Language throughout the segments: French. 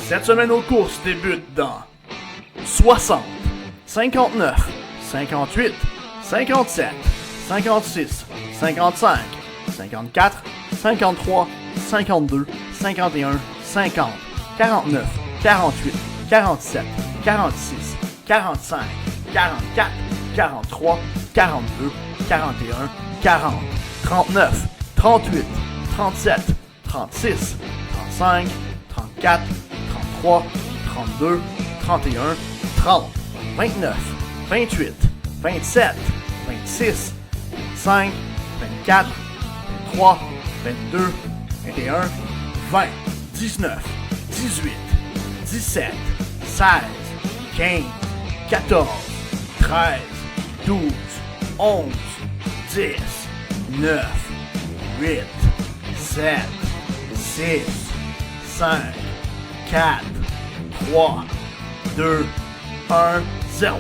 Cette semaine aux courses débute dans 60, 59, 58, 57, 56, 55, 54, 53, 52, 51, 50, 49, 48, 47, 46, 45, 44, 43, 42, 41, 40, 39, 38, 37, 36, 35, 34, 33, 32, 31, 30, 29, 28, 27, 26, 25, 24, 23, 22, 21, 20, 19, 18, 17, 16, 15, 14, 13, 12, 11, 10, 9, 8, 7, 6, 5, 4, 3, 2, 1, 0.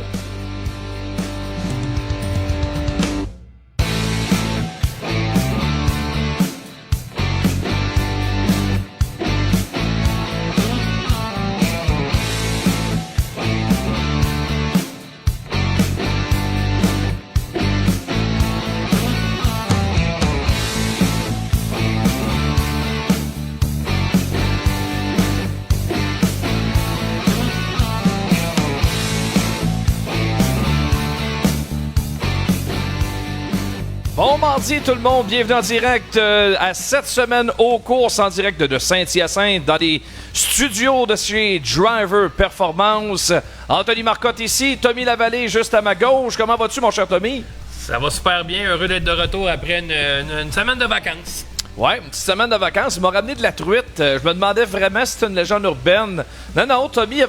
Bon mardi tout le monde, bienvenue en direct à cette semaine aux courses en direct de Saint-Hyacinthe dans les studios de chez Driver Performance. Anthony Marcotte ici, Tommy Lavallée juste à ma gauche. Comment vas-tu mon cher Tommy? Ça va super bien, heureux d'être de retour après une semaine de vacances. Ouais, une petite semaine de vacances. Il m'a ramené de la truite. Je me demandais vraiment si c'était une légende urbaine. Non, Tommy,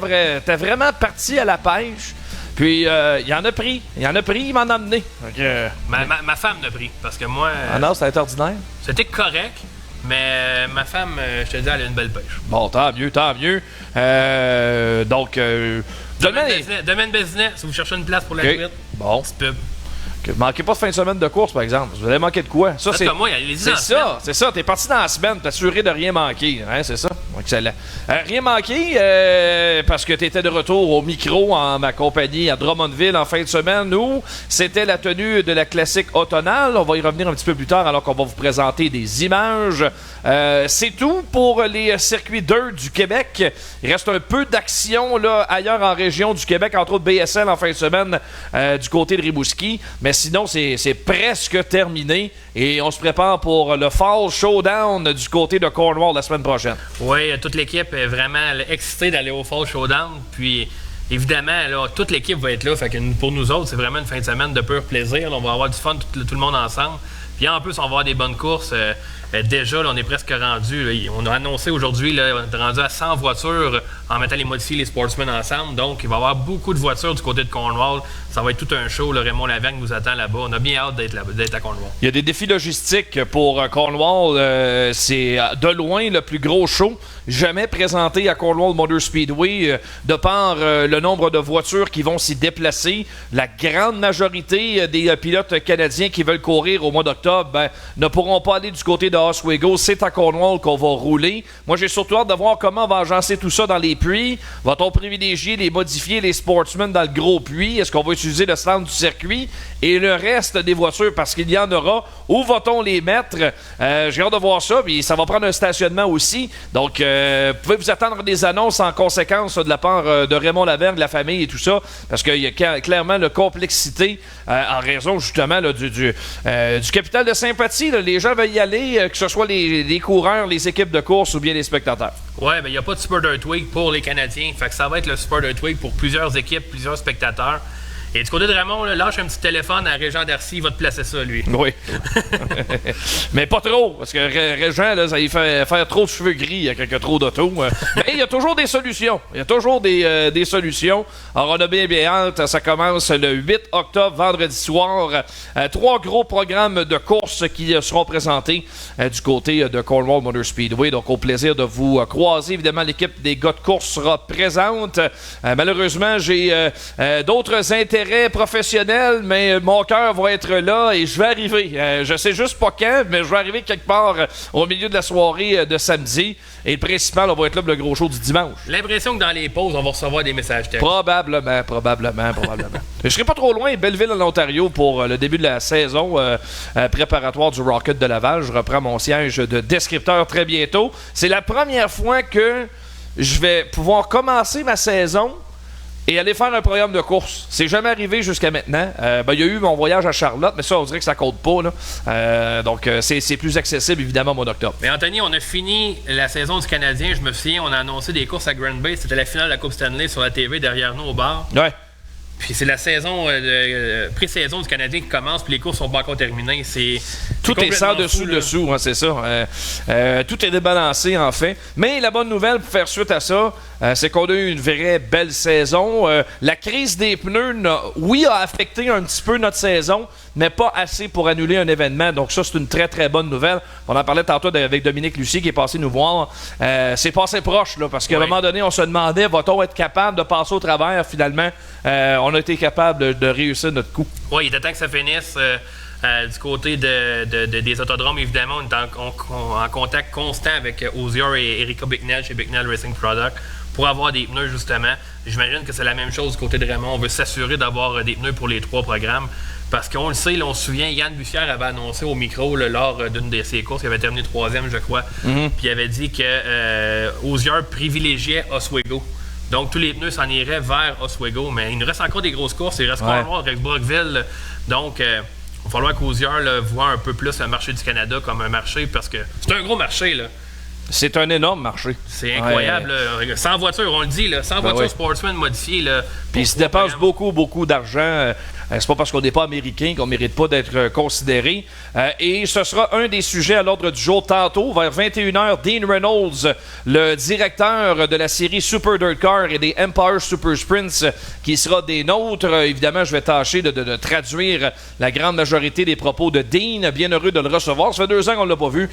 t'es vraiment parti à la pêche. Puis, il en a pris, il m'en a amené. Donc, ma femme l'a pris, parce que moi... Ah non, c'était ordinaire. C'était correct, mais ma femme, je te dis, elle a une belle pêche. Bon, tant mieux. Domaine business, si vous cherchez une place pour la truite. Bon. Petit pub. Manquez pas de fin de semaine de course, par exemple. Vous allez manquer de quoi? Ça, c'est comme moi, c'est ça. T'es parti dans la semaine, t'es assuré de rien manquer. Hein, c'est ça? Excellent. Rien manqué parce que t'étais de retour au micro en ma compagnie à Drummondville en fin de semaine où c'était la tenue de la classique automnale. On va y revenir un petit peu plus tard alors qu'on va vous présenter des images. C'est tout pour les circuits dirt du Québec. Il reste un peu d'action là ailleurs en région du Québec, entre autres BSL en fin de semaine du côté de Rimouski. Mais sinon, c'est presque terminé et on se prépare pour le Fall Showdown du côté de Cornwall la semaine prochaine. Oui, toute l'équipe est vraiment excitée d'aller au Fall Showdown. Puis, évidemment, là, toute l'équipe va être là. Fait que pour nous autres, c'est vraiment une fin de semaine de pur plaisir. Là, on va avoir du fun, tout le monde ensemble. Puis en plus, on va avoir des bonnes courses. Déjà, là, on est presque rendu. Là, on a annoncé aujourd'hui, là, on est rendu à 100 voitures en mettant les modifiés, les sportsmen ensemble. Donc, il va y avoir beaucoup de voitures du côté de Cornwall. Ça va être tout un show. Le Raymond Lavergne nous attend là-bas. On a bien hâte d'être à Cornwall. Il y a des défis logistiques pour Cornwall. C'est de loin le plus gros show jamais présenté à Cornwall Motor Speedway de par le nombre de voitures qui vont s'y déplacer. La grande majorité des pilotes canadiens qui veulent courir au mois d'octobre ne pourront pas aller du côté de Oswego. C'est à Cornwall qu'on va rouler. Moi, j'ai surtout hâte de voir comment on va agencer tout ça dans les puits. Va-t-on privilégier les modifiés, les sportsmen dans le gros puits? Est-ce qu'on va utiliser le stand du circuit et le reste des voitures parce qu'il y en aura? Où va-t-on les mettre? J'ai hâte de voir ça. Puis ça va prendre un stationnement aussi. Donc, vous pouvez vous attendre des annonces en conséquence de la part de Raymond Lavergne, de la famille et tout ça. Parce qu'il y a clairement la complexité en raison justement là, du capital de sympathie. Là. Les gens veulent y aller, que ce soit les coureurs, les équipes de course ou bien les spectateurs. Ouais, ben il n'y a pas de Super Dirt Week pour les Canadiens. Fait que ça va être le Super Dirt Week pour plusieurs équipes, plusieurs spectateurs. Et du côté de Raymond, là, lâche un petit téléphone à Régent Darcy, il va te placer ça, lui. Oui. Mais pas trop, parce que Régent, là, ça lui fait faire trop de cheveux gris avec trop d'auto. Mais il y a toujours des solutions. Il y a toujours des solutions. Alors, on a bien hâte. Ça commence le 8 octobre, vendredi soir. 3 gros programmes de courses qui seront présentés du côté de Cornwall Motor Speedway. Donc, au plaisir de vous croiser. Évidemment, l'équipe des gars de course sera présente. Malheureusement, j'ai d'autres intérêts d'intérêt professionnel, mais mon cœur va être là et je vais arriver. Je sais juste pas quand, mais je vais arriver quelque part au milieu de la soirée de samedi. Et le principal, on va être là pour le gros show du dimanche. L'impression que dans les pauses, on va recevoir des messages textes. Probablement. Je serai pas trop loin, Belleville, en Ontario, pour le début de la saison préparatoire du Rocket de Laval. Je reprends mon siège de descripteur très bientôt. C'est la première fois que je vais pouvoir commencer ma saison et aller faire un programme de course. C'est jamais arrivé jusqu'à maintenant. Il y a eu mon voyage à Charlotte, mais ça, on dirait que ça compte pas. Là. Donc, c'est plus accessible, évidemment, au mois d'octobre. Mais Anthony, on a fini la saison du Canadien. Je me souviens, on a annoncé des courses à Grand Bay. C'était la finale de la Coupe Stanley sur la TV derrière nous au bar. Ouais. Puis c'est la saison, pré-saison du Canadien qui commence, puis les courses sont pas encore terminées. Tout est sans dessous, hein, c'est ça. Tout est débalancé, en fait. Mais la bonne nouvelle, pour faire suite à ça, c'est qu'on a eu une vraie belle saison. La crise des pneus, a affecté un petit peu notre saison, mais pas assez pour annuler un événement. Donc ça, c'est une très, très bonne nouvelle. On en parlait tantôt avec Dominique Lucier qui est passé nous voir. C'est passé proche, là, parce qu'à un moment donné, on se demandait, va-t-on être capable de passer au travers? Finalement, on a été capable de réussir notre coup. Oui, il était temps que ça finisse. Du côté des autodromes, évidemment, on est en contact constant avec Osier et Erika Bicknell chez Bicknell Racing Product pour avoir des pneus, justement. J'imagine que c'est la même chose du côté de Raymond. On veut s'assurer d'avoir des pneus pour les 3 programmes. Parce qu'on le sait, là, on se souvient, Yann Bussière avait annoncé au micro là, lors d'une de ses courses, il avait terminé 3e, je crois, puis il avait dit que Osier privilégiait Oswego. Donc, tous les pneus s'en iraient vers Oswego, mais il nous reste encore des grosses courses. Il reste Cornwall, Rex Brockville. Donc, il va falloir qu'Osier voit un peu plus le marché du Canada comme un marché, parce que c'est un gros marché, là. C'est un énorme marché. C'est incroyable. Là. 100 voitures, on le dit, là, 100 voitures Sportsman modifiées. Puis il se dépense beaucoup d'argent. C'est pas parce qu'on n'est pas américain qu'on ne mérite pas d'être considéré. Et ce sera un des sujets à l'ordre du jour tantôt, vers 21h. Dean Reynolds, le directeur de la série Super Dirt Car et des Empire Super Sprints, qui sera des nôtres. Évidemment, je vais tâcher de traduire la grande majorité des propos de Dean. Bien heureux de le recevoir. Ça fait 2 ans qu'on ne l'a pas vu.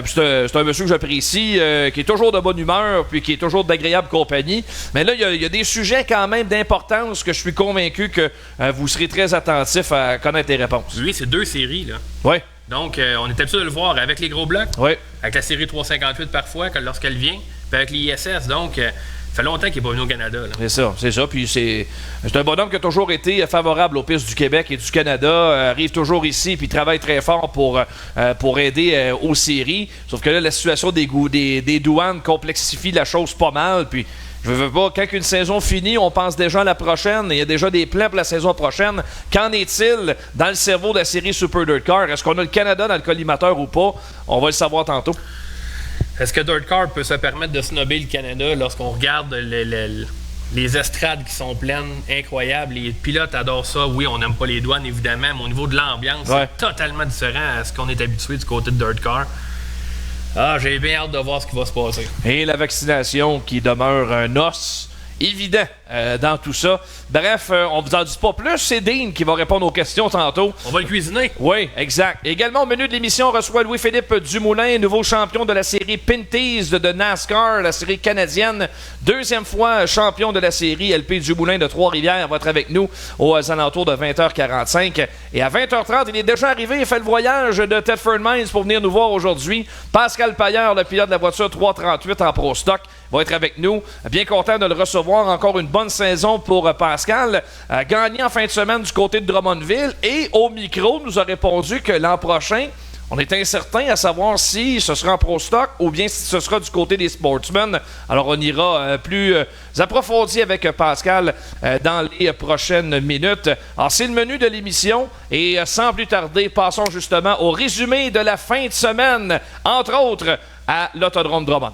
C'est un monsieur que j'apprécie, qui est toujours de bonne humeur, puis qui est toujours d'agréable compagnie. Mais là, il y a des sujets quand même d'importance que je suis convaincu que vous serez très attentif à connaître les réponses. Lui, c'est 2 séries, là. Oui. Donc, on est habitué de le voir avec les gros blocs, oui, avec la série 358 parfois, lorsqu'elle vient, puis avec l'ISS. Donc, ça fait longtemps qu'il n'est pas venu au Canada. Là. C'est ça. Puis c'est un bonhomme qui a toujours été favorable aux pistes du Québec et du Canada. Arrive toujours ici, puis travaille très fort pour aider aux séries. Sauf que là, la situation des douanes complexifie la chose pas mal. Puis je veux pas, quand une saison finit, on pense déjà à la prochaine. Il y a déjà des plans pour la saison prochaine. Qu'en est-il dans le cerveau de la série Super Dirt Car? Est-ce qu'on a le Canada dans le collimateur ou pas? On va le savoir tantôt. Est-ce que Dirt Car peut se permettre de snobber le Canada lorsqu'on regarde les estrades qui sont pleines, incroyables? Les pilotes adorent ça. Oui, on n'aime pas les douanes, évidemment, mais au niveau de l'ambiance, c'est totalement différent à ce qu'on est habitué du côté de Dirt Car. J'ai bien hâte de voir ce qui va se passer. Et la vaccination qui demeure un os évident dans tout ça. Bref, on vous en dit pas plus. C'est Dean qui va répondre aux questions tantôt. On va le cuisiner. Oui, exact. Également, au menu de l'émission, on reçoit Louis-Philippe Dumoulin, nouveau champion de la série Pinty's de NASCAR, la série canadienne. 2e fois champion de la série. LP Dumoulin de Trois-Rivières va être avec nous aux alentours de 20h45. Et à 20h30, il est déjà arrivé et fait le voyage de Thetford Mines pour venir nous voir aujourd'hui. Pascal Paillard, le pilote de la voiture 338 en Pro Stock, va être avec nous. Bien content de le recevoir. Encore une bonne saison pour Pascal. Gagné en fin de semaine du côté de Drummondville. Et au micro, nous a répondu que l'an prochain, on est incertain à savoir si ce sera en Pro Stock ou bien si ce sera du côté des Sportsmen. Alors, on ira plus approfondi avec Pascal dans les prochaines minutes. Alors, c'est le menu de l'émission. Et sans plus tarder, passons justement au résumé de la fin de semaine, entre autres à l'Autodrome Drummond.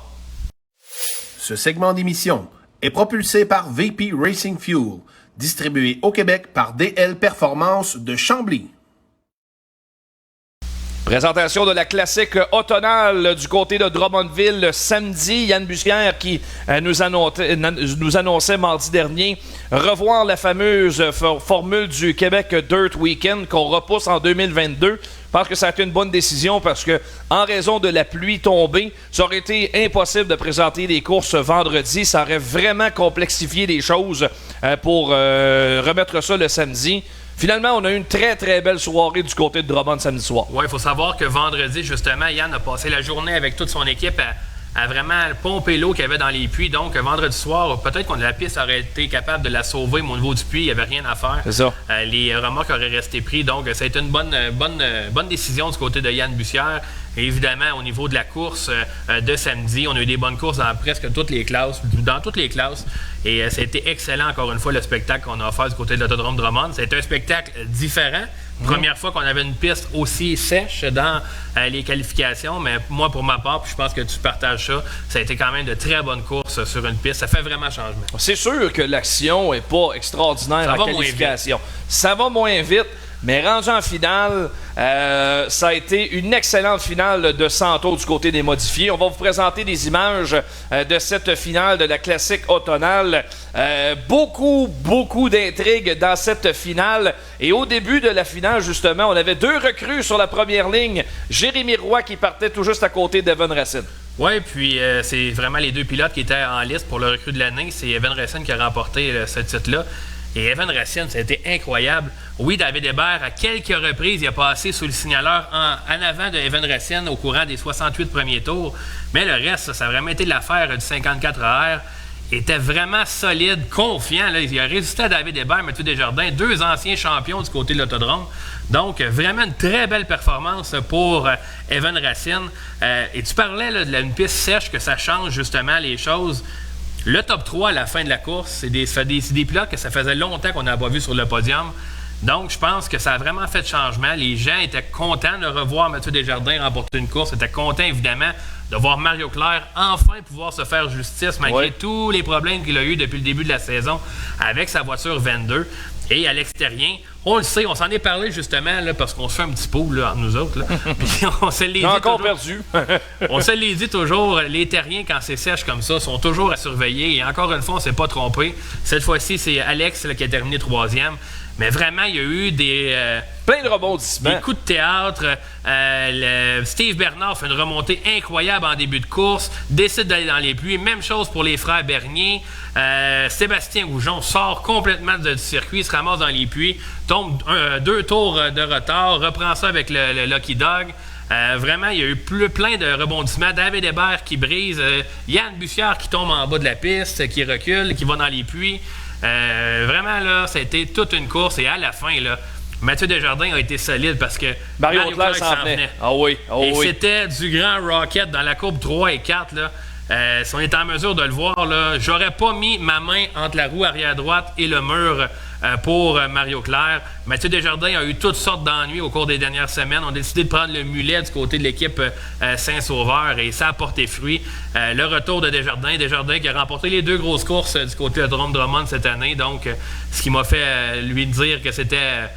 Ce segment d'émission est propulsé par VP Racing Fuel, distribué au Québec par DL Performance de Chambly. Présentation de la classique automnale du côté de Drummondville samedi. Yann Bussière qui nous annonçait mardi dernier revoir la fameuse formule du Québec Dirt Weekend qu'on repousse en 2022. Je pense que ça a été une bonne décision parce que, en raison de la pluie tombée, ça aurait été impossible de présenter les courses vendredi. Ça aurait vraiment complexifié les choses pour remettre ça le samedi. Finalement, on a eu une très, très belle soirée du côté de Drummond samedi soir. Oui, il faut savoir que vendredi, justement, Yann a passé la journée avec toute son équipe à vraiment pomper l'eau qu'il y avait dans les puits. Donc, vendredi soir, peut-être que la piste aurait été capable de la sauver, mais au niveau du puits, il n'y avait rien à faire. C'est ça. Les remorques auraient resté pris. Donc, ça a été une bonne décision du côté de Yann Bussière. Et évidemment, au niveau de la course de samedi, on a eu des bonnes courses dans presque toutes les classes, Et ça a été excellent, encore une fois, le spectacle qu'on a offert du côté de l'Autodrome Drummond. C'était un spectacle différent. Première fois qu'on avait une piste aussi sèche dans les qualifications, mais moi, pour ma part, puis je pense que tu partages ça a été quand même de très bonnes courses sur une piste. Ça fait vraiment changement. C'est sûr que l'action n'est pas extraordinaire en qualification. Ça va moins vite. Mais rendu en finale, ça a été une excellente finale de Santo du côté des modifiés. On va vous présenter des images de cette finale de la classique automnale. Beaucoup d'intrigues dans cette finale. Et au début de la finale, justement, on avait 2 recrues sur la première ligne. Jérémy Roy qui partait tout juste à côté d'Evan Racine. Oui, puis c'est vraiment les 2 pilotes qui étaient en liste pour le recrue de l'année. C'est Evan Racine qui a remporté ce titre-là. Et Evan Racine, ça a été incroyable. Oui, David Hébert, à quelques reprises, il a passé sous le signaleur en avant de Evan Racine au courant des 68 premiers tours. Mais le reste, ça a vraiment été l'affaire du 54 AR. Il était vraiment solide, confiant. Là. Il a résisté à David Hébert, Mathieu Desjardins, 2 anciens champions du côté de l'autodrome. Donc, vraiment une très belle performance pour Evan Racine. Et tu parlais là, d'une piste sèche, que ça change justement les choses. Le top 3 à la fin de la course, c'est des pilotes que ça faisait longtemps qu'on n'avait pas vu sur le podium. Donc, je pense que ça a vraiment fait changement. Les gens étaient contents de revoir Mathieu Desjardins remporter une course. Ils étaient contents, évidemment, de voir Mario Claire enfin pouvoir se faire justice malgré tous les problèmes qu'il a eu depuis le début de la saison avec sa voiture 22. Et à l'extérieur, on le sait, on s'en est parlé justement là, parce qu'on se fait un petit pot là, entre nous autres. Là. Puis on se les dit encore toujours, perdu. on se les dit toujours, les terriens, quand c'est sèche comme ça, sont toujours à surveiller. Et encore une fois, on ne s'est pas trompé. Cette fois-ci, c'est Alex là, qui a terminé 3e. Mais vraiment, il y a eu plein de rebondissements. Des coups de théâtre. Steve Bernard fait une remontée incroyable en début de course, décide d'aller dans les pluies. Même chose pour les frères Bernier. Sébastien Goujon sort complètement du circuit, se ramasse dans les puits, tombe 2 tours de retard, reprend ça avec le Lucky Dog. Vraiment, il y a eu plein de rebondissements. David Hébert qui brise, Yann Bussière qui tombe en bas de la piste, qui recule, qui va dans les puits. Vraiment, là, ça a été toute une course. Et à la fin, là, Mathieu Desjardins a été solide parce que Mario Claire s'en venait. Ah oui, c'était du grand rocket dans la courbe 3 et 4. Là. Si on est en mesure de le voir, là, j'aurais pas mis ma main entre la roue arrière droite et le mur pour Mario Claire. Mathieu Desjardins a eu toutes sortes d'ennuis au cours des dernières semaines. On a décidé de prendre le mulet du côté de l'équipe Saint-Sauveur et ça a porté fruit. Le retour de Desjardins qui a remporté les 2 grosses courses du côté de Drummond cette année. Donc, ce qui m'a fait lui dire que c'était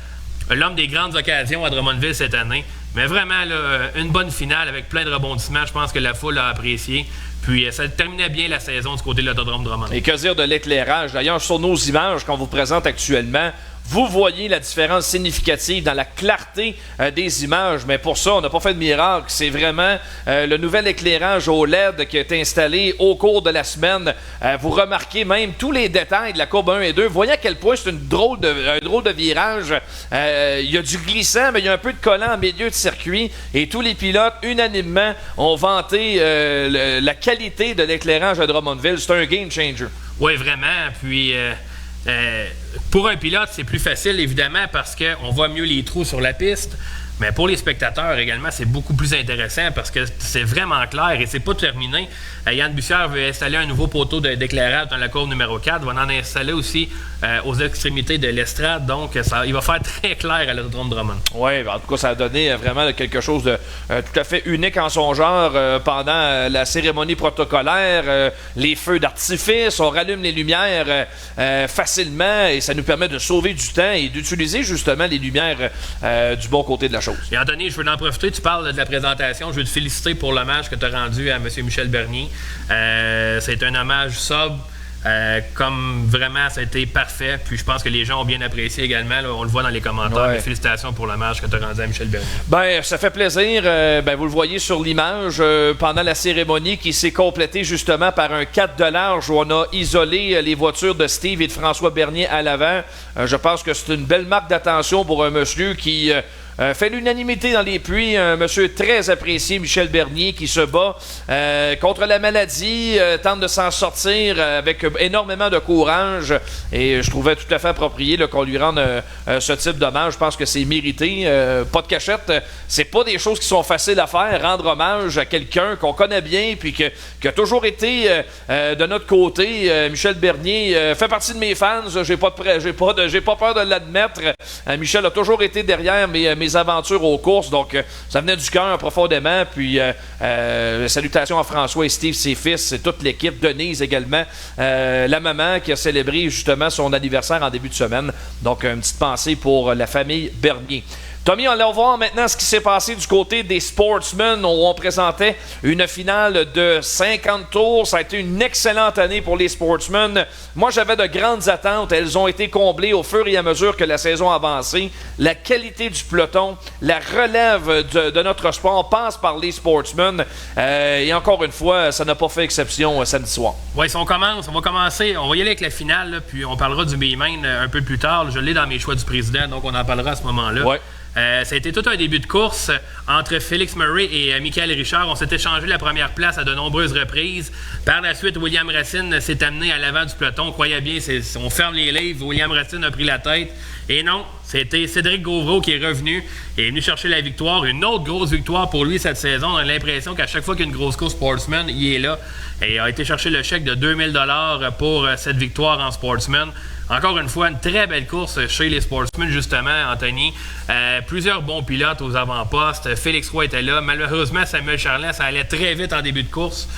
l'homme des grandes occasions à Drummondville cette année. Mais vraiment, là, une bonne finale avec plein de rebondissements. Je pense que la foule a apprécié. Puis ça terminait bien la saison du côté de l'autodrome Drummond. Et que dire de l'éclairage? D'ailleurs, sur nos images qu'on vous présente actuellement, vous voyez la différence significative dans la clarté des images. Mais pour ça, on n'a pas fait de miracle. C'est vraiment le nouvel éclairage au LED qui a été installé au cours de la semaine. Vous remarquez même tous les détails de la courbe 1 et 2. Vous voyez à quel point c'est un drôle de virage. Il y a du glissant, mais il y a un peu de collant en milieu de circuit. Et tous les pilotes, unanimement, ont vanté la qualité de l'éclairage à Drummondville. C'est un game changer. Oui, vraiment. Puis... pour un pilote, c'est plus facile, évidemment, parce qu'on voit mieux les trous sur la piste. Mais pour les spectateurs également, c'est beaucoup plus intéressant parce que c'est vraiment clair et c'est pas terminé. Yann Bussière veut installer un nouveau poteau d'éclairage dans la courbe numéro 4. Il va en installer aussi aux extrémités de l'estrade. Donc, il va faire très clair à l'autodrome Drummond. Oui, en tout cas, ça a donné vraiment quelque chose de tout à fait unique en son genre pendant la cérémonie protocolaire. Les feux d'artifice, on rallume les lumières facilement et ça nous permet de sauver du temps et d'utiliser justement les lumières du bon côté de la chose. Et Anthony, je veux en profiter, tu parles de la présentation, je veux te féliciter pour l'hommage que tu as rendu à M. Michel Bernier. C'est un hommage sobre. Comme vraiment, ça a été parfait. Puis je pense que les gens ont bien apprécié également. Là, on le voit dans les commentaires. Ouais. Félicitations pour l'hommage que tu as rendu à Michel Bernier. Ben, ça fait plaisir. Vous le voyez sur l'image pendant la cérémonie qui s'est complétée justement par un 4 de large où on a isolé les voitures de Steve et de François Bernier à l'avant. Je pense que c'est une belle marque d'attention pour un monsieur qui fait l'unanimité dans les pluies. Un monsieur très apprécié, Michel Bernier, qui se bat contre la maladie, tente de s'en sortir avec énormément de courage. Et je trouvais tout à fait approprié là, qu'on lui rende ce type d'hommage. Je pense que c'est mérité. Pas de cachette. C'est pas des choses qui sont faciles à faire. Rendre hommage à quelqu'un qu'on connaît bien puis qui a toujours été de notre côté. Michel Bernier fait partie de mes fans. J'ai pas peur de l'admettre. Michel a toujours été derrière mes aventures aux courses, donc ça venait du cœur profondément. Puis salutations à François et Steve, ses fils, et toute l'équipe, Denise également, la maman qui a célébré justement son anniversaire en début de semaine. Donc une petite pensée pour la famille Bernier. Tommy, on va voir maintenant ce qui s'est passé du côté des Sportsmen où on présentait une finale de 50 tours. Ça a été une excellente année pour les Sportsmen. Moi, j'avais de grandes attentes. Elles ont été comblées au fur et à mesure que la saison avançait. La qualité du peloton, la relève de notre sport passe par les Sportsmen. Et encore une fois, ça n'a pas fait exception samedi soir. Oui, si on va commencer, on va y aller avec la finale, là, puis on parlera du B-Main un peu plus tard. Je l'ai dans mes choix du président, donc on en parlera à ce moment-là. Ouais. Ça a été tout un début de course entre Félix Murray et Michael Richard. On s'est échangé la première place à de nombreuses reprises. Par la suite, William Racine s'est amené à l'avant du peloton. On croyait bien, on ferme les livres. William Racine a pris la tête. Et non, c'était Cédric Gauvreau qui est revenu et est venu chercher la victoire. Une autre grosse victoire pour lui cette saison. On a l'impression qu'à chaque fois qu'il y a une grosse course Sportsman, il est là. Et a été chercher le chèque de 2000 $ pour cette victoire en Sportsman. Encore une fois, une très belle course chez les Sportsmen, justement, Anthony. Plusieurs bons pilotes aux avant-postes. Félix Roy était là. Malheureusement, Samuel Charland, ça allait très vite en début de course.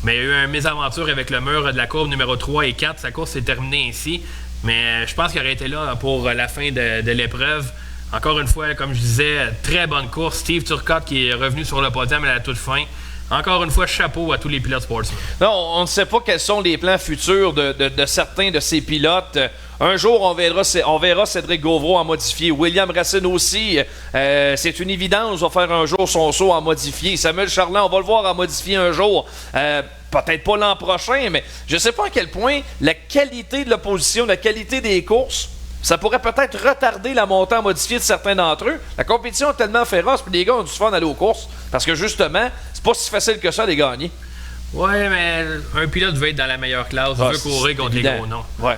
Mais il y a eu une mésaventure avec le mur de la courbe numéro 3 et 4. Sa course s'est terminée ainsi. Mais je pense qu'il aurait été là pour la fin de l'épreuve. Encore une fois, comme je disais, très bonne course. Steve Turcotte qui est revenu sur le podium à la toute fin. Encore une fois, chapeau à tous les pilotes Sportsmen. Non, on ne sait pas quels sont les plans futurs de certains de ces pilotes. Un jour, on verra Cédric Gauvreau en modifié. William Racine aussi, c'est une évidence, va faire un jour son saut en modifié. Samuel Charland, on va le voir en modifié un jour. Peut-être pas l'an prochain, mais je ne sais pas à quel point la qualité de l'opposition, la qualité des courses, ça pourrait peut-être retarder la montée en modifié de certains d'entre eux. La compétition est tellement féroce, puis les gars ont du fun d'aller aux courses. Parce que justement, c'est pas si facile que ça de les gagner. Ouais, mais un pilote veut être dans la meilleure classe, veut courir contre les gros noms. Ouais.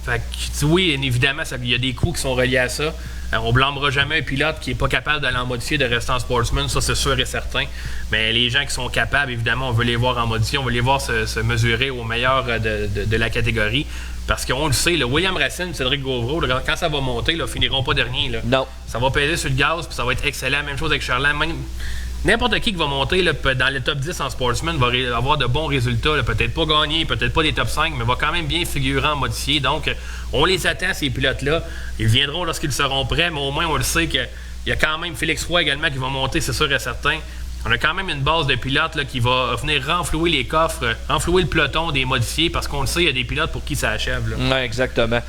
Fait que, oui, évidemment, il y a des coûts qui sont reliés à ça. On blâmera jamais un pilote qui n'est pas capable d'aller en modifié de rester en Sportsman, ça c'est sûr et certain. Mais les gens qui sont capables, évidemment, on veut les voir en modifié, on veut les voir se mesurer au meilleur de la catégorie. Parce qu'on le sait, William Racine, Cédric Gauvreau, quand ça va monter, ils finiront pas dernier. Là. Non. Ça va peser sur le gaz, puis ça va être excellent. Même chose avec Charland. N'importe qui va monter là, dans le top 10 en Sportsman va avoir de bons résultats. Là. Peut-être pas gagner, peut-être pas des top 5, mais va quand même bien figurer en modifié. Donc, on les attend, ces pilotes-là. Ils viendront lorsqu'ils seront prêts, mais au moins, on le sait qu'il y a quand même Félix Roy également qui va monter, c'est sûr et certain. On a quand même une base de pilotes là, qui va venir renflouer les coffres, renflouer le peloton des modifiés, parce qu'on le sait, il y a des pilotes pour qui ça achève. Là. Ouais, exactement.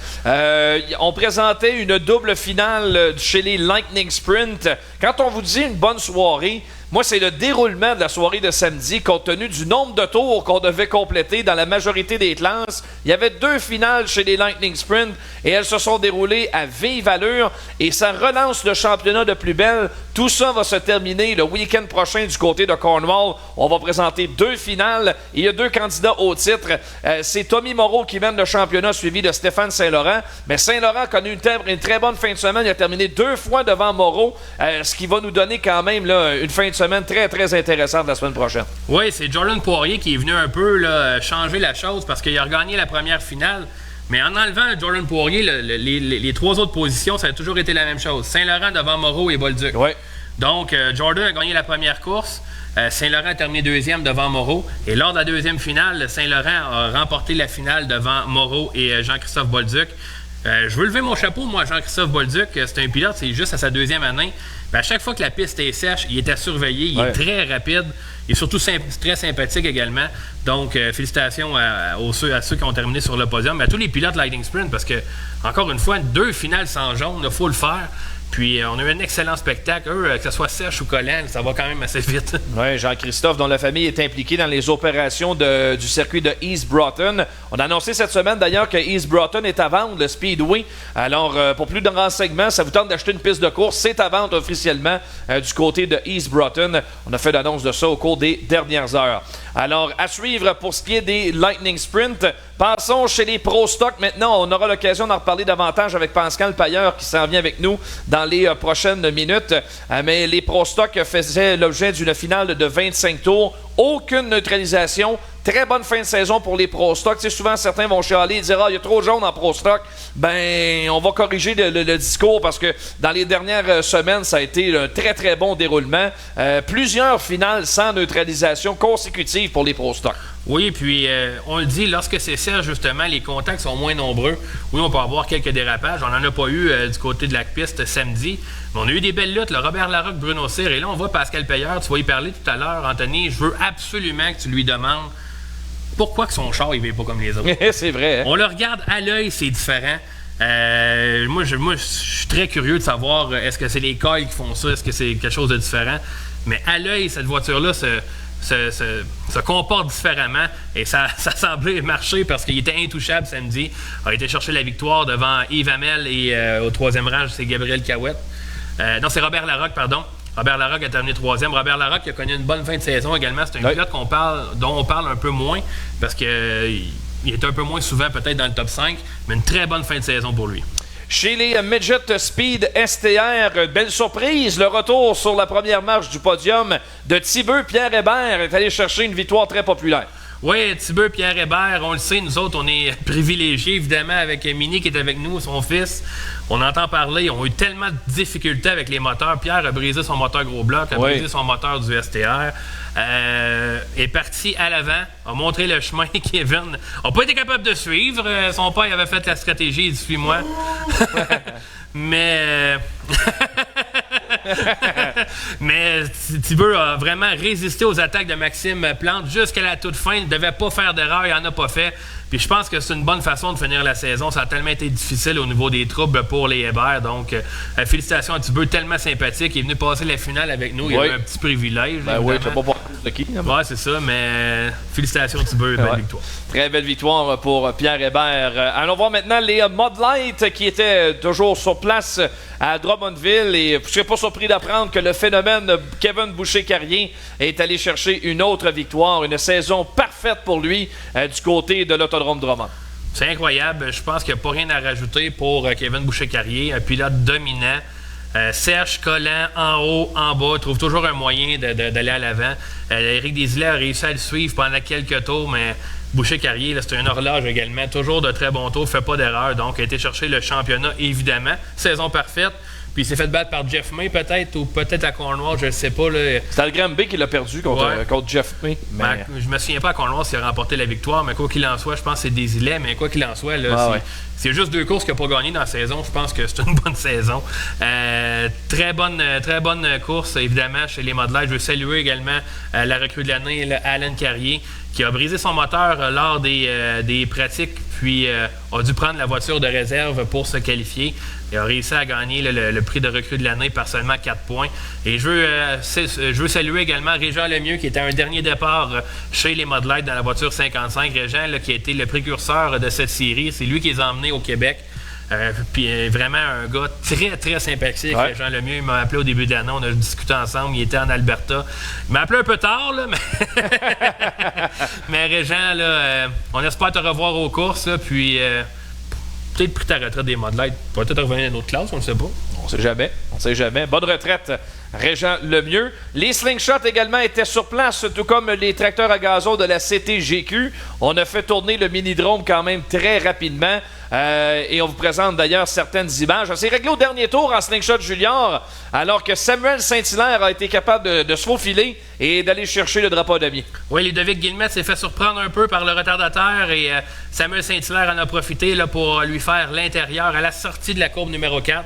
On présentait une double finale chez les Lightning Sprint. Quand on vous dit une bonne soirée, moi, c'est le déroulement de la soirée de samedi, compte tenu du nombre de tours qu'on devait compléter dans la majorité des classes. Il y avait 2 finales chez les Lightning Sprint et elles se sont déroulées à vive allure et ça relance le championnat de plus belle. Tout ça va se terminer le week-end prochain du côté de Cornwall. On va présenter 2 finales et il y a 2 candidats au titre. C'est Tommy Moreau qui mène le championnat, suivi de Stéphane Saint-Laurent. Mais Saint-Laurent a connu une très bonne fin de semaine. Il a terminé 2 fois devant Moreau, ce qui va nous donner quand même là, une fin de semaine très, très intéressante la semaine prochaine. Oui, c'est Jordan Poirier qui est venu un peu là, changer la chose parce qu'il a regagné la première finale. Mais en enlevant Jordan Poirier, les 3 autres positions, ça a toujours été la même chose. Saint-Laurent devant Moreau et Bolduc. Oui. Donc, Jordan a gagné la première course. Saint-Laurent a terminé 2e devant Moreau. Et lors de la 2e finale, Saint-Laurent a remporté la finale devant Moreau et Jean-Christophe Bolduc. Je veux lever mon chapeau, moi, Jean-Christophe Bolduc. C'est un pilote, c'est juste à sa 2e année. À chaque fois que la piste est sèche, il est à surveiller. Il est très rapide et surtout très sympathique également. Donc, félicitations à ceux qui ont terminé sur le podium, à tous les pilotes Lightning Sprint, parce que, encore une fois, 2 finales sans jaune, il faut le faire. Puis on a eu un excellent spectacle. Que ce soit sèche ou collant, ça va quand même assez vite. Oui, Jean-Christophe, dont la famille est impliquée dans les opérations du circuit de East Broughton. On a annoncé cette semaine d'ailleurs que East Broughton est à vendre, le Speedway. Alors, pour plus de renseignements, ça vous tente d'acheter une piste de course, c'est à vendre officiellement du côté de East Broughton. On a fait l'annonce de ça au cours des dernières heures. Alors, à suivre pour ce qui est des Lightning Sprint. Passons chez les Pro Stock maintenant. On aura l'occasion d'en reparler davantage avec Pascal Pailleur qui s'en vient avec nous dans les prochaines minutes. Mais les Pro Stock faisaient l'objet d'une finale de 25 tours. Aucune neutralisation. Très bonne fin de saison pour les Pro Stock. Tu sais, souvent, certains vont chialer et dire « Ah, il y a trop de jaune en Pro Stock. » Ben, on va corriger le discours parce que dans les dernières semaines, ça a été un très, très bon déroulement. Plusieurs finales sans neutralisation consécutives pour les Pro Stock. Oui, puis on le dit, lorsque c'est sèche, justement, les contacts sont moins nombreux. Oui, on peut avoir quelques dérapages. On n'en a pas eu du côté de la piste samedi. Mais on a eu des belles luttes. Le Robert Larocque, Bruno Cyr. Et là, on voit Pascal Pailleur. Tu vas y parler tout à l'heure, Anthony. Je veux absolument que tu lui demandes pourquoi que son char, il ne va pas comme les autres. C'est vrai. Hein? On le regarde à l'œil, c'est différent. Moi, je suis très curieux de savoir est-ce que c'est les coils qui font ça, est-ce que c'est quelque chose de différent. Mais à l'œil, cette voiture-là se comporte différemment et ça semblait marcher parce qu'il était intouchable samedi. Il a été chercher la victoire devant Yves Hamel et au 3e rang, c'est Gabriel Cahouette. Non, c'est Robert Larocque, pardon. Robert Larocque a terminé 3e. Robert Larocque a connu une bonne fin de saison également. C'est un pilote dont on parle un peu moins parce qu'il est un peu moins souvent peut-être dans le top 5, mais une très bonne fin de saison pour lui. Chez les Midget Speed STR, belle surprise, le retour sur la première marche du podium de Thibaut Pierre Hébert est allé chercher une victoire très populaire. Oui, Thibaut Pierre Hébert, on le sait, nous autres, on est privilégiés, évidemment, avec Mini qui est avec nous, son fils. On entend parler, ils ont eu tellement de difficultés avec les moteurs. Pierre a brisé son moteur gros bloc, a brisé son moteur du STR. Est parti à l'avant, a montré le chemin. Kevin n'a pas été capable de suivre. Son père avait fait la stratégie, il dit « Suis-moi ». Mais... Mais Thibaut a vraiment résisté aux attaques de Maxime Plante jusqu'à la toute fin. Il ne devait pas faire d'erreur, il n'en a pas fait. Puis je pense que c'est une bonne façon de finir la saison. Ça a tellement été difficile au niveau des troubles pour les Hébert. Donc, félicitations à Thibaut, tellement sympathique. Il est venu passer la finale avec nous. Il avait un petit privilège. Oui, tu n'as pas de qui. Oui, c'est ça, mais félicitations Thibaut, belle victoire. Très belle victoire pour Pierre Hébert. Allons voir maintenant les Mud Light qui étaient toujours sur place à Drummondville. Et je ne serais pas surpris d'apprendre que le phénomène Kevin Boucher-Carrier est allé chercher une autre victoire. Une saison parfaite pour lui du côté de l'Autodrome Drummond. C'est incroyable. Je pense qu'il n'y a pas rien à rajouter pour Kevin Boucher-Carrier. Un pilote dominant. Sèche, collant, en haut, en bas, trouve toujours un moyen d'aller à l'avant. Éric Desilets a réussi à le suivre pendant quelques tours, mais Boucher-Carrier, c'est un horloge également. Toujours de très bons tours, fait pas d'erreur. Donc, a été chercher le championnat, évidemment. Saison parfaite. Puis il s'est fait battre par Jeff May, peut-être, ou peut-être à Cornwall, je ne sais pas. C'était le Granby qui l'a perdu contre Jeff May. Mais... Je me souviens pas à Cornwall s'il a remporté la victoire, mais quoi qu'il en soit, je pense que c'est Desilets. Mais quoi qu'il en soit, là, c'est juste 2 courses qu'il n'a pas gagné dans la saison. Je pense que c'est une bonne saison. Très bonne course, évidemment, chez les Mud Light. Je veux saluer également la recrue de l'année, Alan Carrier, qui a brisé son moteur lors des pratiques, puis a dû prendre la voiture de réserve pour se qualifier. Il a réussi à gagner le prix de recrue de l'année par seulement 4 points. Et je veux saluer également Régent Lemieux, qui était un dernier départ chez les Mud Light dans la voiture 55. Régent, qui a été le précurseur de cette série, c'est lui qui les a emmenés au Québec. Puis vraiment un gars très, très sympathique. Régent Lemieux, il m'a appelé au début de l'année, on a discuté ensemble, il était en Alberta. Il m'a appelé un peu tard, là, mais Régent, là, on espère te revoir aux courses, là, puis... peut-être pris ta retraite des Mud Light. Peut-être revenir à une autre classe, on ne sait pas. On sait jamais. Bonne retraite, Régent Lemieux. Les slingshots également étaient sur place, tout comme les tracteurs à gazon de la CTGQ. On a fait tourner le mini-drome quand même très rapidement. Et on vous présente d'ailleurs certaines images. C'est réglé au dernier tour en slingshot junior, alors que Samuel Saint-Hilaire a été capable de se faufiler et d'aller chercher le drapeau damier. Oui, Ludovic Guillemette s'est fait surprendre un peu par le retardateur et Samuel Saint-Hilaire en a profité là, pour lui faire l'intérieur à la sortie de la courbe numéro 4.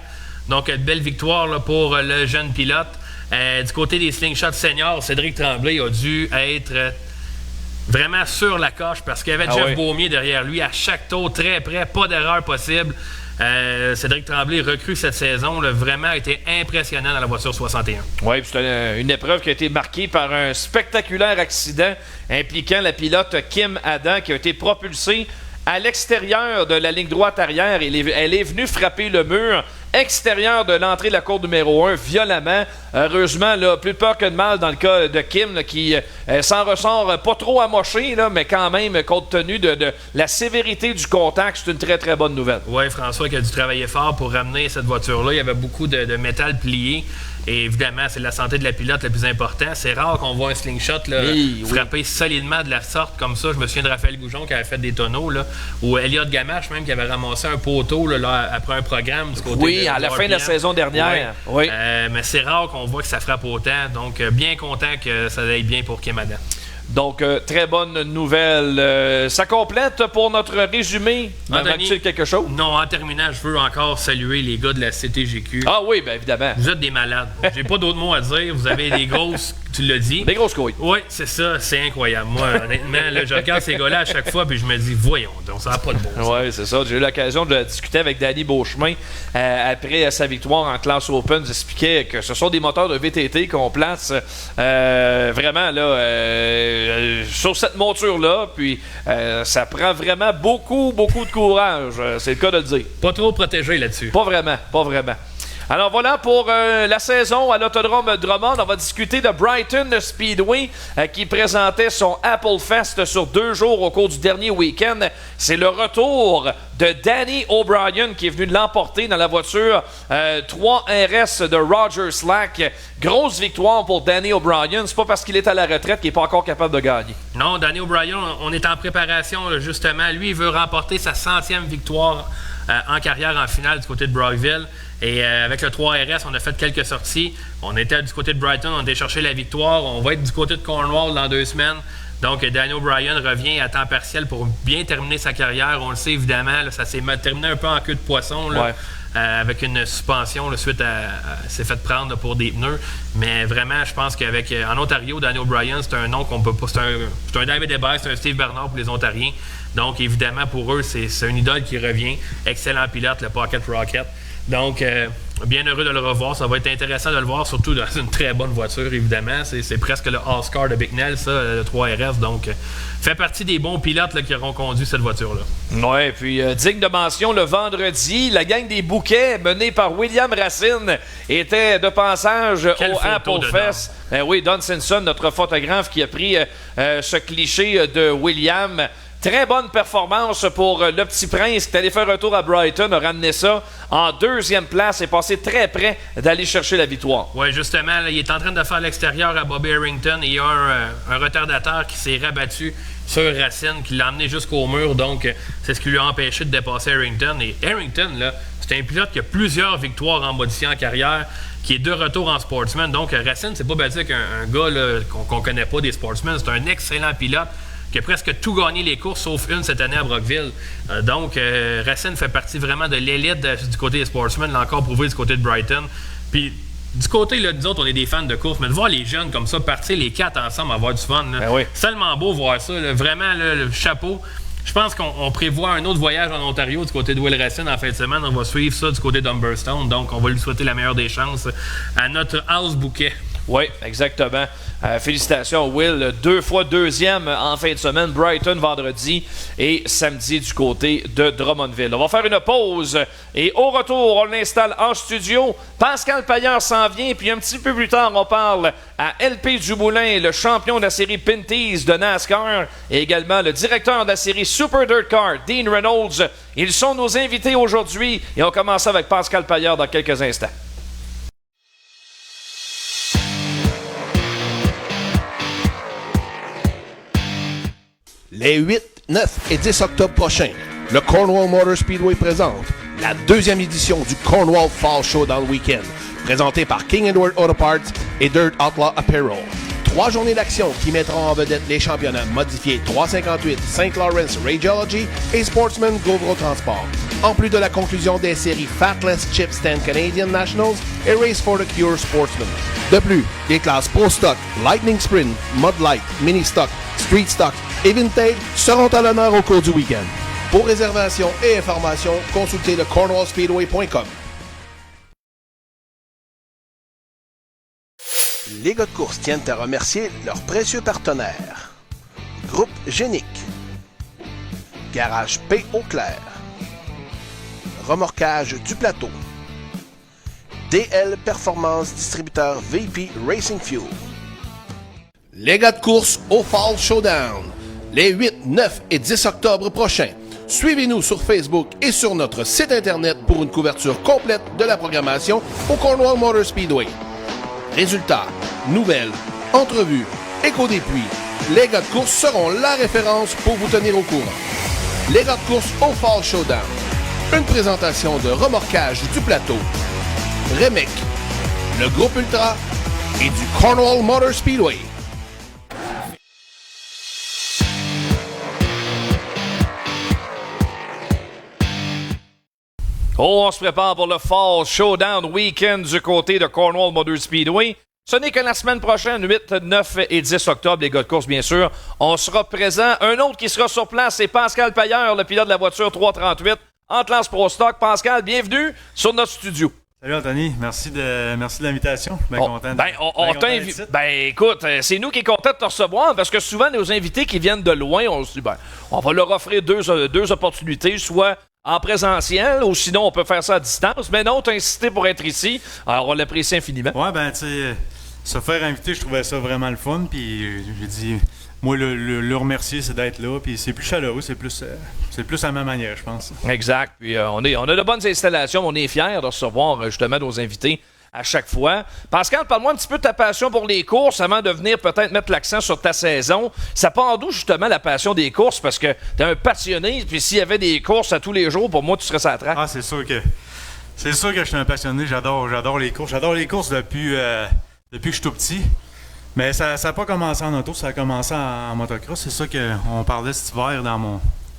Donc, belle victoire là, pour le jeune pilote. Du côté des slingshots seniors, Cédric Tremblay a dû être vraiment sur la coche parce qu'il y avait Jeff Beaumier derrière lui à chaque tour, très près, pas d'erreur possible. Cédric Tremblay, recru cette saison, là, vraiment été impressionnant dans la voiture 61. Oui, c'est une épreuve qui a été marquée par un spectaculaire accident impliquant la pilote Kim Adam qui a été propulsée à l'extérieur de la ligne droite arrière. Elle est venue frapper le mur extérieur de l'entrée de la courbe numéro 1 violemment. Heureusement, là, plus de peur que de mal dans le cas de Kim, là, qui s'en ressort pas trop amoché, là, mais quand même, compte tenu de la sévérité du contact, c'est une très, très bonne nouvelle. Oui, François qui a dû travailler fort pour ramener cette voiture-là. Il y avait beaucoup de métal plié. Et évidemment, c'est la santé de la pilote le plus important. C'est rare qu'on voit un slingshot là, frapper solidement de la sorte comme ça. Je me souviens de Raphaël Goujon qui avait fait des tonneaux, là, ou Elliot Gamache même qui avait ramassé un poteau là, après un programme du côté à la fin de la saison dernière. Oui. Mais c'est rare qu'on voit que ça frappe autant. Donc, bien content que ça aille bien pour Kim Adam. Donc, très bonne nouvelle. Ça complète pour notre résumé. Manque-t-il quelque chose? Non, en terminant, je veux encore saluer les gars de la CTGQ. Ah oui, bien évidemment. Vous êtes des malades. J'ai pas d'autres mots à dire. Vous avez des grosses, tu l'as dit. Des grosses couilles. Oui, c'est ça. C'est incroyable. Moi, honnêtement, là, je regarde ces gars-là à chaque fois puis je me dis, voyons donc, ça n'a pas de bon sens. Oui, c'est ça. J'ai eu l'occasion de discuter avec Danny Beauchemin après sa victoire en classe Open. J'expliquais que ce sont des moteurs de VTT qu'on place vraiment là sur cette monture-là, puis ça prend vraiment beaucoup de courage, c'est le cas de le dire. Pas trop protégé là-dessus. Pas vraiment. Alors voilà pour la saison à l'Autodrome Drummond. On va discuter de Brighton Speedway qui présentait son Apple Fest sur 2 jours au cours du dernier week-end. C'est le retour de Danny O'Brien qui est venu de l'emporter dans la voiture 3 RS de Roger Slack. Grosse victoire pour Danny O'Brien. C'est pas parce qu'il est à la retraite qu'il n'est pas encore capable de gagner. Non, Danny O'Brien, on est en préparation là, justement. Lui, il veut remporter sa 100e victoire en carrière en finale du côté de Brockville. Et avec le 3RS, on a fait quelques sorties. On était du côté de Brighton, on a été chercher la victoire. On va être du côté de Cornwall dans 2 semaines. Donc, Danny O'Brien revient à temps partiel pour bien terminer sa carrière. On le sait évidemment, là, ça s'est terminé un peu en queue de poisson. Là, avec une suspension là, suite s'est fait prendre là, pour des pneus. Mais vraiment, je pense qu'avec en Ontario, Danny O'Brien, c'est un nom qu'on peut pas. C'est un David Hébert, c'est un Steve Bernard pour les Ontariens. Donc, évidemment, pour eux, c'est une idole qui revient. Excellent pilote, le Pocket Rocket. Donc, bien heureux de le revoir. Ça va être intéressant de le voir, surtout dans une très bonne voiture, évidemment. C'est presque le All-Star de Bicknell, ça, le 3RS. Donc, fait partie des bons pilotes là, qui auront conduit cette voiture-là. Oui, puis digne de mention, le vendredi, la gang des Bouquets, menée par William Racine, était de passage au Apple Fest. Oui, Don Simpson, notre photographe, qui a pris ce cliché de William. Très bonne performance pour le Petit Prince qui est allé faire un tour à Brighton, a ramené ça en 2e place et passé très près d'aller chercher la victoire. Oui, justement, là, il est en train de faire l'extérieur à Bobby Harrington et il y a un retardateur qui s'est rabattu sur Racine, qui l'a emmené jusqu'au mur. Donc, c'est ce qui lui a empêché de dépasser Harrington. Et Harrington, là, c'est un pilote qui a plusieurs victoires en modifié en carrière, qui est de retour en sportsman. Donc, Racine, c'est pas battu avec un gars là, qu'on connaît pas des sportsmen. C'est un excellent pilote qui a presque tout gagné les courses, sauf une cette année à Brockville. Donc, Racine fait partie vraiment de l'élite du côté des sportsmen, l'a encore prouvé du côté de Brighton. Puis, du côté, là, nous autres, on est des fans de course, mais de voir les jeunes comme ça partir les 4 ensemble, avoir du fun, là, c'est tellement beau voir ça. Là, vraiment, là, le chapeau. Je pense qu'on prévoit un autre voyage en Ontario du côté de Will Racine en fin de semaine. On va suivre ça du côté d'Humberstone. Donc, on va lui souhaiter la meilleure des chances à notre House Bouquet. Oui, exactement. Félicitations, Will. 2 fois 2e en fin de semaine. Brighton vendredi et samedi du côté de Drummondville. On va faire une pause et au retour, on l'installe en studio. Pascal Paillard s'en vient. Puis un petit peu plus tard, on parle à LP Dumoulin, le champion de la série Pinty's de NASCAR et également le directeur de la série Super Dirt Car, Dean Reynolds. Ils sont nos invités aujourd'hui et on commence avec Pascal Paillard dans quelques instants. Les 8, 9 et 10 octobre prochains, le Cornwall Motor Speedway présente la deuxième édition du Cornwall Fall Showdown Weekend, présenté par King Edward Auto Parts et Dirt Outlaw Apparel. 3 journées d'action qui mettront en vedette les championnats modifiés 358 St. Lawrence Radiology et Sportsman Grovro Transport, en plus de la conclusion des séries Fatless Chip Stand Canadian Nationals et Race for the Cure Sportsman. De plus, les classes Pro Stock, Lightning Sprint, Mud Light, Mini Stock, Street Stock et Vintage seront à l'honneur au cours du week-end. Pour réservation et informations, consultez le cornwallspeedway.com. Les gars de course tiennent à remercier leurs précieux partenaires. Groupe Génic, Garage P. Auclair, Remorquage du Plateau, DL Performance Distributeur VP Racing Fuel. Les gars de course au Fall Showdown, les 8, 9 et 10 octobre prochains. Suivez-nous sur Facebook et sur notre site internet pour une couverture complète de la programmation au Cornwall Motor Speedway. Résultats, nouvelles, entrevues, écho des pluies, les gars de course seront la référence pour vous tenir au courant. Les gars de course au Fall Showdown, une présentation de Remorquage du Plateau, Remec, le Groupe Ultra et du Cornwall Motor Speedway. Oh, on se prépare pour le Fall Showdown Weekend du côté de Cornwall Motor Speedway. Ce n'est que la semaine prochaine, 8, 9 et 10 octobre, les gars de course, bien sûr. On sera présent. Un autre qui sera sur place, c'est Pascal Pailleur, le pilote de la voiture 338, en classe Pro Stock. Pascal, bienvenue sur notre studio. Salut Anthony, merci de l'invitation. Je suis bien content. Écoute, c'est nous qui sommes contents de te recevoir parce que souvent, nos invités qui viennent de loin, on se dit, on va leur offrir deux opportunités, soit en présentiel, ou sinon on peut faire ça à distance. Mais non, t'as insisté pour être ici. Alors, on l'apprécie infiniment. Ouais, tu sais, se faire inviter, je trouvais ça vraiment le fun. Puis j'ai dit, moi, le remercier, c'est d'être là. Puis c'est plus chaleureux, c'est plus à ma manière, je pense. Exact. Puis on a de bonnes installations. On est fiers de recevoir justement nos invités à chaque fois. Pascal, parle-moi un petit peu de ta passion pour les courses avant de venir peut-être mettre l'accent sur ta saison. Ça part d'où justement la passion des courses? Parce que t'es un passionné, puis s'il y avait des courses à tous les jours, pour moi, tu serais sur la track. Ah, c'est sûr que je suis un passionné. J'adore les courses. J'adore les courses depuis que je suis tout petit. Mais ça n'a pas commencé en auto, ça a commencé en motocross. C'est ça qu'on parlait cet hiver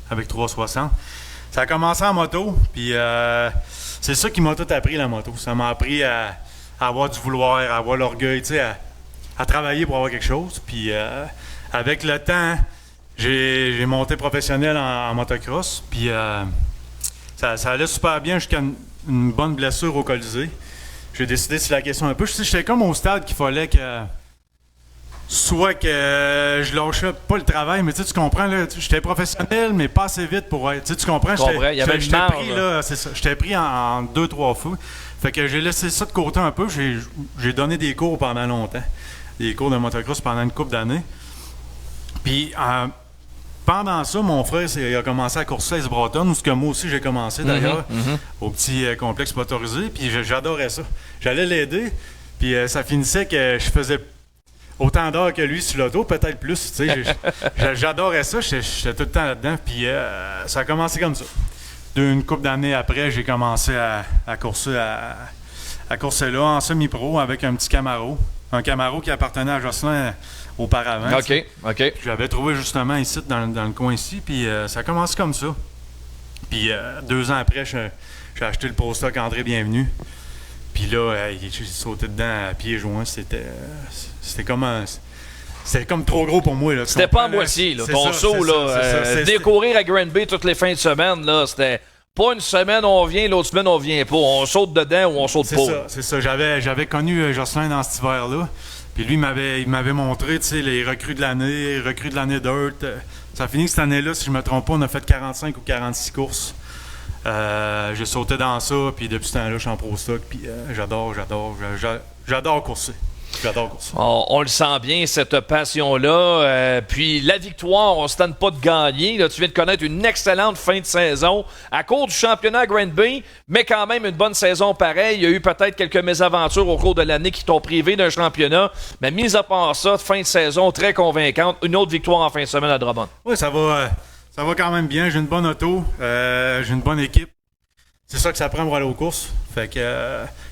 avec 360. Ça a commencé en moto, puis c'est ça qui m'a tout appris, la moto. Ça m'a appris à avoir du vouloir, à avoir l'orgueil, tu sais, à travailler pour avoir quelque chose. Puis avec le temps, j'ai monté professionnel en motocross, puis ça allait super bien jusqu'à une bonne blessure au Colisée. J'ai décidé sur la question un peu. J'étais comme au stade qu'il fallait que... Soit que je lâchais pas le travail, mais tu comprends, là, j'étais professionnel, mais pas assez vite pour être. Tu comprends? Il y avait une marge, pris, là, c'est ça. J'étais pris en 2-3 fois. Fait que j'ai laissé ça de côté un peu. J'ai donné des cours pendant longtemps. Des cours de motocross pendant une couple d'années. Puis pendant ça, mon frère il a commencé à courser à Broughton, où ce que moi aussi j'ai commencé d'ailleurs, au petit complexe motorisé. Puis j'adorais ça. J'allais l'aider. Puis ça finissait que je faisais autant d'heures que lui sur l'auto, peut-être plus. Tu sais, j'adorais ça, j'étais tout le temps là-dedans. Puis ça a commencé comme ça. Une couple d'années après, j'ai commencé à courser là en semi-pro avec un petit Camaro. Un Camaro qui appartenait à Jocelyn auparavant. OK. J'avais trouvé justement ici, dans le coin ici. Puis ça a commencé comme ça. Puis 2 ans après, j'ai acheté le Pro Stock André Bienvenu. Puis là, j'ai sauté dedans à pieds joints. C'était comme trop gros pour moi. Là, c'était pas à moitié. Là, ton saut, découvrir à Granby toutes les fins de semaine, là, c'était pas une semaine on vient, l'autre semaine on vient pas. On saute dedans ou on saute pas. C'est ça. J'avais connu Jocelyn dans cet hiver-là. Puis lui, il m'avait montré les recrues de l'année, Dirt. Ça a fini que cette année-là, si je me trompe pas, on a fait 45 ou 46 courses. J'ai sauté dans ça, puis depuis ce temps-là, je suis en Pro Stock, puis j'adore courser. J'adore course. On le sent bien, cette passion-là. Puis la victoire, on ne se tente pas de gagner. Là, tu viens de connaître une excellente fin de saison à cause du championnat Granby, mais quand même une bonne saison pareille. Il y a eu peut-être quelques mésaventures au cours de l'année qui t'ont privé d'un championnat. Mais mis à part ça, fin de saison très convaincante. Une autre victoire en fin de semaine à Drummond. Oui, ça va quand même bien. J'ai une bonne auto, j'ai une bonne équipe. C'est ça que ça prend pour aller aux courses. Fait que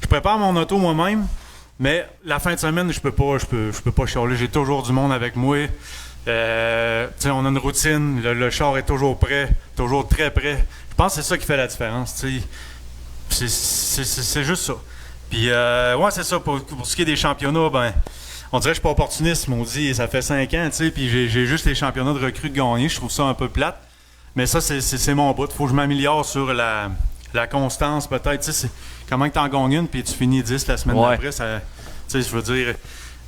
je prépare mon auto moi-même. Mais la fin de semaine, je peux pas chialer. J'ai toujours du monde avec moi. On a une routine. Le char est toujours prêt, toujours très prêt. Je pense que c'est ça qui fait la différence. C'est juste ça. Puis, ouais, c'est ça. Pour ce qui est des championnats, ben, on dirait que je suis pas opportuniste. On dit, ça fait 5 ans, puis j'ai juste les championnats de recrues de gagner. Je trouve ça un peu plate. Mais ça, c'est mon bout. Il faut que je m'améliore sur la constance, peut-être. C'est comment tu en gagnes une, puis tu finis 10 la semaine d'après. Je veux dire.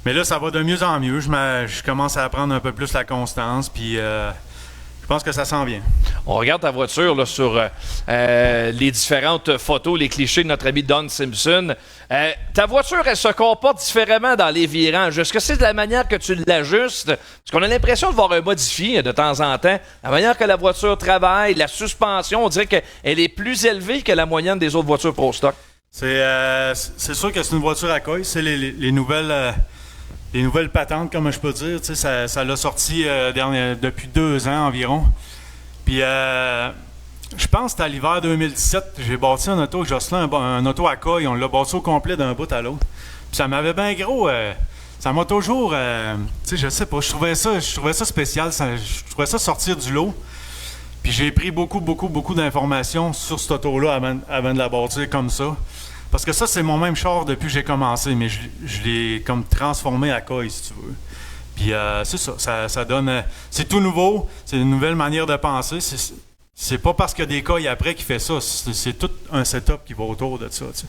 Mais là, ça va de mieux en mieux. Je commence à apprendre un peu plus la constance, puis je pense que ça s'en vient. On regarde ta voiture là, sur les différentes photos, les clichés de notre ami Don Simpson. Ta voiture, elle se comporte différemment dans les virages. Est-ce que c'est de la manière que tu l'ajustes? Parce qu'on a l'impression de voir un modifié de temps en temps. La manière que la voiture travaille, la suspension, on dirait qu'elle est plus élevée que la moyenne des autres voitures Pro Stock. C'est sûr que c'est une voiture à coille. C'est les nouvelles patentes, comme je peux dire. Ça l'a sorti depuis 2 ans environ. Puis je pense que c'était à l'hiver 2017. J'ai bâti un auto avec Jocelyn, un auto à coille. On l'a bâti au complet d'un bout à l'autre. Puis ça m'avait bien gros. Ça m'a toujours... je sais pas. Je trouvais ça spécial. Je trouvais ça sortir du lot. Puis j'ai pris beaucoup d'informations sur cette auto-là avant de la bâtir comme ça. Parce que ça, c'est mon même char depuis que j'ai commencé, mais je l'ai comme transformé à coille, si tu veux. Puis c'est ça donne... c'est tout nouveau, c'est une nouvelle manière de penser. C'est pas parce qu'il y a des coilles après qui fait ça, c'est tout un setup qui va autour de ça, tu sais.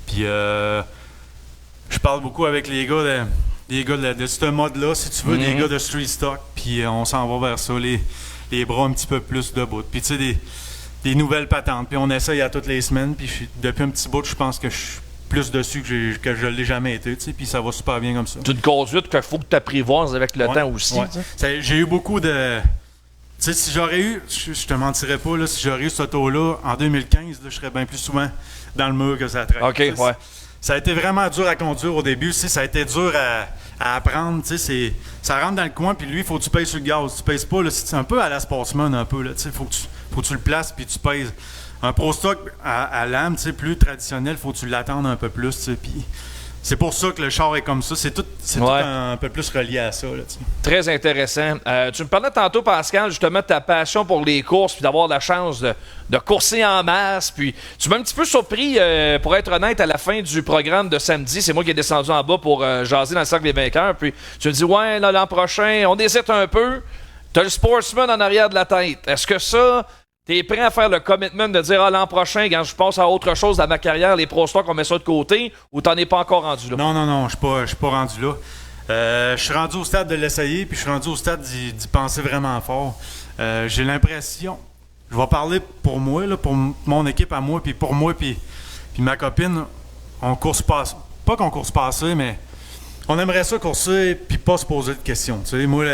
Puis je parle beaucoup avec les gars de ce mode-là, si tu veux, des gars de street stock, puis on s'en va vers ça, les bras un petit peu plus debout. Puis tu sais, des nouvelles patentes. Puis on essaye à toutes les semaines. Puis depuis un petit bout, je pense que je suis plus dessus que je l'ai jamais été. Puis ça va super bien comme ça. C'est une conduite qu'il faut que tu apprivoises avec le temps aussi. Ouais. J'ai eu beaucoup de... Tu sais, si j'aurais eu... Je te mentirais pas, là, si j'aurais eu cette auto-là en 2015, là, je serais bien plus souvent dans le mur que ça traque. OK, ouais. Ça a été vraiment dur à conduire au début. Ça a été dur à apprendre. Ça rentre dans le coin, puis lui, il faut que tu pèses sur le gaz. Tu pèses pas, là, c'est un peu à la Sportsman, un peu. Il faut que tu le places, puis tu pèses. Un Pro Stock à lame, plus traditionnel, il faut que tu l'attendes un peu plus. Puis c'est pour ça que le char est comme ça. C'est tout un peu plus relié à ça. Là, très intéressant. Tu me parlais tantôt, Pascal, justement, de ta passion pour les courses, puis d'avoir la chance de courser en masse. Puis tu m'as un petit peu surpris, pour être honnête, à la fin du programme de samedi. C'est moi qui ai descendu en bas pour jaser dans le cercle des vainqueurs. Puis tu me dis, ouais, là, l'an prochain, on hésite un peu. T'as le Sportsman en arrière de la tête. Est-ce que ça... T'es prêt à faire le commitment de dire l'an prochain, quand je passe à autre chose dans ma carrière, les Pro Stock, on met ça de côté, ou t'en es pas encore rendu là? Non, je suis pas rendu là. Je suis rendu au stade de l'essayer, puis je suis rendu au stade d'y penser vraiment fort. J'ai l'impression, je vais parler pour moi, là, pour mon équipe à moi, puis pour moi, puis ma copine, on course pas qu'on course pas assez, mais on aimerait ça courser, puis pas se poser de questions. Tu sais, moi,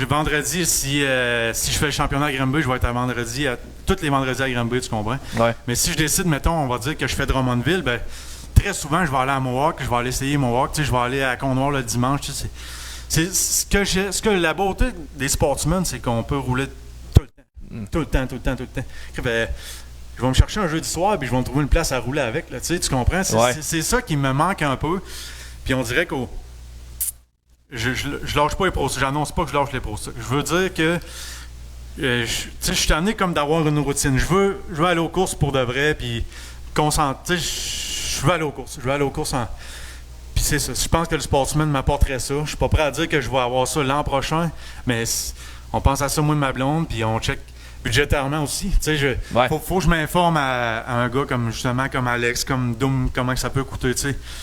vendredi, si je fais le championnat à Granby, je vais être à vendredi, tous les vendredis à Granby, tu comprends? Ouais. Mais si je décide, mettons, on va dire que je fais Drummondville, ben très souvent, je vais aller à Mohawk, je vais aller essayer Mohawk, je vais aller à Cornwall le dimanche. C'est ce que la beauté des sportsmen, c'est qu'on peut rouler tout le temps. Ben, je vais me chercher un jeudi soir, puis je vais me trouver une place à rouler avec, là, tu comprends? C'est ça qui me manque un peu. Puis on dirait qu'au... Je lâche pas les Pro Stock. J'annonce pas que je lâche les Pro Stock. Je veux dire que je suis tanné comme d'avoir une routine. Je veux aller aux courses pour de vrai, puis concentrer. Je veux aller aux courses. Puis c'est ça. Je pense que le Sportsman m'apporterait ça. Je suis pas prêt à dire que je vais avoir ça l'an prochain, mais on pense à ça, moi et ma blonde, puis on check budgétairement aussi. Faut que je m'informe à un gars comme Alex, comme Doom, comment ça peut coûter.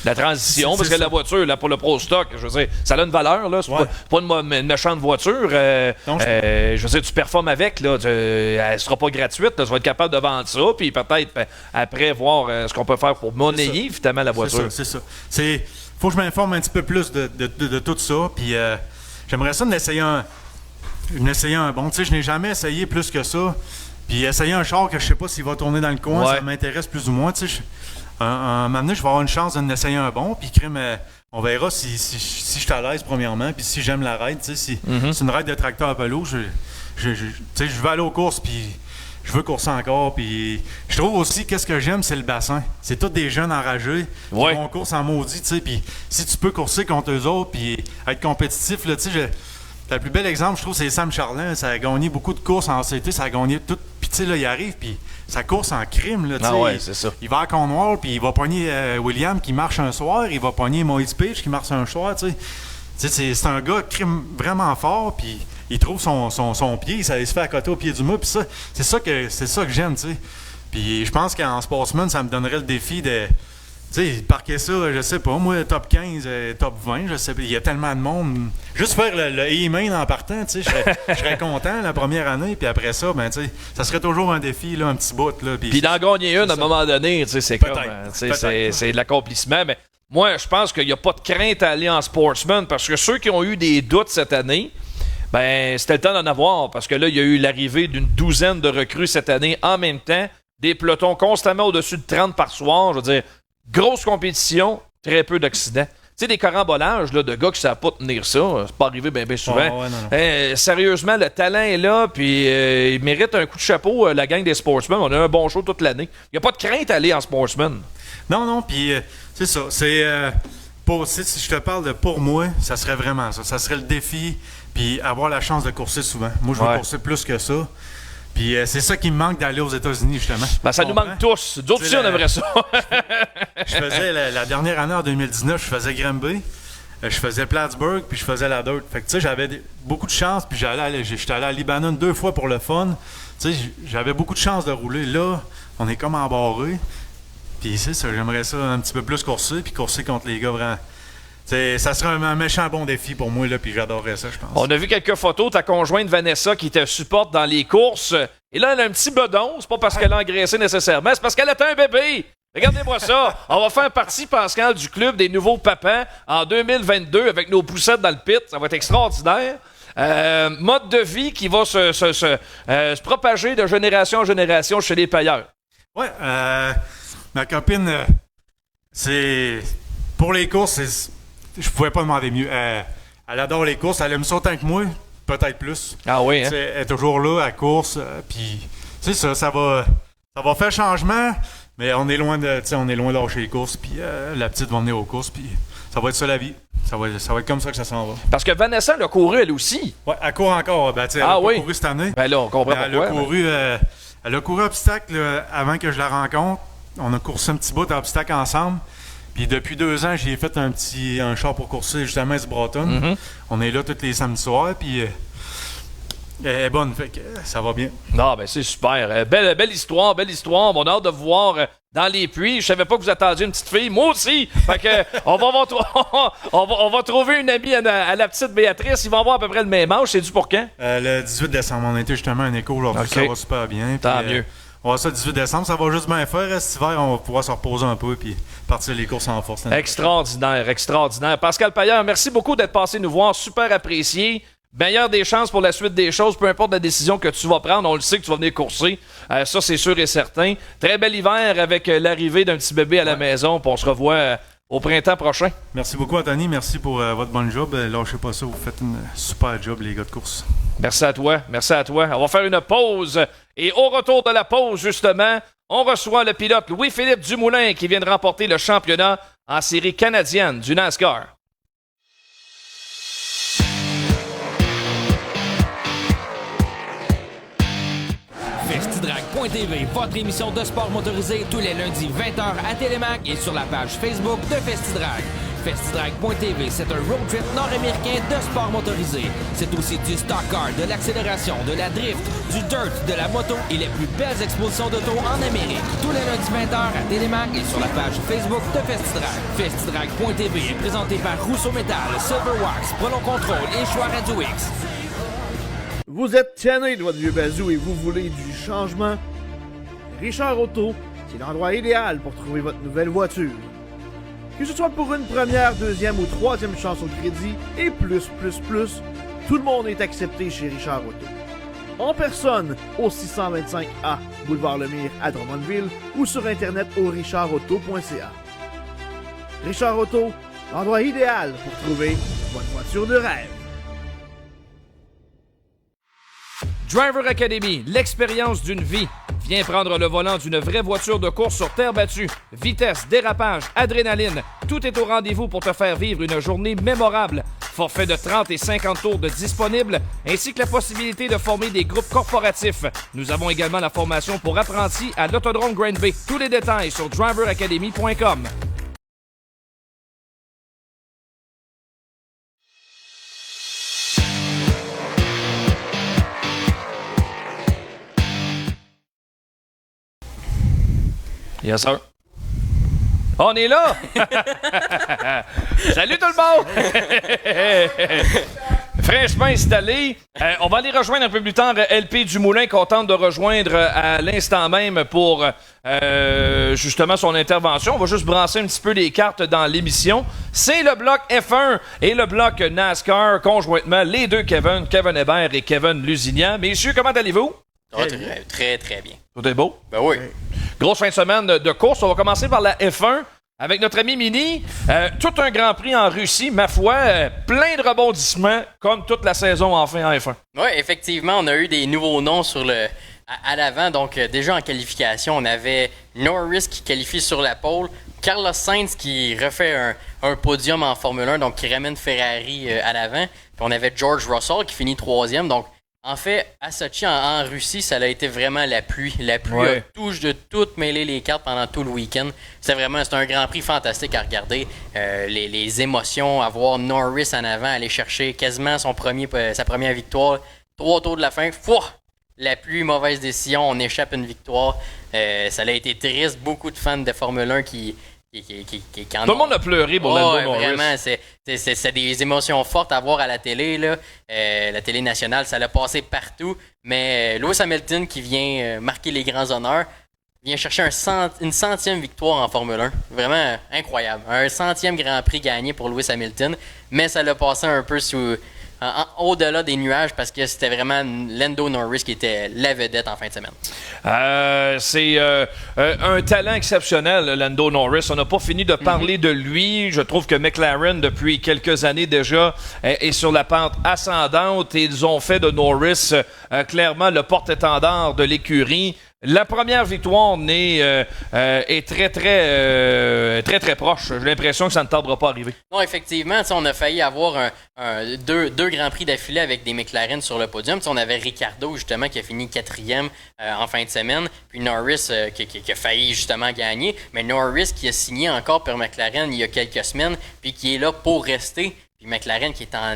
La transition, parce que la voiture, là, pour le Pro Stock, je veux dire, ça a une valeur, là. C'est pas une méchante voiture. Je veux dire, tu performes avec, là. Elle sera pas gratuite, là. Tu vas être capable de vendre ça, puis peut-être après voir ce qu'on peut faire pour monnayer, finalement, la voiture. C'est ça. faut que je m'informe un petit peu plus de tout ça. Puis j'aimerais ça d'essayer un bon. Tu sais, je n'ai jamais essayé plus que ça. Puis essayer un char que je sais pas s'il va tourner dans le coin, ça m'intéresse plus ou moins. Tu sais, un moment donné, je vais avoir une chance d'essayer un bon. Puis on verra si je suis à l'aise premièrement. Puis si j'aime la ride, tu sais, si c'est une ride de tracteur à pelouse, tu sais, je vais aller aux courses. Puis je veux courser encore. Puis je trouve aussi, qu'est-ce que j'aime, c'est le bassin. C'est tous des jeunes enragés qui vont course en maudit, tu sais. Puis si tu peux courser contre eux autres, puis être compétitif, là, tu sais, le plus bel exemple, je trouve, c'est Sam Charlin. Ça a gagné beaucoup de courses en CT, ça a gagné tout. Puis tu sais, là, il arrive, puis sa course en crime, là, tu sais. Ah ouais, c'est ça. Il va à Cornwall, puis il va pogner William qui marche un soir, il va pogner Moïse Page qui marche un soir, tu sais. Tu sais, c'est un gars crime vraiment fort, puis il trouve son pied, ça se fait à côté au pied du mur, puis ça, c'est ça que j'aime, tu sais. Puis je pense qu'en sportsman, ça me donnerait le défi de, tu sais, parquer ça, je sais pas, moi, top 15, top 20, je sais pas, il y a tellement de monde. Juste faire le E-main en partant, tu sais, je serais content la première année, puis après ça, ben, tu sais, ça serait toujours un défi, là, un petit bout, là. Puis d'en gagner une à un moment donné, tu sais, c'est comme, c'est de l'accomplissement, mais moi, je pense qu'il n'y a pas de crainte à aller en sportsman, parce que ceux qui ont eu des doutes cette année, ben, c'était le temps d'en avoir, parce que là, il y a eu l'arrivée d'une douzaine de recrues cette année en même temps, des pelotons constamment au-dessus de 30 par soir, je veux dire, grosse compétition, très peu d'accidents. Tu sais, des carambolages là, de gars qui ne savent pas tenir ça, c'est pas arrivé bien souvent. Sérieusement, le talent est là, puis il mérite un coup de chapeau, la gang des sportsmen. On a un bon show toute l'année. Il n'y a pas de crainte à aller en sportsman. Non, puis c'est ça. Si je te parle de pour moi, ça serait vraiment ça. Ça serait le défi, puis avoir la chance de courser souvent. Moi, je veux courser plus que ça. Puis c'est ça qui me manque d'aller aux États-Unis, justement. Ben, ça nous manque tous. D'autres aussi, on aimerait ça. Je faisais la dernière année, en 2019, je faisais Granby, je faisais Plattsburgh, puis je faisais la Dirt. Fait que tu sais, j'avais beaucoup de chance, puis j'étais allé à Libanon 2 fois pour le fun. Tu sais, j'avais beaucoup de chance de rouler. Là, on est comme embarré. Puis c'est ça, j'aimerais ça un petit peu plus courser, puis courser contre les gars vraiment. T'sais, ça serait un méchant bon défi pour moi, là, puis j'adorerais ça, je pense. On a vu quelques photos, ta conjointe Vanessa qui te supporte dans les courses. Et là, elle a un petit bedon. C'est pas parce qu'elle a engraissé nécessairement, c'est parce qu'elle a un bébé. Regardez-moi ça. On va faire partie, Pascal, du club des nouveaux papas en 2022 avec nos poussettes dans le pit. Ça va être extraordinaire. Mode de vie qui va se propager de génération en génération chez les payeurs. Ouais, ma copine, c'est... Pour les courses, je pouvais pas demander mieux. Elle adore les courses, elle aime ça autant que moi, peut-être plus. Ah oui, hein? Elle est toujours là à course, puis tu sais ça va faire changement, mais on est loin de lâcher les courses, puis la petite va venir aux courses, puis ça va être ça la vie. Ça va être comme ça que ça s'en va. Parce que Vanessa, elle a couru elle aussi. Ouais, elle court encore. Ben, elle a pas couru cette année. Ben là, on comprend pourquoi. Elle a couru obstacle avant que je la rencontre. On a coursé un petit bout d'obstacle ensemble. Puis depuis 2 ans, j'ai fait un char pour courser justement à Broughton. Mm-hmm. On est là tous les samedis soirs, puis elle est bonne, fait que ça va bien. Non, ben c'est super. Belle histoire. On a hâte de vous voir dans les puits. Je savais pas que vous attendiez une petite fille. Moi aussi. Fait que on va trouver une amie à la petite Béatrice. Ils vont avoir à peu près le même âge. C'est dû pour quand? Le 18 décembre. On a été justement à un écho aujourd'hui. Okay. Ça va super bien. Tant mieux. On va ça le 18 décembre, ça va juste bien faire. Cet hiver, on va pouvoir se reposer un peu puis partir les courses en force. Extraordinaire. Pascal Paillard, merci beaucoup d'être passé nous voir. Super apprécié. Meilleure des chances pour la suite des choses, peu importe la décision que tu vas prendre. On le sait que tu vas venir courser. Ça, c'est sûr et certain. Très bel hiver avec l'arrivée d'un petit bébé à la maison. Puis on se revoit au printemps prochain. Merci beaucoup, Anthony. Merci pour votre bonne job. Lâchez pas ça. Vous faites une super job, les gars de course. Merci à toi. On va faire une pause. Et au retour de la pause, justement, on reçoit le pilote Louis-Philippe Dumoulin qui vient de remporter le championnat en série canadienne du NASCAR. FestiDrag.tv, votre émission de sport motorisé tous les lundis 20h à Télémac et sur la page Facebook de FestiDrag. FestiDrag.tv, c'est un road trip nord-américain de sport motorisé. C'est aussi du stock car, de l'accélération, de la drift, du dirt, de la moto et les plus belles expositions d'auto en Amérique. Tous les lundis 20h à Télémac et sur la page Facebook de FestiDrag. FestiDrag.tv est présenté par Rousseau Metal, Silverwax, Prolon Control et Choix Radio X. Vous êtes tanné de votre vieux bazou et vous voulez du changement? Richard Auto, c'est l'endroit idéal pour trouver votre nouvelle voiture. Que ce soit pour une première, deuxième ou troisième chance au crédit et plus, tout le monde est accepté chez Richard Auto. En personne au 625A Boulevard Lemire à Drummondville ou sur internet au richardauto.ca. Richard Auto, l'endroit idéal pour trouver votre voiture de rêve. Driver Academy, l'expérience d'une vie. Viens prendre le volant d'une vraie voiture de course sur terre battue. Vitesse, dérapage, adrénaline, tout est au rendez-vous pour te faire vivre une journée mémorable. Forfait de 30 et 50 tours de disponible, ainsi que la possibilité de former des groupes corporatifs. Nous avons également la formation pour apprentis à l'Autodrome Grand Bay. Tous les détails sur driveracademy.com. Yes, sir. On est là! Salut tout le monde! Fraîchement installé. On va aller rejoindre un peu plus tard LP Dumoulin qu'on tente de rejoindre à l'instant même pour justement son intervention. On va juste brasser un petit peu les cartes dans l'émission. C'est le bloc F1 et le bloc NASCAR conjointement, les deux Kevin Hébert et Kevin Lusignan. Messieurs, comment allez-vous? Très, très bien. Tout est beau? Ben oui. Grosse fin de semaine de course. On va commencer par la F1 avec notre ami Mini. Tout un Grand Prix en Russie, ma foi, plein de rebondissements, comme toute la saison enfin en F1. Oui, effectivement, on a eu des nouveaux noms à l'avant. Donc, déjà en qualification, on avait Norris qui qualifie sur la pole, Carlos Sainz qui refait un podium en Formule 1, donc qui ramène Ferrari à l'avant. Puis on avait George Russell qui finit 3e. Donc, en fait, à Sochi, en Russie, ça a été vraiment la pluie. La pluie a touche de toutes mêlé les cartes pendant tout le week-end. C'est un Grand Prix fantastique à regarder. Les émotions, à voir Norris en avant, aller chercher quasiment sa première victoire. 3 tours de la fin, la pluie, mauvaise décision, on échappe une victoire. Ça a été triste. Beaucoup de fans de Formule 1 qui tout le monde a pleuré pour Lando Norris. Vraiment, c'est des émotions fortes à voir à la télé. Là. La télé nationale, ça l'a passé partout. Mais Lewis Hamilton, qui vient marquer les grands honneurs, vient chercher une 100e victoire en Formule 1. Vraiment incroyable. Un 100e Grand Prix gagné pour Lewis Hamilton. Mais ça l'a passé un peu au-delà des nuages parce que c'était vraiment Lando Norris qui était la vedette en fin de semaine. C'est un talent exceptionnel, Lando Norris. On n'a pas fini de parler de lui. Je trouve que McLaren, depuis quelques années déjà, est sur la pente ascendante et ils ont fait de Norris clairement le porte-étendard de l'écurie. La première victoire est très proche. J'ai l'impression que ça ne tardera pas à arriver. Non, effectivement, on a failli avoir deux Grands Prix d'affilée avec des McLaren sur le podium. On avait Ricciardo, justement, qui a fini 4e en fin de semaine. Puis Norris, qui a failli, justement, gagner. Mais Norris, qui a signé encore pour McLaren il y a quelques semaines, puis qui est là pour rester. Puis McLaren, qui est en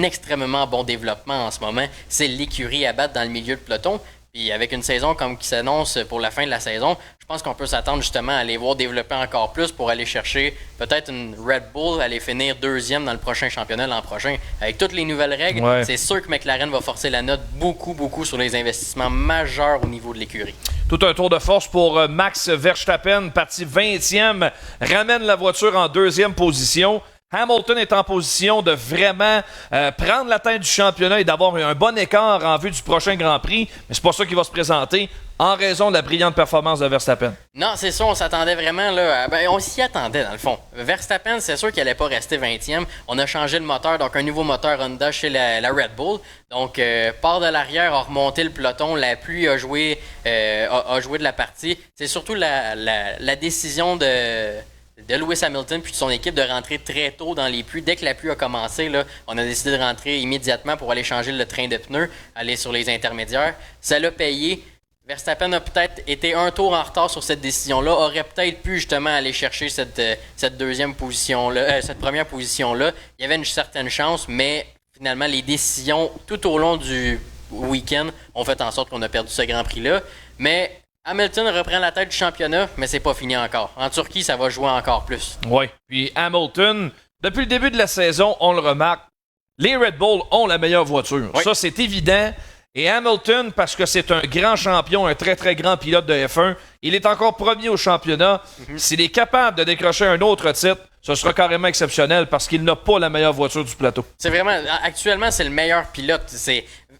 extrêmement bon développement en ce moment, c'est l'écurie à battre dans le milieu de peloton. Puis avec une saison comme qui s'annonce pour la fin de la saison, je pense qu'on peut s'attendre justement à les voir développer encore plus pour aller chercher peut-être une Red Bull, aller finir 2e dans le prochain championnat l'an prochain. Avec toutes les nouvelles règles, c'est sûr que McLaren va forcer la note beaucoup sur les investissements majeurs au niveau de l'écurie. Tout un tour de force pour Max Verstappen, parti 20e, ramène la voiture en 2e position. Hamilton est en position de vraiment prendre la tête du championnat et d'avoir un bon écart en vue du prochain Grand Prix. Mais c'est pas ça qui va se présenter en raison de la brillante performance de Verstappen. Non, c'est ça, on s'attendait vraiment là. On s'y attendait dans le fond. Verstappen, c'est sûr qu'il allait pas rester 20e. On a changé le moteur, donc un nouveau moteur Honda chez la Red Bull. Donc, part de l'arrière, a remonté le peloton. La pluie a joué de la partie. C'est surtout la décision de Lewis Hamilton puis de son équipe de rentrer très tôt dans les pluies. Dès que la pluie a commencé, là, on a décidé de rentrer immédiatement pour aller changer le train de pneus, aller sur les intermédiaires. Ça l'a payé. Verstappen a peut-être été un tour en retard sur cette décision-là, aurait peut-être pu justement aller chercher cette deuxième position-là, cette première position-là. Il y avait une certaine chance, mais finalement, les décisions tout au long du week-end ont fait en sorte qu'on a perdu ce Grand Prix-là. Mais Hamilton reprend la tête du championnat, mais c'est pas fini encore. En Turquie, ça va jouer encore plus. Oui, puis Hamilton, depuis le début de la saison, on le remarque, les Red Bull ont la meilleure voiture. Oui. Ça, c'est évident. Et Hamilton, parce que c'est un grand champion, un très très grand pilote de F1, il est encore premier au championnat. S'il est capable de décrocher un autre titre, ce sera carrément exceptionnel parce qu'il n'a pas la meilleure voiture du plateau. C'est vraiment, actuellement, c'est le meilleur pilote.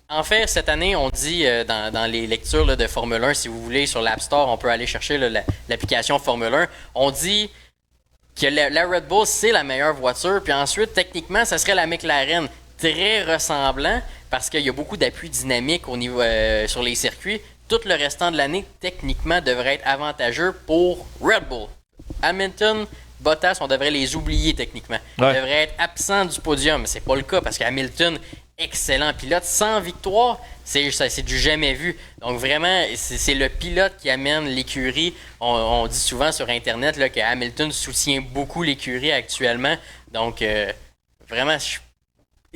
En fait, cette année, on dit dans les lectures là, de Formule 1, si vous voulez, sur l'App Store, on peut aller chercher là, l'application Formule 1. On dit que la Red Bull, c'est la meilleure voiture. Puis ensuite, techniquement, ça serait la McLaren. Très ressemblant parce qu'il y a beaucoup d'appui dynamique au niveau, sur les circuits. Tout le restant de l'année, techniquement, devrait être avantageux pour Red Bull. Hamilton, Bottas, on devrait les oublier techniquement. Ouais. Ils devraient être absents du podium. Mais c'est pas le cas parce qu'Hamilton, excellent pilote, sans victoire, c'est du jamais vu. Donc vraiment, c'est le pilote qui amène l'écurie. On dit souvent sur Internet là, que Hamilton soutient beaucoup l'écurie actuellement. Donc vraiment,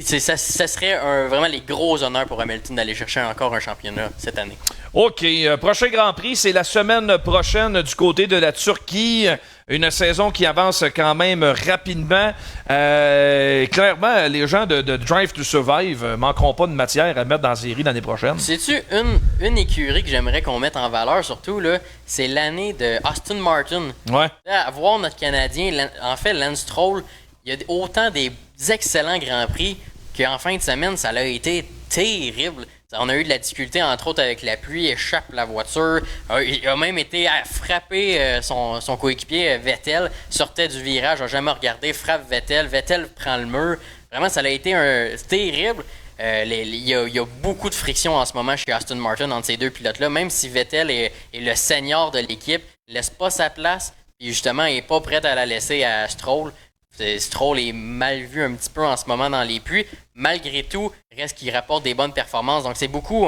ça serait vraiment les gros honneurs pour Hamilton d'aller chercher encore un championnat cette année. OK. Prochain Grand Prix, c'est la semaine prochaine du côté de la Turquie. Une saison qui avance quand même rapidement. Clairement, les gens de Drive to Survive manqueront pas de matière à mettre dans la série l'année prochaine. C'est-tu une écurie que j'aimerais qu'on mette en valeur, surtout, là, c'est l'année de Aston Martin. Ouais. À voir notre Canadien, en fait, Lance Stroll, il y a autant des excellents Grands Prix qu'en fin de semaine, ça a été terrible. On a eu de la difficulté, entre autres, avec la pluie, échappe la voiture. Il a même été à frapper son coéquipier Vettel, sortait du virage, n'a jamais regardé, frappe Vettel. Vettel prend le mur. Vraiment, ça a été terrible. Il y a beaucoup de friction en ce moment chez Aston Martin entre ces deux pilotes-là. Même si Vettel est le senior de l'équipe, il laisse pas sa place. Et justement, il n'est pas prêt à la laisser à Stroll. Stroll est mal vu un petit peu en ce moment dans les pluies. Malgré tout, reste qu'il rapporte des bonnes performances. Donc, c'est beaucoup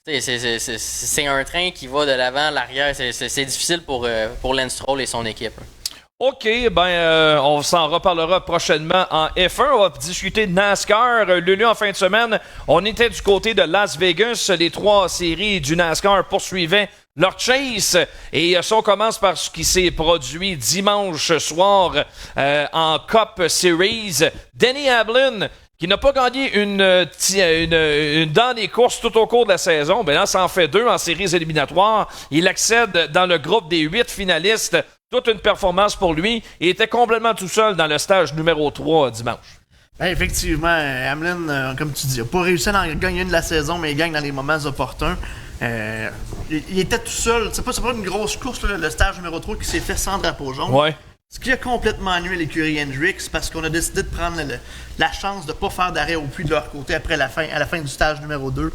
c'est un train qui va de l'avant, l'arrière. C'est difficile pour Lance Stroll et son équipe. OK, on s'en reparlera prochainement en F1. On va discuter de NASCAR. Lulu, en fin de semaine, on était du côté de Las Vegas. Les 3 séries du NASCAR poursuivaient leur chase. Et si on commence par ce qui s'est produit dimanche soir en Cup Series, Denny Hamlin, qui n'a pas gagné une dans les courses tout au cours de la saison, là, ça en fait 2 en séries éliminatoires. Il accède dans le groupe des 8 finalistes. Toute une performance pour lui. Il était complètement tout seul dans le stage numéro 3 dimanche. Effectivement, Hamlin, comme tu dis, n'a pas réussi à en gagner une de la saison, mais il gagne dans les moments opportuns. Il était tout seul. C'est pas une grosse course, là, le stage numéro 3 qui s'est fait sans drapeau jaune. Ouais. Ce qui a complètement nué l'écurie Hendricks parce qu'on a décidé de prendre la chance de ne pas faire d'arrêt au puits de leur côté à la fin du stage numéro 2.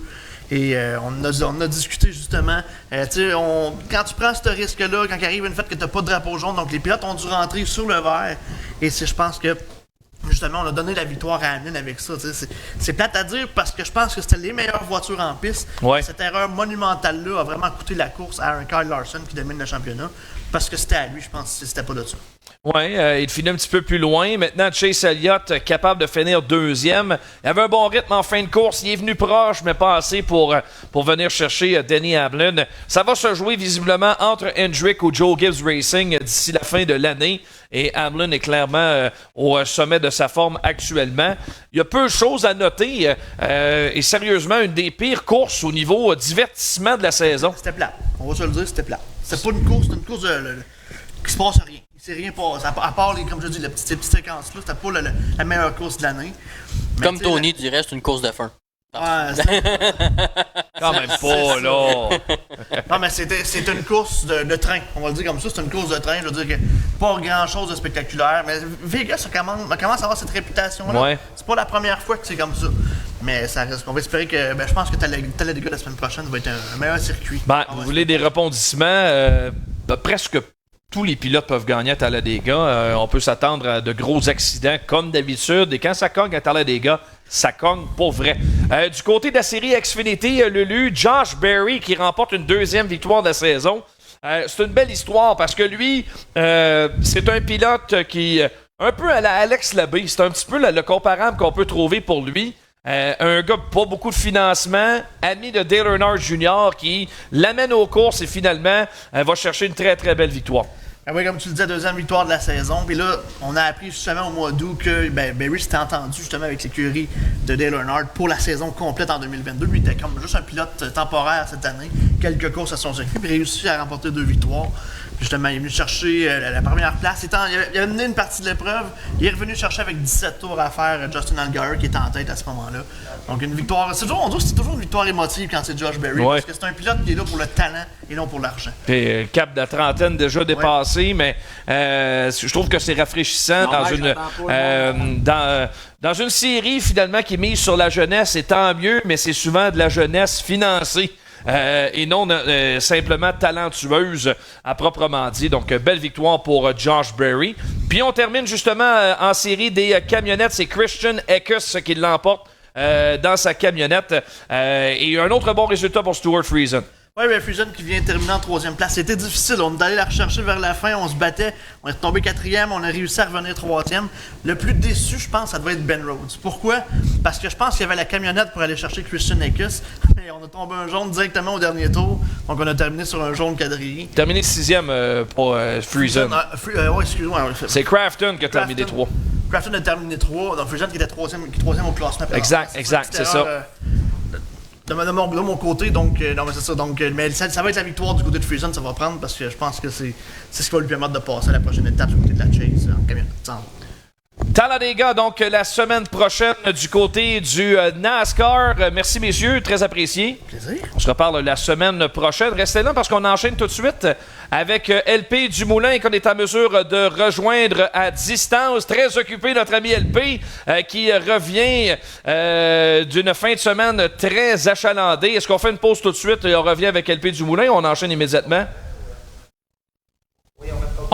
Et on a discuté justement, quand tu prends ce risque-là, quand il arrive une fête que tu n'as pas de drapeau jaune, donc les pilotes ont dû rentrer sur le vert. Et je pense que, justement, on a donné la victoire à Hamlin avec ça. C'est plate à dire parce que je pense que c'était les meilleures voitures en piste. Ouais. Cette erreur monumentale-là a vraiment coûté la course à un Kyle Larson qui domine le championnat. Parce que c'était à lui, je pense, que c'était pas de ça. Oui, il finit un petit peu plus loin. Maintenant, Chase Elliott, capable de finir 2e. Il avait un bon rythme en fin de course. Il est venu proche, mais pas assez pour venir chercher Denny Hamlin. Ça va se jouer visiblement entre Hendrick ou Joe Gibbs Racing d'ici la fin de l'année. Et Hamlin est clairement au sommet de sa forme actuellement. Il y a peu de choses à noter. Et sérieusement, une des pires courses au niveau divertissement de la saison. C'était plat. On va se le dire, c'était plat. C'était pas une course, c'était une course qui se passe rien. Il s'est rien passé. À part, comme je dis, ces petites séquences-là, c'était pas la meilleure course de l'année. Mais comme Tony dirait, c'est une course de fin. Ouais, quand même pas, là. Non, mais c'était une course de train. On va le dire comme ça, c'est une course de train. Je veux dire que pas grand-chose de spectaculaire. Mais Vegas commence à avoir cette réputation-là. Ouais. C'est pas la première fois que c'est comme ça. Mais ça reste. On va espérer que. Je pense que Talladega la semaine prochaine va être un meilleur circuit. Vous voulez des rebondissements? Presque tous les pilotes peuvent gagner à Talladega. On peut s'attendre à de gros accidents comme d'habitude. Et quand ça cogne à Talladega, ça cogne pour vrai. Du côté de la série Xfinity, Lulu, Josh Berry qui remporte une 2e victoire de la saison. C'est une belle histoire parce que lui, c'est un pilote qui, un peu à la Alex Labbé, c'est un petit peu le comparable qu'on peut trouver pour lui. Un gars pas beaucoup de financement, ami de Dale Earnhardt Jr. qui l'amène aux courses et finalement va chercher une très très belle victoire. Ah oui, comme tu le disais, deuxième victoire de la saison. Puis là, on a appris justement au mois d'août que Berry s'était entendu justement avec l'écurie de Dale Earnhardt pour la saison complète en 2022. Lui, il était comme juste un pilote temporaire cette année. Quelques courses à son circuit, puis réussi à remporter 2 victoires. Puis justement, il est venu chercher la première place. Il a mené une partie de l'épreuve. Il est revenu chercher avec 17 tours à faire Justin Allgaier qui était en tête à ce moment-là. Donc une victoire. On dit que c'est toujours une victoire émotive quand c'est Josh Berry. Ouais. Parce que c'est un pilote qui est là pour le talent et non pour l'argent. Puis, cap de la trentaine déjà dépassé, mais je trouve que c'est rafraîchissant dans une série finalement qui mise sur la jeunesse, et tant mieux, mais c'est souvent de la jeunesse financée. Et non simplement talentueuse à proprement dit. Donc, belle victoire pour Josh Berry. Puis on termine justement en série des camionnettes. C'est Christian Eckes qui l'emporte dans sa camionnette. Et un autre bon résultat pour Stuart Friesen. Oui, mais Friesen qui vient terminer en 3e place. C'était difficile. On est allé la rechercher vers la fin. On se battait. On est tombé 4e. On a réussi à revenir 3e. Le plus déçu, je pense, ça devait être Ben Rhodes. Pourquoi? Parce que je pense qu'il y avait la camionnette pour aller chercher Christian Eckes. Mais on a tombé un jaune directement au dernier tour. Donc on a terminé sur un jaune quadrillé. Terminé 6e pour Friesen. Oui, excuse-moi. C'est Crafton qui a terminé 3. Crafton a terminé 3. Donc Friesen qui était 3e au classement. Exact, c'est ça. De mon côté, donc, non, mais c'est ça. Donc, mais ça va être la victoire du côté de Friesen, ça va prendre parce que je pense que c'est ce qui va lui permettre de passer à la prochaine étape du côté de la Chase en camionnette. Talladega, donc la semaine prochaine du côté du NASCAR. Merci messieurs, très apprécié. Plaisir. On se reparle la semaine prochaine. Restez là parce qu'on enchaîne tout de suite avec LP Dumoulin qu'on est en mesure de rejoindre à distance. Très occupé notre ami LP qui revient d'une fin de semaine très achalandée. Est-ce qu'on fait une pause tout de suite et on revient avec LP Dumoulin ou on enchaîne immédiatement?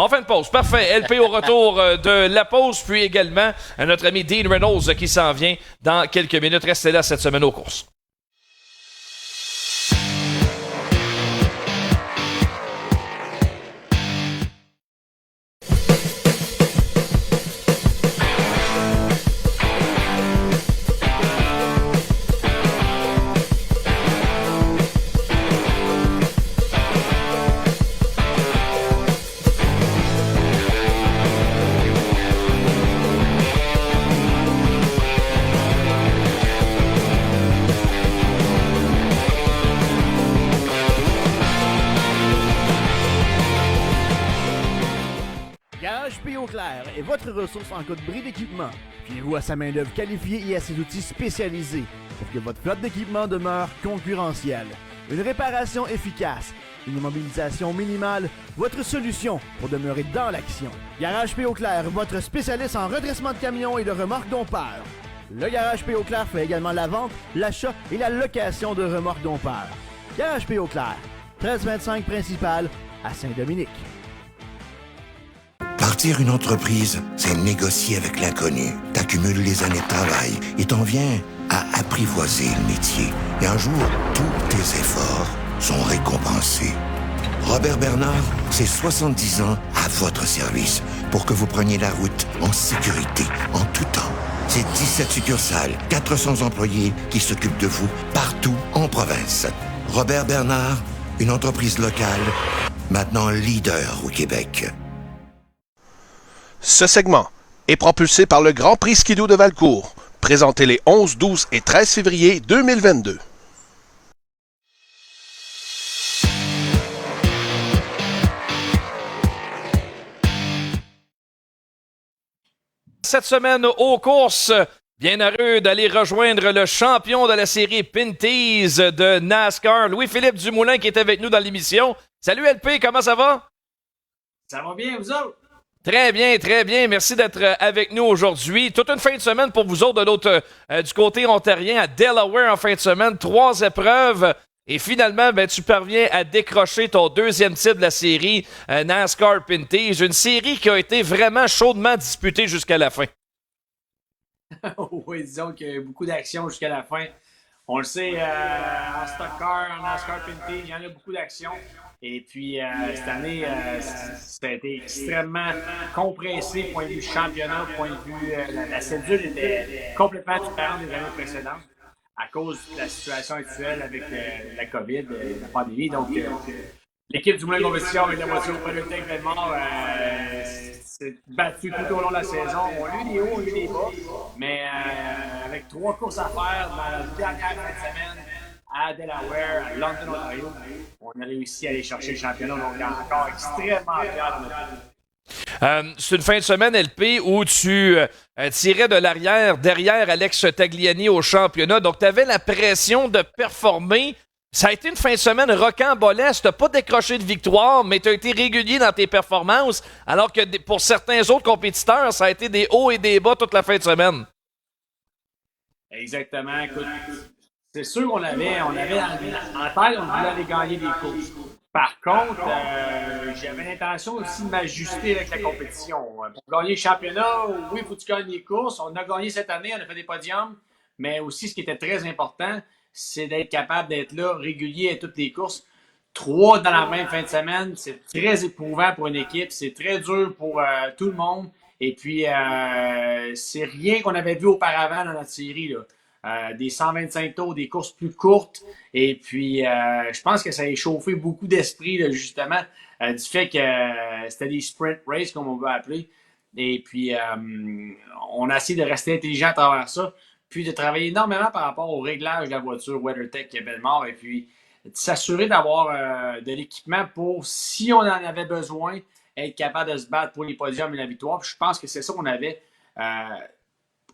On fait une pause. Parfait. LP au retour de la pause, puis également notre ami Dean Reynolds qui s'en vient dans quelques minutes. Restez là cette semaine aux courses. Est votre ressource en cas de bris d'équipement. Fiez-vous à sa main-d'œuvre qualifiée et à ses outils spécialisés pour que votre flotte d'équipement demeure concurrentielle. Une réparation efficace, une immobilisation minimale, votre solution pour demeurer dans l'action. Garage P. Auclair, votre spécialiste en redressement de camions et de remorques dompeurs. Le Garage P. Auclair fait également la vente, l'achat et la location de remorques dompeurs. Garage P. Auclair, 1325 principal à Saint-Dominique. Partir une entreprise, c'est négocier avec l'inconnu. T'accumules les années de travail et t'en viens à apprivoiser le métier. Et un jour, tous tes efforts sont récompensés. Robert Bernard, c'est 70 ans à votre service pour que vous preniez la route en sécurité, en tout temps. C'est 17 succursales, 400 employés qui s'occupent de vous partout en province. Robert Bernard, une entreprise locale, maintenant leader au Québec. Ce segment est propulsé par le Grand Prix Ski-Doo de Valcourt, présenté les 11, 12 et 13 février 2022. Cette semaine aux courses, bien heureux d'aller rejoindre le champion de la série Pinty's de NASCAR, Louis-Philippe Dumoulin, qui est avec nous dans l'émission. Salut LP, comment ça va? Ça va bien, vous autres? Très bien, très bien. Merci d'être avec nous aujourd'hui. Toute une fin de semaine pour vous autres de l'autre du côté ontarien à Delaware en fin de semaine. 3 épreuves. Et finalement, tu parviens à décrocher ton 2e titre de la série NASCAR Pinty's. Une série qui a été vraiment chaudement disputée jusqu'à la fin. Oui, disons qu'il y a eu beaucoup d'action jusqu'à la fin. On le sait, en stock car, en NASCAR Pinty's, il y en a beaucoup d'action. Et puis, cette année, ça a été extrêmement compressé, point de vue championnat, point de vue... la cédule était complètement différente des années précédentes à cause de la situation actuelle avec la COVID, la pandémie. Donc, l'équipe du Moulin Compétition avec la voiture WeatherTech Bellemare s'est battue tout au long de la saison. On a eu des hauts, on a eu des bas, mais avec 3 courses à faire dans la dernière fin de semaine à Delaware, à London, Ontario, on a réussi à aller chercher le championnat. Donc, on est encore extrêmement fiers de notre équipe. C'est une fin de semaine, LP, où tu tirais de l'arrière, derrière Alex Tagliani au championnat. Donc, tu avais la pression de performer. Ça a été une fin de semaine rocambolesque. Tu n'as pas décroché de victoire, mais tu as été régulier dans tes performances, alors que pour certains autres compétiteurs, ça a été des hauts et des bas toute la fin de semaine. Exactement. Écoute, c'est sûr qu'on avait en tête, on voulait aller gagner des courses. Par contre, j'avais l'intention aussi de m'ajuster avec la compétition. Pour gagner le championnat, oui, il faut que tu gagnes des courses. On a gagné cette année, on a fait des podiums, mais aussi ce qui était très important, c'est d'être capable d'être là régulier à toutes les courses. 3 dans la même fin de semaine, c'est très éprouvant pour une équipe, c'est très dur pour tout le monde. Et puis, c'est rien qu'on avait vu auparavant dans notre série, là. Des 125 tours, des courses plus courtes. Et puis, je pense que ça a échauffé beaucoup d'esprit, là, justement, du fait que c'était des sprint races, comme on veut appeler. Et puis, on a essayé de rester intelligent à travers ça, puis de travailler énormément par rapport au réglage de la voiture WeatherTech Bellemare, et puis de s'assurer d'avoir de l'équipement pour, si on en avait besoin, être capable de se battre pour les podiums et la victoire. Puis je pense que c'est ça qu'on avait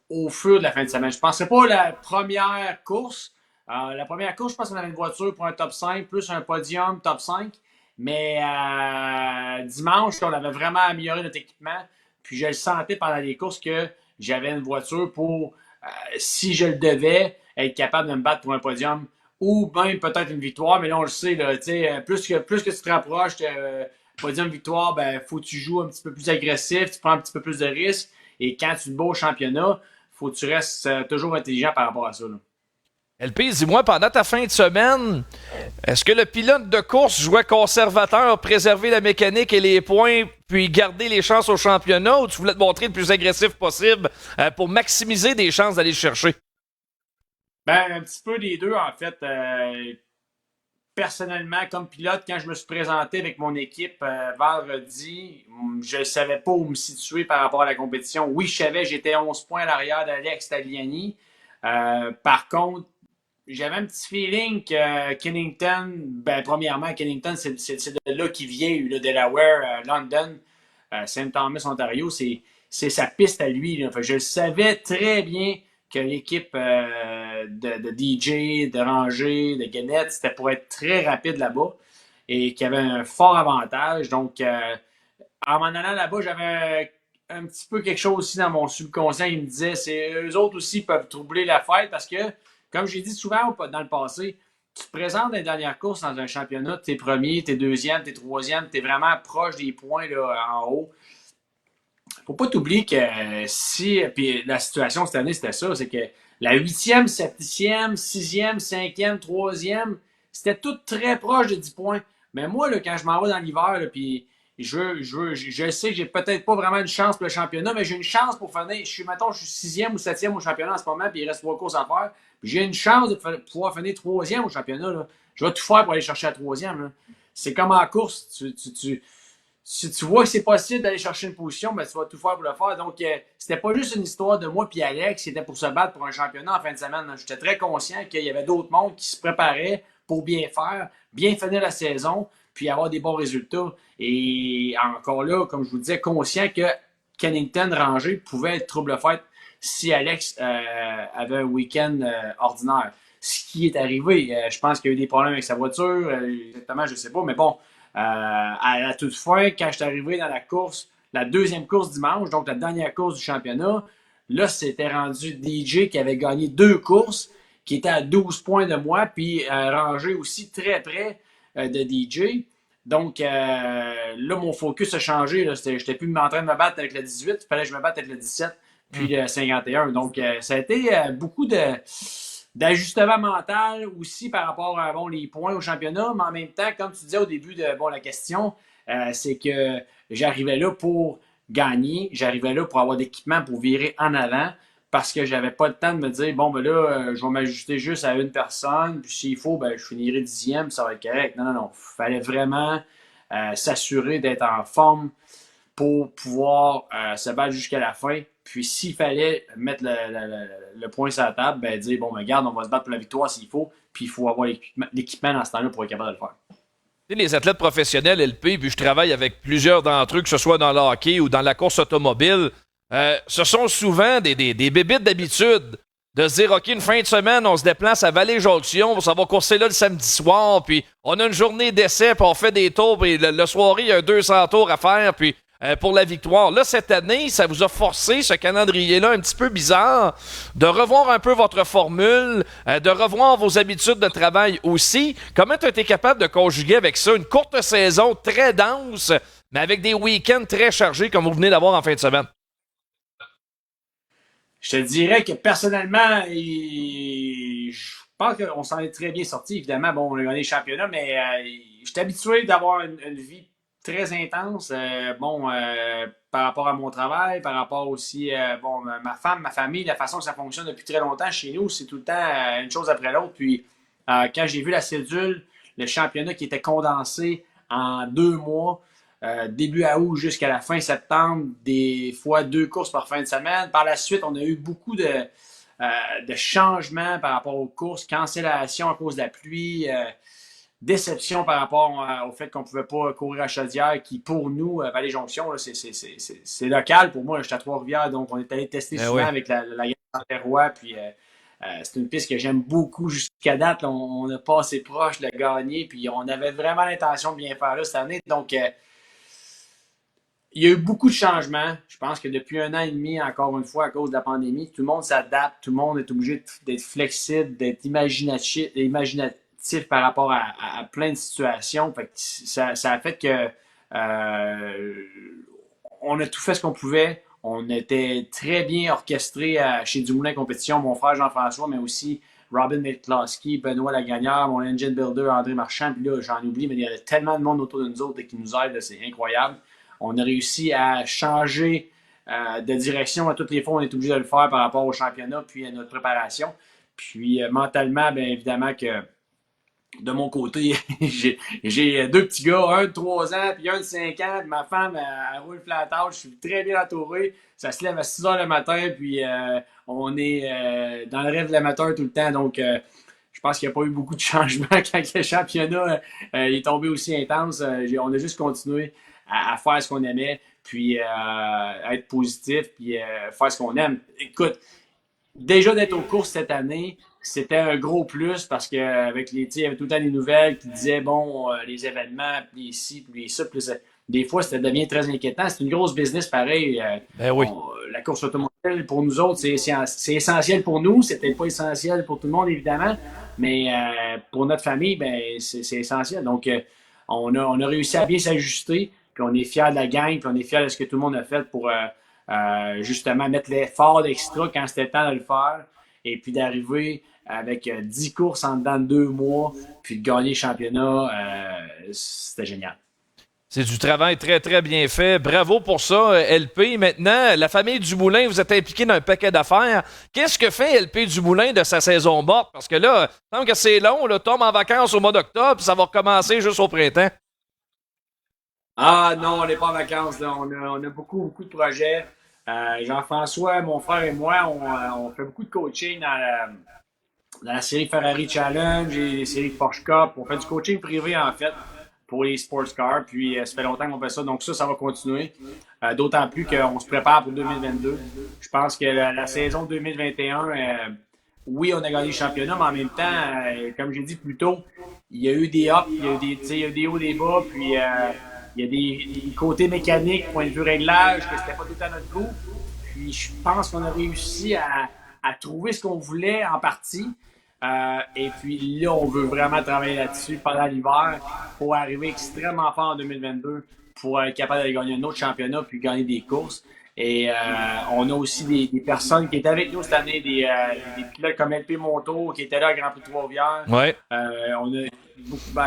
au fur de la fin de semaine. Je ne pensais pas la première course. La première course, je pense qu'on avait une voiture pour un top 5, plus un podium top 5. Mais dimanche, on avait vraiment amélioré notre équipement. Puis je le sentais pendant les courses que j'avais une voiture pour, si je le devais, être capable de me battre pour un podium ou même peut-être une victoire. Mais là, on le sait, là, plus que tu te rapproches podium-victoire, ben, faut que tu joues un petit peu plus agressif, tu prends un petit peu plus de risques. Et quand tu te bats au championnat, faut que tu restes toujours intelligent par rapport à ça, là. LP, dis-moi, pendant ta fin de semaine, est-ce que le pilote de course jouait conservateur, préserver la mécanique et les points, puis garder les chances au championnat, ou tu voulais te montrer le plus agressif possible pour maximiser des chances d'aller le chercher? Ben, un petit peu des deux, en fait. Personnellement, comme pilote, quand je me suis présenté avec mon équipe vendredi, je ne savais pas où me situer par rapport à la compétition. Oui, je savais, j'étais 11 points à l'arrière d'Alex Tagliani. Par contre, j'avais un petit feeling que Kennington, ben, premièrement, Kennington, c'est de là qu'il vient, le Delaware, London, St. Thomas, Ontario, c'est sa piste à lui, là. Fait que je le savais très bien que l'équipe de DJ, de Ranger, de Gannett, c'était pour être très rapide là-bas et qu'il y avait un fort avantage. Donc, en m'en allant là-bas, j'avais un petit peu quelque chose aussi dans mon subconscient. Il me disait, c'est eux autres aussi peuvent troubler la fête parce que, comme j'ai dit souvent dans le passé, tu te présentes dans les dernières courses dans un championnat, t'es premier, t'es deuxième, t'es troisième, t'es vraiment proche des points là, en haut. Faut pas t'oublier que puis la situation cette année, c'était ça, c'est que la 8e, 7e, 6e, 5e, 3e, c'était tout très proche de 10 points. Mais moi, là, quand je m'en vais dans l'hiver, puis je sais que j'ai peut-être pas vraiment une chance pour le championnat, mais j'ai une chance pour finir. Je suis 6e ou 7e au championnat en ce moment, puis il reste 3 courses à faire. Puis j'ai une chance de pouvoir finir 3e au championnat. Là. Je vais tout faire pour aller chercher la 3e. Là. C'est comme en course. Si tu vois que c'est possible d'aller chercher une position, ben, tu vas tout faire pour le faire. Donc, c'était pas juste une histoire de moi et Alex qui était pour se battre pour un championnat en fin de semaine. J'étais très conscient qu'il y avait d'autres mondes qui se préparaient pour bien faire, bien finir la saison, puis avoir des bons résultats. Et encore là, comme je vous disais, conscient que Kennington Ranger pouvait être trouble-fête si Alex avait un week-end ordinaire. Ce qui est arrivé, je pense qu'il y a eu des problèmes avec sa voiture, exactement, je ne sais pas, mais bon, à la toute fin, quand je suis arrivé dans la course, la deuxième course dimanche, donc la dernière course du championnat, là, c'était rendu DJ qui avait gagné 2 courses, qui était à 12 points de moi, puis rangé aussi très près de DJ. Donc, là, mon focus a changé. Je n'étais plus en train de me battre avec le 18, il fallait que je me batte avec le 17, puis le 51. Donc, ça a été beaucoup d'ajustement mental aussi par rapport à les points au championnat, mais en même temps, comme tu disais au début de la question, c'est que j'arrivais là pour gagner, j'arrivais là pour avoir d'équipement pour virer en avant, parce que j'avais pas le temps de me dire, bon, ben là, je vais m'ajuster juste à une personne, puis s'il faut, ben, je finirai 10e, ça va être correct. Non. Il fallait vraiment s'assurer d'être en forme pour pouvoir se battre jusqu'à la fin. Puis s'il fallait mettre le point sur la table, ben dire, bon, ben, regarde, on va se battre pour la victoire s'il faut, puis il faut avoir l'équipement dans ce temps-là pour être capable de le faire. Tu sais, les athlètes professionnels LP, puis je travaille avec plusieurs d'entre eux, que ce soit dans le hockey ou dans la course automobile, ce sont souvent des bébites d'habitude de se dire, OK, une fin de semaine, on se déplace à Vallée-Jonction, ça va courser là le samedi soir, puis on a une journée d'essai, puis on fait des tours, puis le soir, il y a 200 tours à faire, puis pour la victoire. Là, cette année, ça vous a forcé, ce calendrier-là un petit peu bizarre, de revoir un peu votre formule, de revoir vos habitudes de travail aussi. Comment tu as été capable de conjuguer avec ça une courte saison très dense, mais avec des week-ends très chargés comme vous venez d'avoir en fin de semaine? Je te dirais que personnellement, je pense qu'on s'en est très bien sorti. Évidemment, bon, on a gagné le championnat, mais je suis habitué d'avoir une vie très intense, par rapport à mon travail, par rapport aussi, ma femme, ma famille, la façon que ça fonctionne depuis très longtemps chez nous, c'est tout le temps une chose après l'autre. Puis, quand j'ai vu la cédule, le championnat qui était condensé en 2 mois, début août jusqu'à la fin septembre, des fois 2 courses par fin de semaine. Par la suite, on a eu beaucoup de changements par rapport aux courses, cancellation à cause de la pluie, déception par rapport au fait qu'on ne pouvait pas courir à Chaudière, qui pour nous, Vallée-Jonction, là, c'est local. Pour moi, j'étais à Trois-Rivières, donc on est allé tester souvent avec la Gagne Roy, puis c'est une piste que j'aime beaucoup jusqu'à date. Là, on a pas assez proche de gagner, puis on avait vraiment l'intention de bien faire là cette année. Donc, il y a eu beaucoup de changements. Je pense que depuis 1 an et demi, encore une fois, à cause de la pandémie, tout le monde s'adapte, tout le monde est obligé d'être flexible, d'être imaginatif par rapport à plein de situations. Fait que ça a fait que on a tout fait ce qu'on pouvait. On était très bien orchestré chez Dumoulin Compétition, mon frère Jean-François, mais aussi Robin McCloskey, Benoît Lagagnère, mon engine builder André Marchand. Puis là, j'en oublie, mais il y a tellement de monde autour de nous autres qui nous aide, là, c'est incroyable. On a réussi à changer de direction à toutes les fois. On est obligé de le faire par rapport au championnat puis à notre préparation. Puis mentalement, bien évidemment que de mon côté, j'ai 2 petits gars, un de 3 ans puis un de 5 ans. Puis ma femme, elle roule flat out. Je suis très bien entouré. Ça se lève à 6 heures le matin. Puis on est dans le rêve de l'amateur tout le temps. Donc, je pense qu'il n'y a pas eu beaucoup de changements quand le championnat est tombé aussi intense. On a juste continué à faire ce qu'on aimait, puis être positif, puis faire ce qu'on aime. Écoute, déjà d'être aux courses cette année, c'était un gros plus parce qu'avec il y avait tout le temps des nouvelles qui disaient, les événements, puis ici, puis ça, puis des fois, ça devient très inquiétant. C'est une grosse business pareil. Oui. La course automobile, pour nous autres, c'est essentiel pour nous. C'est peut-être pas essentiel pour tout le monde, évidemment, mais pour notre famille, c'est essentiel. Donc, on a réussi à bien s'ajuster. Puis on est fiers de la gang, puis on est fiers de ce que tout le monde a fait pour justement mettre l'effort d'extra quand c'était temps de le faire. Et puis d'arriver avec 10 courses en dedans de 2 mois, puis de gagner le championnat, c'était génial. C'est du travail très, très bien fait. Bravo pour ça, LP. Maintenant, la famille Dumoulin, vous êtes impliqué dans un paquet d'affaires. Qu'est-ce que fait LP Dumoulin de sa saison morte? Parce que là, il semble que c'est long. Là, tombe en vacances au mois d'octobre, puis ça va recommencer juste au printemps. Ah non, on n'est pas en vacances. Là. On a beaucoup de projets. Jean-François, mon frère et moi, on fait beaucoup de coaching dans la série Ferrari Challenge et les séries Porsche Cup. On fait du coaching privé, en fait, pour les sports cars. Puis, ça fait longtemps qu'on fait ça. Donc, ça va continuer. D'autant plus qu'on se prépare pour 2022. Je pense que la saison 2021, oui, on a gagné le championnat, mais en même temps, comme j'ai dit plus tôt, il y a eu des ups, il y a eu des hauts, des bas. Puis, il y a des côtés mécaniques, point de vue réglage, que c'était pas tout à notre goût. Puis je pense qu'on a réussi à trouver ce qu'on voulait en partie. Et puis là, on veut vraiment travailler là-dessus pendant l'hiver pour arriver extrêmement fort en 2022 pour être capable de gagner un autre championnat puis gagner des courses. Et on a aussi des personnes qui étaient avec nous cette année, des pilotes comme LP Monto qui étaient là à Grand Prix de Trois-Rivières. Ouais. On a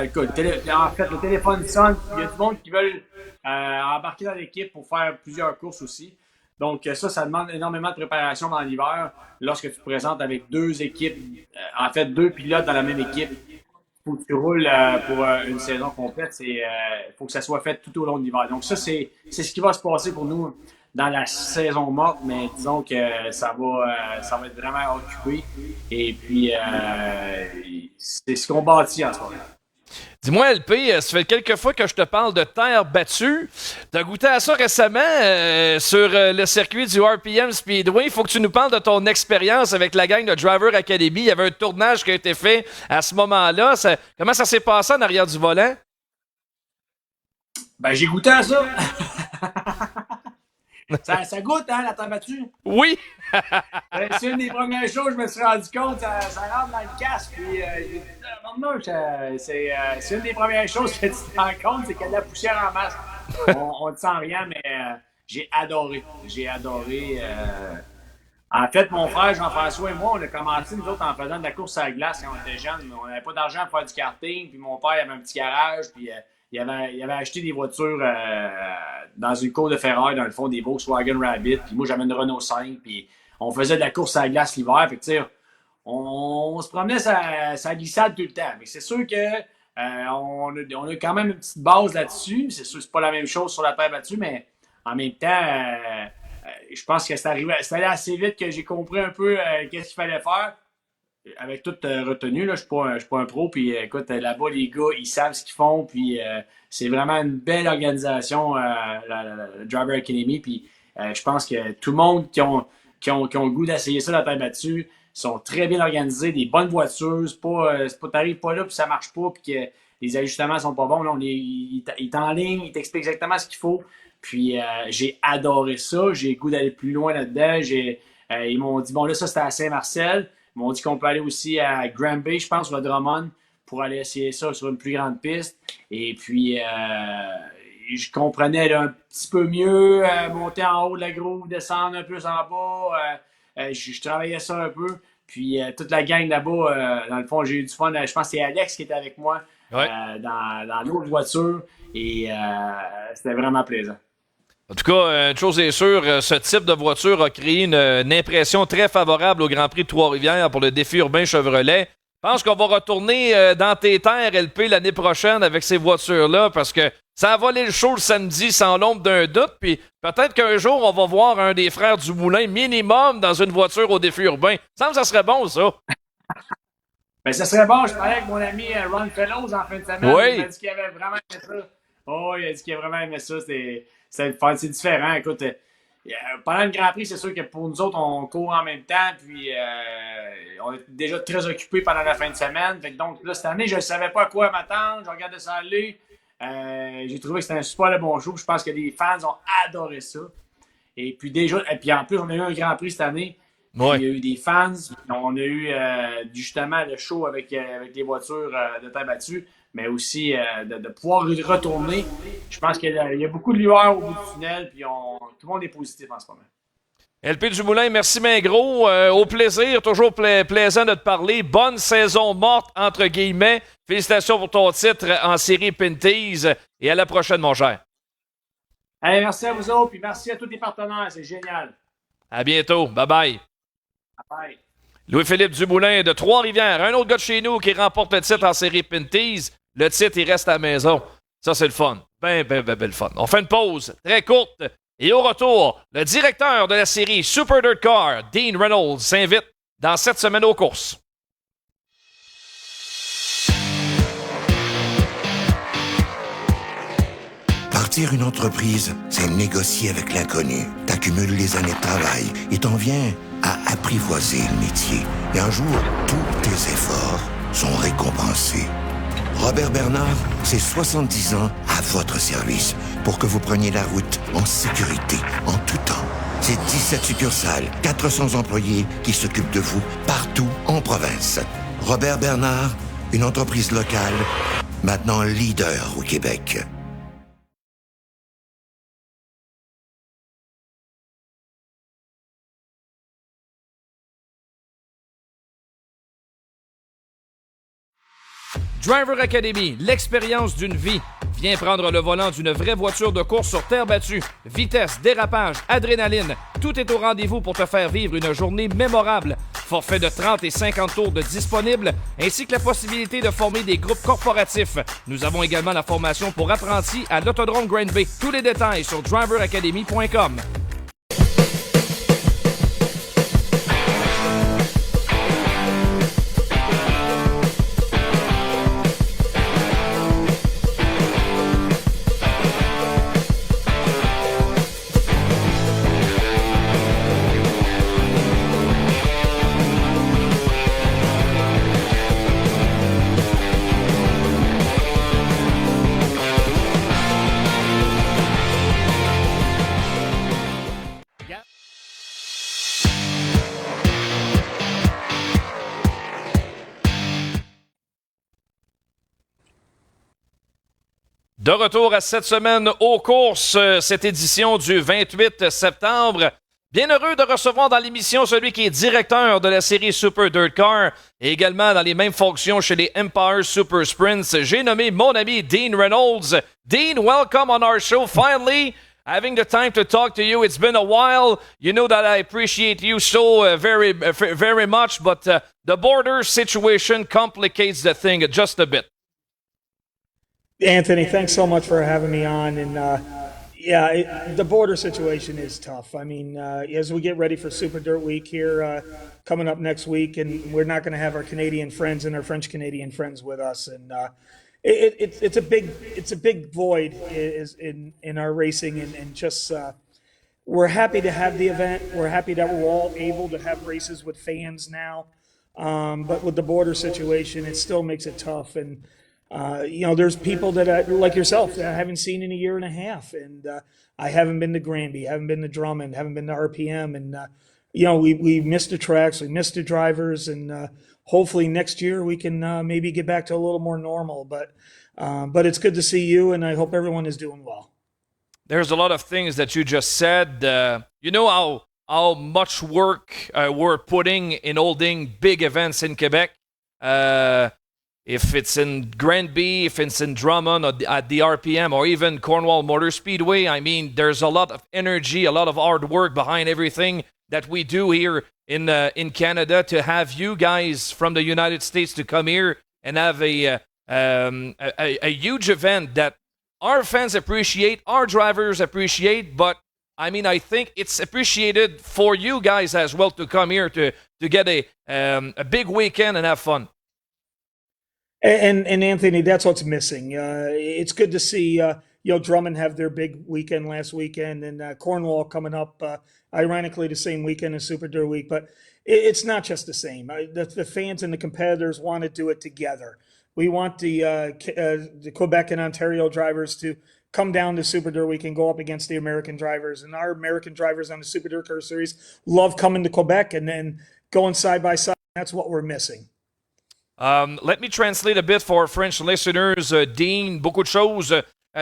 écoute, en fait, le téléphone sonne. Il y a du monde qui veulent embarquer dans l'équipe pour faire plusieurs courses aussi. Donc, ça demande énormément de préparation dans l'hiver lorsque tu te présentes avec deux équipes, en fait, deux pilotes dans la même équipe. Faut que tu roules pour une saison complète. Faut que ça soit fait tout au long de l'hiver. Donc, ça, c'est ce qui va se passer pour nous dans la saison morte, mais disons que ça va être vraiment occupé. Et puis, c'est ce qu'on bâtit en ce moment. Dis-moi, LP, ça fait quelques fois que je te parle de terre battue. T'as goûté à ça récemment sur le circuit du RPM Speedway. Il faut que tu nous parles de ton expérience avec la gang de Driver Academy. Il y avait un tournage qui a été fait à ce moment-là. Comment ça s'est passé en arrière du volant? Ben, j'ai goûté à ça. Ça goûte, hein, la terre battue? Oui! C'est une des premières choses, je me suis rendu compte, ça rentre dans le casque. Puis, c'est une des premières choses que tu te rends compte, c'est qu'il y a de la poussière en masse. On ne sent rien, mais j'ai adoré. En fait, mon frère Jean-François et moi, on a commencé, nous autres, en faisant de la course à la glace quand on était jeunes. On n'avait pas d'argent pour faire du karting, puis mon père avait un petit garage, puis il avait acheté des voitures dans une cour de ferraille, dans le fond, des Volkswagen Rabbit, puis moi, j'avais une Renault 5, puis on faisait de la course à la glace l'hiver, fait que, tu sais, on se promenait sa glissade tout le temps. Mais c'est sûr que on a quand même une petite base là-dessus. C'est sûr que c'est pas la même chose sur la terre battue, mais en même temps, je pense que c'est allé assez vite que j'ai compris un peu qu'est-ce qu'il fallait faire. Avec toute retenue, là, je suis pas un pro, puis écoute, là-bas, les gars, ils savent ce qu'ils font, puis c'est vraiment une belle organisation, la Driver Academy, puis je pense que tout le monde qui ont le goût d'essayer ça, la terre battue, sont très bien organisés, des bonnes voitures, t'arrives pas là, puis ça marche pas, puis que les ajustements sont pas bons, là, il t'enligne, il t'explique exactement ce qu'il faut, puis j'ai adoré ça, j'ai le goût d'aller plus loin là-dedans, ils m'ont dit, bon là, ça c'était à Saint-Marcel, ils m'ont dit qu'on peut aller aussi à Granby, je pense, sur le Drummond, pour aller essayer ça sur une plus grande piste. Et puis, je comprenais là, un petit peu mieux, monter en haut de la grue, descendre un peu en bas. Je travaillais ça un peu. Puis, toute la gang là-bas, dans le fond, j'ai eu du fun. Je pense que c'est Alex qui était avec moi dans l'autre voiture. Et c'était vraiment plaisant. En tout cas, une chose est sûre, ce type de voiture a créé une impression très favorable au Grand Prix de Trois-Rivières pour le défi urbain Chevrolet. Je pense qu'on va retourner dans tes terres, LP, l'année prochaine avec ces voitures-là parce que ça a volé le show le samedi sans l'ombre d'un doute. Puis peut-être qu'un jour, on va voir un des frères du Moulin minimum dans une voiture au défi urbain. Ça serait bon, ça. Ben, ça serait bon. Je parlais avec mon ami Ron Fellows en fin de semaine. Oui. Il m'a dit qu'il avait vraiment aimé ça. Oh, il a dit qu'il a vraiment aimé ça. C'est différent. Écoute, pendant le Grand Prix, c'est sûr que pour nous autres, on court en même temps, puis on est déjà très occupés pendant la fin de semaine. Fait que donc, là, cette année, je ne savais pas à quoi m'attendre. Je regardais ça aller. J'ai trouvé que c'était un super bon show. Je pense que les fans ont adoré ça. Et puis en plus, on a eu un Grand Prix cette année. Ouais. Il y a eu des fans. On a eu justement le show avec les voitures de terre battue, mais aussi de pouvoir y retourner. Je pense qu'il y a beaucoup de lueur au bout du tunnel, puis tout le monde est positif en ce moment. LP Dumoulin, merci bien gros. Au plaisir, toujours plaisant de te parler. Bonne saison morte, entre guillemets. Félicitations pour ton titre en série Pinties. Et à la prochaine, mon cher. Hey, merci à vous autres, puis merci à tous les partenaires. C'est génial. À bientôt. Bye-bye. Bye. Louis-Philippe Dumoulin de Trois-Rivières. Un autre gars de chez nous qui remporte le titre en série Pinties. Le titre, il reste à la maison. Ça, c'est le fun. Ben, le fun. On fait une pause très courte. Et au retour, le directeur de la série Super Dirt Car, Dean Reynolds, s'invite dans cette semaine aux courses. Partir une entreprise, c'est négocier avec l'inconnu. T'accumules les années de travail et t'en viens à apprivoiser le métier. Et un jour, tous tes efforts sont récompensés. Robert Bernard, c'est 70 ans à votre service pour que vous preniez la route en sécurité, en tout temps. C'est 17 succursales, 400 employés qui s'occupent de vous partout en province. Robert Bernard, une entreprise locale, maintenant leader au Québec. Driver Academy, l'expérience d'une vie. Viens prendre le volant d'une vraie voiture de course sur terre battue. Vitesse, dérapage, adrénaline, tout est au rendez-vous pour te faire vivre une journée mémorable. Forfait de 30 et 50 tours de disponible, ainsi que la possibilité de former des groupes corporatifs. Nous avons également la formation pour apprentis à l'Autodrome Grand Bay. Tous les détails sur driveracademy.com. De retour à cette semaine aux courses, cette édition du 28 septembre. Bien heureux de recevoir dans l'émission celui qui est directeur de la série Super Dirt Car et également dans les mêmes fonctions chez les Empire Super Sprints. J'ai nommé mon ami Dean Reynolds. Dean, welcome on our show. Finally, having the time to talk to you. It's been a while. You know that I appreciate you so very much, but the border situation complicates the thing just a bit. Anthony, thanks so much for having me on. And the border situation is tough. I mean, as we get ready for Super Dirt Week here coming up next week, and we're not going to have our Canadian friends and our French Canadian friends with us, and it's a big void in our racing, and just we're happy to have the event. We're happy that we're all able to have races with fans now, but with the border situation, it still makes it tough. And there's people that like yourself that I haven't seen in a year and a half, and I haven't been to Granby, haven't been to Drummond, haven't been to RPM, and we missed the tracks, we missed the drivers, and hopefully next year we can maybe get back to a little more normal. But it's good to see you, and I hope everyone is doing well. There's a lot of things that you just said. You know how much work we're putting in holding big events in Quebec. If it's in Granby, if it's in Drummond or at the RPM or even Cornwall Motor Speedway, I mean, there's a lot of energy, a lot of hard work behind everything that we do here in Canada. To have you guys from the United States to come here and have a huge event that our fans appreciate, our drivers appreciate, but I mean, I think it's appreciated for you guys as well to come here to get a big weekend and have fun. And Anthony, that's what's missing. It's good to see Drummond have their big weekend last weekend, and Cornwall coming up, ironically the same weekend as Super Dirt Week. But it's not just the same. The fans and the competitors want to do it together. We want the Quebec and Ontario drivers to come down to Super Dirt Week and go up against the American drivers. And our American drivers on the Super Dirt Car Series love coming to Quebec and then going side by side. That's what we're missing. Let me translate a bit for French listeners. Dean, beaucoup de choses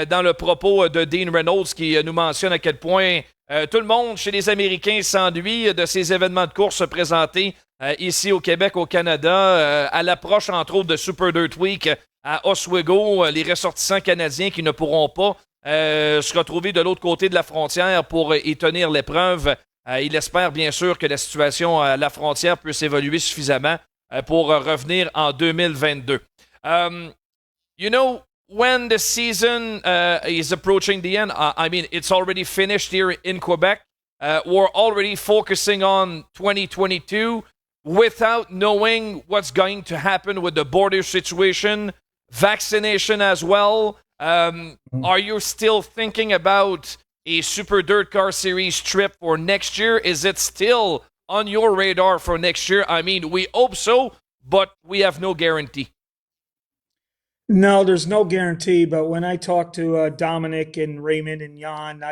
dans le propos de Dean Reynolds qui nous mentionne à quel point tout le monde chez les Américains s'ennuie de ces événements de course présentés ici au Québec, au Canada, à l'approche entre autres de Super Dirt Week à Oswego, les ressortissants canadiens qui ne pourront pas se retrouver de l'autre côté de la frontière pour y tenir l'épreuve. Il espère bien sûr que la situation à la frontière puisse évoluer suffisamment pour revenir en 2022. When the season is approaching the end, I mean, it's already finished here in Quebec. We're already focusing on 2022 without knowing what's going to happen with the border situation, vaccination as well. Are you still thinking about a Super Dirt Car Series trip for next year? Is it still on your radar for next year? I mean, we hope so, but we have no guarantee. No, there's no guarantee. But when I talk to Dominic and Raymond and Jan,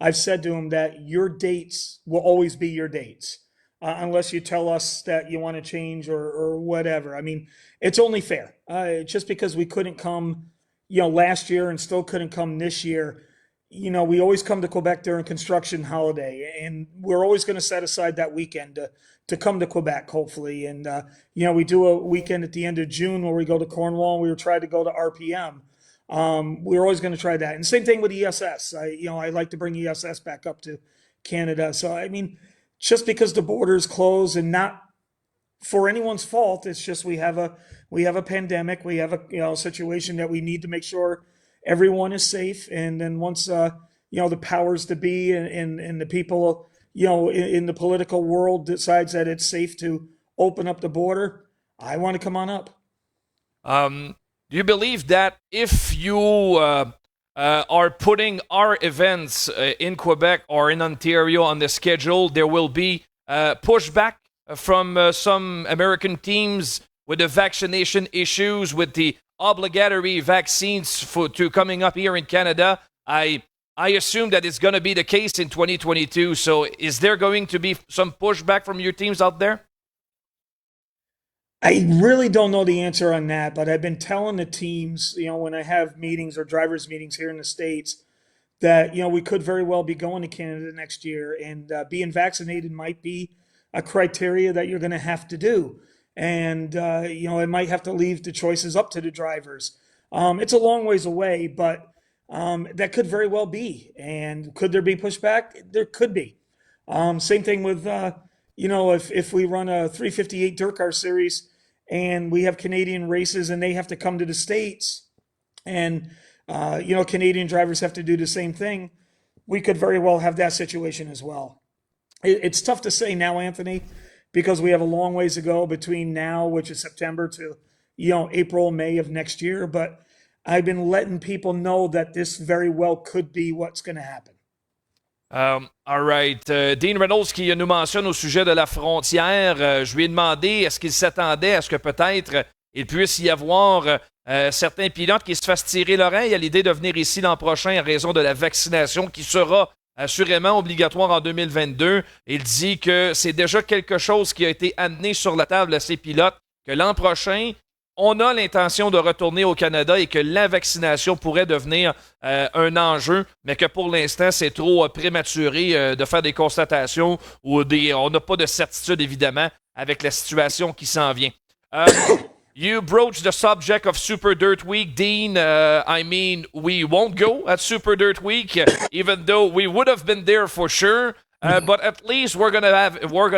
I've said to them that your dates will always be your dates, unless you tell us that you want to change or whatever. I mean, it's only fair. Just because we couldn't come, last year and still couldn't come this year. We always come to Quebec during construction holiday, and we're always going to set aside that weekend to come to Quebec, hopefully. And, we do a weekend at the end of June where we go to Cornwall, and we try to go to RPM. we're always going to try that. And same thing with ESS. I like to bring ESS back up to Canada. So, I mean, just because the border is closed and not for anyone's fault, it's just we have a pandemic. We have a situation that we need to make sure everyone is safe. And then once the powers to be and the people in the political world decides that it's safe to open up the border, I want to come on up. Do you believe that if you are putting our events in Quebec or in Ontario on the schedule, there will be pushback from some American teams with the vaccination issues, with the obligatory vaccines to coming up here in Canada? I assume that it's going to be the case in 2022. So is there going to be some pushback from your teams out there? I really don't know the answer on that, but I've been telling the teams, when I have meetings or drivers' meetings here in the States, that, we could very well be going to Canada next year, and being vaccinated might be a criteria that you're going to have to do. And, it might have to leave the choices up to the drivers. It's a long ways away, but that could very well be. And could there be pushback? There could be. Same thing with, if we run a 358 Dirt Car Series and we have Canadian races and they have to come to the States and, Canadian drivers have to do the same thing, we could very well have that situation as well. It's tough to say now, Anthony, because we have a long ways to go between now, which is September, to, April, May of next year. But I've been letting people know that this very well could be what's going to happen. All right. Dean Reynolds qui nous mentionne au sujet de la frontière. Je lui ai demandé est-ce qu'il s'attendait à ce que peut-être il puisse y avoir certains pilotes qui se fassent tirer l'oreille à l'idée de venir ici l'an prochain à raison de la vaccination qui sera assurément obligatoire en 2022. Il dit que c'est déjà quelque chose qui a été amené sur la table à ses pilotes, que l'an prochain, on a l'intention de retourner au Canada et que la vaccination pourrait devenir un enjeu, mais que pour l'instant, c'est trop prématuré de faire des constatations ou on n'a pas de certitude, évidemment, avec la situation qui s'en vient. You broached the subject of Super Dirt Week, Dean. I mean, we won't go at Super Dirt Week, even though we would have been there for sure. But at least we're gonna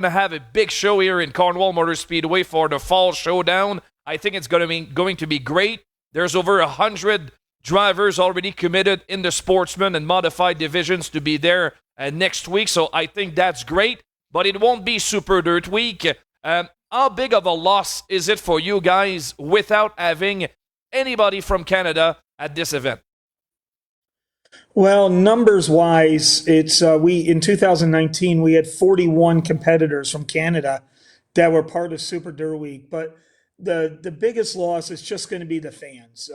have a big show here in Cornwall Motor Speedway for the Fall Showdown. I think it's going to be great. There's over 100 drivers already committed in the sportsman and modified divisions to be there next week, so I think that's great. But it won't be Super Dirt Week. How big of a loss is it for you guys without having anybody from Canada at this event? Well, numbers-wise, it's in 2019 we had 41 competitors from Canada that were part of Super Dirt Week, but the biggest loss is just going to be the fans.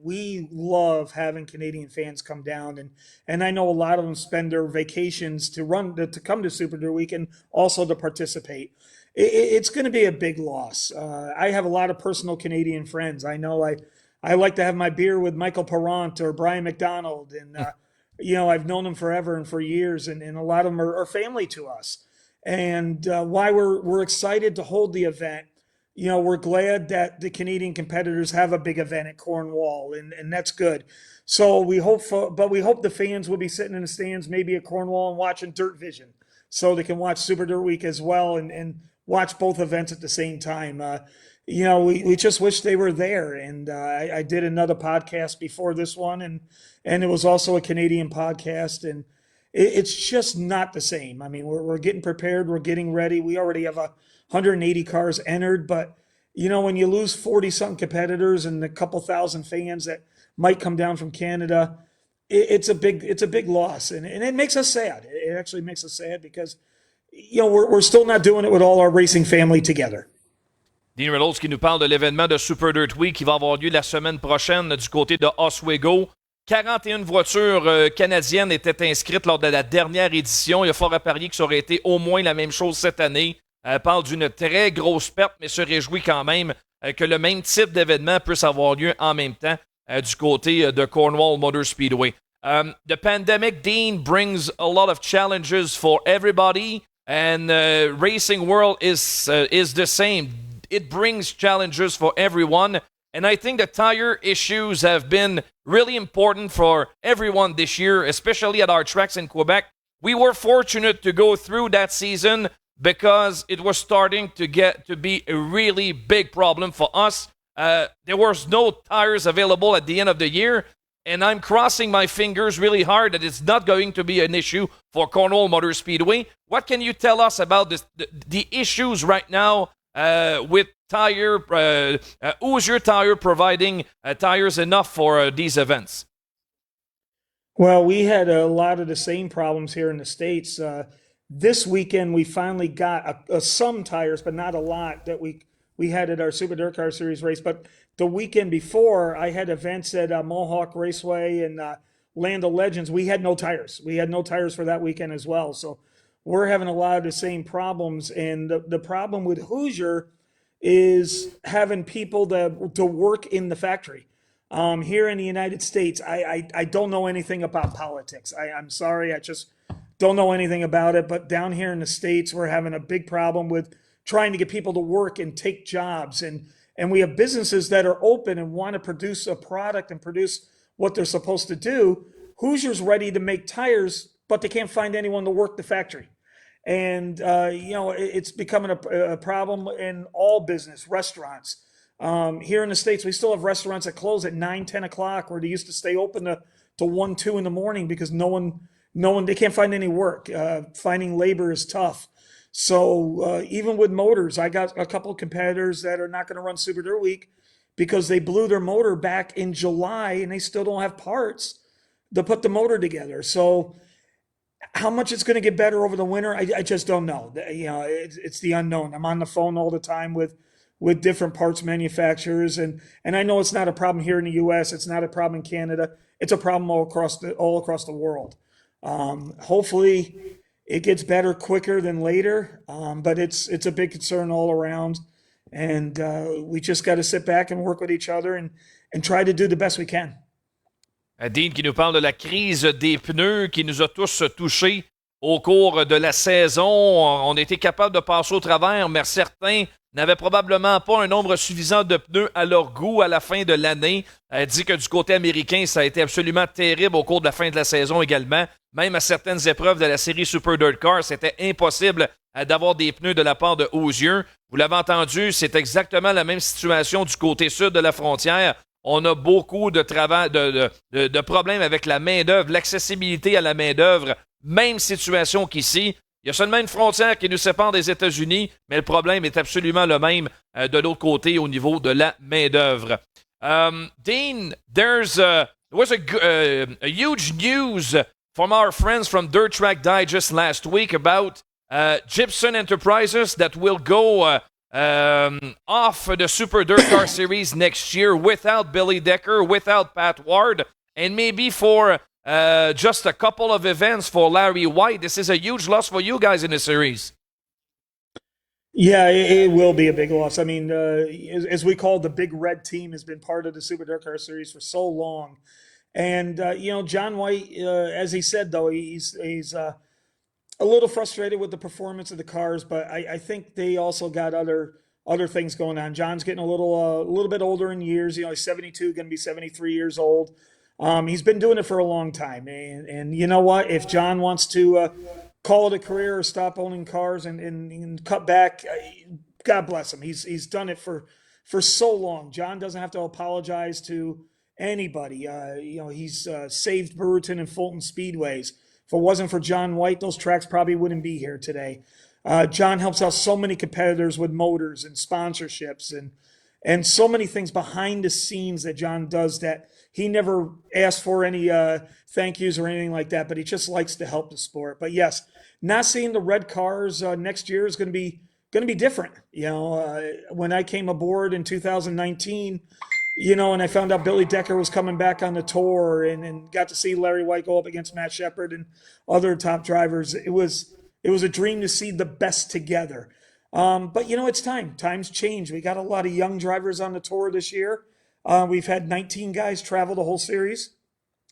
We love having Canadian fans come down, and I know a lot of them spend their vacations to come to Super Dirt Week and also to participate. It's going to be a big loss. I have a lot of personal Canadian friends. I know I like to have my beer with Michael Parent or Brian McDonald, and I've known them forever and for years, and a lot of them are family to us. And why we're excited to hold the event. We're glad that the Canadian competitors have a big event at Cornwall, and that's good. So we hope the fans will be sitting in the stands, maybe at Cornwall, and watching Dirt Vision, so they can watch Super Dirt Week as well and watch both events at the same time. We just wish they were there. And I did another podcast before this one, and it was also a Canadian podcast, and it's just not the same. I mean, we're getting prepared, we're getting ready. We already have 180 cars entered, but when you lose 40-something competitors and a couple thousand fans that might come down from Canada, it's a big loss, and it makes us sad. It actually makes us sad because we're still not doing it with all our racing family together. Dean Reynolds qui nous parle de l'événement de Super Dirt Week qui va avoir lieu la semaine prochaine du côté de Oswego. 41 voitures canadiennes étaient inscrites lors de la dernière édition. Il y a fort à parier que ça aurait été au moins la même chose cette année. Parle d'une très grosse perte, mais se réjouit quand même que le même type d'événement puisse avoir lieu en même temps du côté de Cornwall Motor Speedway. The pandemic, Dean, brings a lot of challenges for everybody. And racing world is the same. It brings challenges for everyone. And I think the tire issues have been really important for everyone this year, especially at our tracks in Quebec. We were fortunate to go through that season because it was starting to get to be a really big problem for us. There was no tires available at the end of the year, and I'm crossing my fingers really hard that it's not going to be an issue for Cornwall Motor Speedway. What can you tell us about the issues right now with Hoosier Tire providing tires enough for these events? Well, we had a lot of the same problems here in the States. This weekend, we finally got some tires, but not a lot that we had at our Super Dirt Car Series race. But the weekend before, I had events at Mohawk Raceway and Land of Legends. We had no tires. We had no tires for that weekend as well. So we're having a lot of the same problems. And the problem with Hoosier is having people to work in the factory. Here in the United States, I don't know anything about politics. I'm sorry, I just don't know anything about it. But down here in the States, we're having a big problem with trying to get people to work and take jobs. And we have businesses that are open and want to produce a product and produce what they're supposed to do. Hoosier's ready to make tires, but they can't find anyone to work the factory. And, it's becoming a problem in all business, restaurants. Here in the States, we still have restaurants that close at 9, 10 o'clock, where they used to stay open to 1, 2 in the morning because no one, they can't find any work. Finding labor is tough. So even with motors, I got a couple of competitors that are not going to run Super Dirt Week because they blew their motor back in July and they still don't have parts to put the motor together. So how much it's going to get better over the winter, I just don't know. It's the unknown. I'm on the phone all the time with different parts manufacturers, and I know it's not a problem here in the U.S. It's not a problem in Canada. It's a problem all across the world. Hopefully, it gets better quicker than later, but it's a big concern all around, and we just got to sit back and work with each other and try to do the best we can. Dean qui nous parle de la crise des pneus qui nous a tous touchés au cours de la saison. On a été capable de passer au travers, mais certains n'avaient probablement pas un nombre suffisant de pneus à leur goût à la fin de l'année. Elle dit que du côté américain, ça a été absolument terrible au cours de la fin de la saison également. Même à certaines épreuves de la série Super Dirt Car, c'était impossible d'avoir des pneus de la part de Hoosier. Vous l'avez entendu, c'est exactement la même situation du côté sud de la frontière. On a beaucoup de problèmes avec la main-d'œuvre, l'accessibilité à la main-d'œuvre. Même situation qu'ici. Il y a seulement une frontière qui nous sépare des États-Unis, mais le problème est absolument le même de l'autre côté au niveau de la main-d'œuvre. Dean, there was a huge news from our friends from Dirt Track Digest last week about Gibson Enterprises that will go off the Super Dirt Car Series next year without Billy Decker, without Pat Ward, and maybe for just a couple of events for Larry White. This is a huge loss for you guys in the series. Yeah, it will be a big loss. I mean, as we call it, the Big Red Team has been part of the Super Dirt Car Series for so long. And, John White, as he said, though, he's a little frustrated with the performance of the cars, but I think they also got other things going on. John's getting a little bit older in years. He's 72, going to be 73 years old. He's been doing it for a long time. And you know what? If John wants to call it a career or stop owning cars and cut back, God bless him. He's done it for so long. John doesn't have to apologize to anybody. He's saved Brewerton and Fulton Speedways. If it wasn't for John White, those tracks probably wouldn't be here today. John helps out so many competitors with motors and sponsorships and so many things behind the scenes that John does that he never asked for any thank yous or anything like that, but he just likes to help the sport. But yes, not seeing the red cars next year is going to be different. When I came aboard in 2019, and I found out Billy Decker was coming back on the tour and got to see Larry White go up against Matt Shepard and other top drivers. It was a dream to see the best together. But it's time. Times change. We got a lot of young drivers on the tour this year. We've had 19 guys travel the whole series.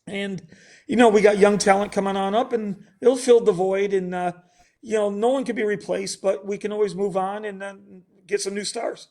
And, we got young talent coming on up and it'll fill the void. And, no one can be replaced, but we can always move on and then get some new stars.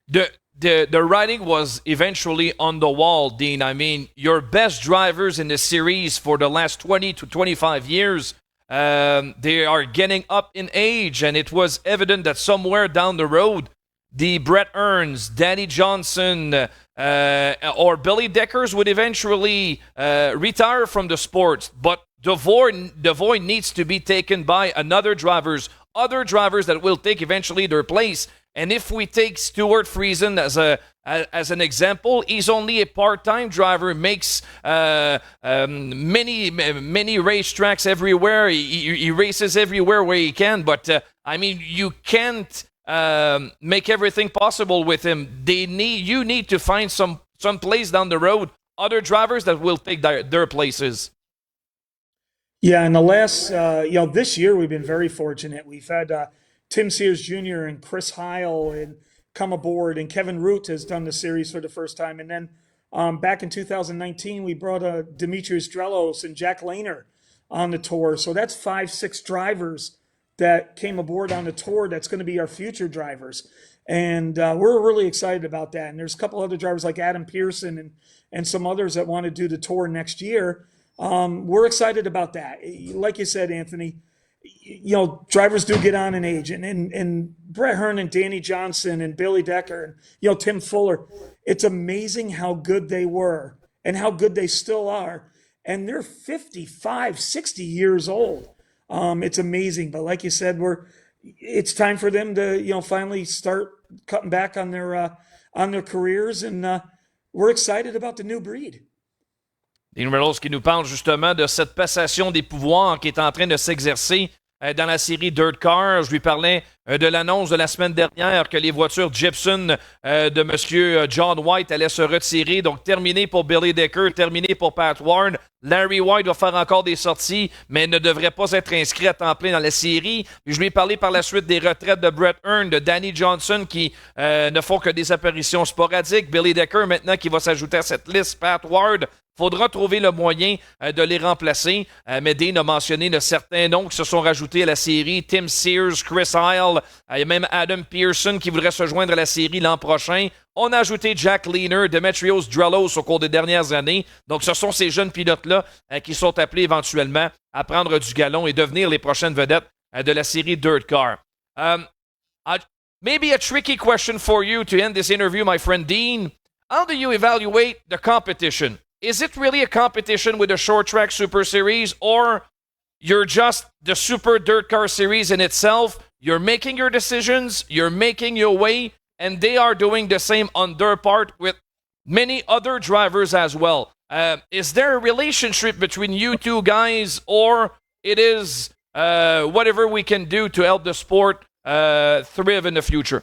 the writing was eventually on the wall, Dean. I mean, your best drivers in the series for the last 20 to 25 years, they are getting up in age, and it was evident that somewhere down the road, the Brett Ernst, Danny Johnson, or Billy Deckers would eventually retire from the sport. But the void needs to be taken by other drivers that will take eventually their place. And if we take Stuart Friesen as an example, he's only a part-time driver, makes many racetracks everywhere. He races everywhere where he can. But I mean, you can't make everything possible with him. You need to find some place down the road, other drivers that will take their places. Yeah, in the last, this year we've been very fortunate. We've had Tim Sears Jr. and Chris Heil and come aboard, and Kevin Root has done the series for the first time. And then back in 2019, we brought Demetrius Drelos and Jack Lehner on the tour. So that's 5-6 drivers that came aboard on the tour that's going to be our future drivers. And we're really excited about that. And there's a couple other drivers like Adam Pearson and some others that want to do the tour next year. We're excited about that. Like you said, Anthony, drivers do get on in age, and Brett Hearn and Danny Johnson and Billy Decker and, Tim Fuller, it's amazing how good they were and how good they still are. And they're 55, 60 years old. It's amazing. But like you said, it's time for them to, finally start cutting back on their careers. And we're excited about the new breed. Dean Reynolds qui nous parle justement de cette passation des pouvoirs qui est en train de s'exercer dans la série Dirt Car. Je lui parlais de l'annonce de la semaine dernière que les voitures Gibson de M. John White allaient se retirer. Donc, terminé pour Billy Decker, terminé pour Pat Ward. Larry White va faire encore des sorties, mais ne devrait pas être inscrit à temps plein dans la série. Puis je lui ai parlé par la suite des retraites de Brett Ernst, de Danny Johnson, qui ne font que des apparitions sporadiques. Billy Decker, maintenant, qui va s'ajouter à cette liste. Pat Ward. Faudra trouver le moyen de les remplacer. Mais Dean a mentionné de certains noms qui se sont rajoutés à la série. Tim Sears, Chris Heil, il y a même Adam Pearson qui voudrait se joindre à la série l'an prochain. On a ajouté Jack Lehner, Demetrios Drelos au cours des dernières années. Donc, ce sont ces jeunes pilotes-là qui sont appelés éventuellement à prendre du galon et devenir les prochaines vedettes de la série Dirt Car. Maybe a tricky question for you to end this interview, my friend Dean. How do you evaluate the competition? Is it really a competition with the Short Track Super Series, or you're just the Super Dirt Car Series in itself? You're making your decisions, you're making your way, and they are doing the same on their part with many other drivers as well. Is there a relationship between you two guys, or it is whatever we can do to help the sport thrive in the future?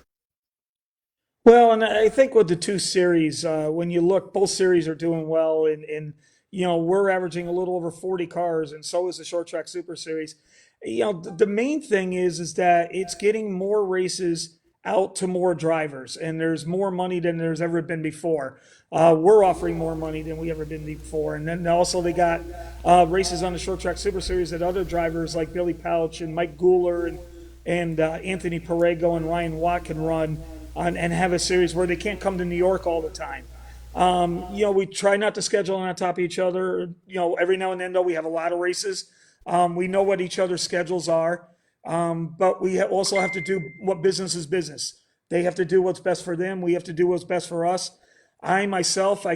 Well, and I think with the two series, when you look, both series are doing well, and we're averaging a little over 40 cars, and so is the Short Track Super Series. The main thing is that it's getting more races out to more drivers, and there's more money than there's ever been before. We're offering more money than we ever been before, and then also they got races on the Short Track Super Series that other drivers like Billy Pouch and Mike Gooler and Anthony Perego and Ryan Watt can run. And have a series where they can't come to New York all the time. We try not to schedule on top of each other. Every now and then, though, we have a lot of races. We know what each other's schedules are, but we also have to do what business is business. They have to do what's best for them. We have to do what's best for us. I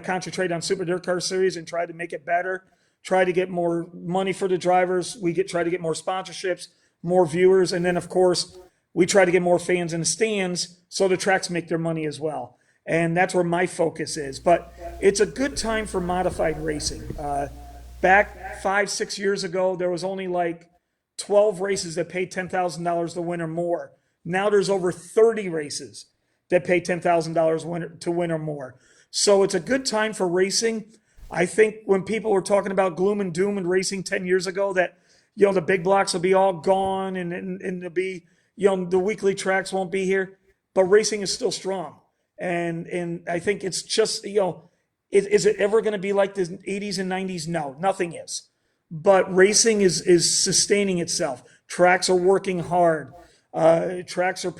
concentrate on Super Dirt Car Series and try to make it better, try to get more money for the drivers. Try to get more sponsorships, more viewers, and then, of course, we try to get more fans in the stands so the tracks make their money as well. And that's where my focus is. But it's a good time for modified racing. Back 5-6 years ago, there was only like 12 races that paid $10,000 to win or more. Now there's over 30 races that pay $10,000 to win or more. So it's a good time for racing. I think when people were talking about gloom and doom in racing 10 years ago, that the big blocks will be all gone and there'll be the weekly tracks won't be here, but racing is still strong. And I think it's just, is it ever going to be like the 80s and 90s? No, nothing is. But racing is sustaining itself. Tracks are working hard. Tracks are,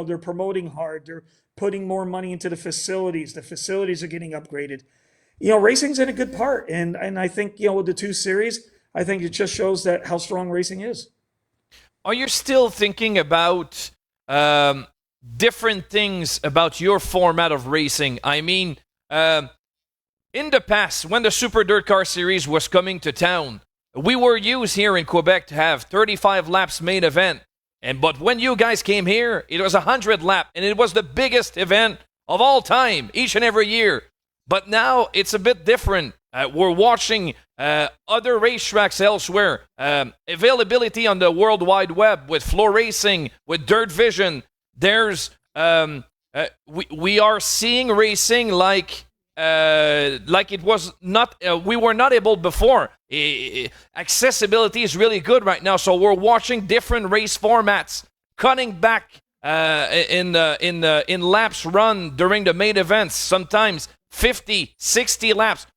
they're promoting hard. They're putting more money into the facilities. The facilities are getting upgraded. Racing's in a good part, and I think with the 2 series, I think it just shows that how strong racing is. Are you still thinking about different things about your format of racing? I mean, in the past, when the Super Dirt Car Series was coming to town, we were used here in Quebec to have 35 laps main event. But when you guys came here, it was 100 lap, and it was the biggest event of all time, each and every year. But now it's a bit different. We're watching other racetracks elsewhere. Availability on the World Wide Web with Flow Racing, with Dirt Vision. There's we are seeing racing like it was not. We were not able before. Accessibility is really good right now, so we're watching different race formats, cutting back in laps run during the main events. Sometimes 50, 60 laps,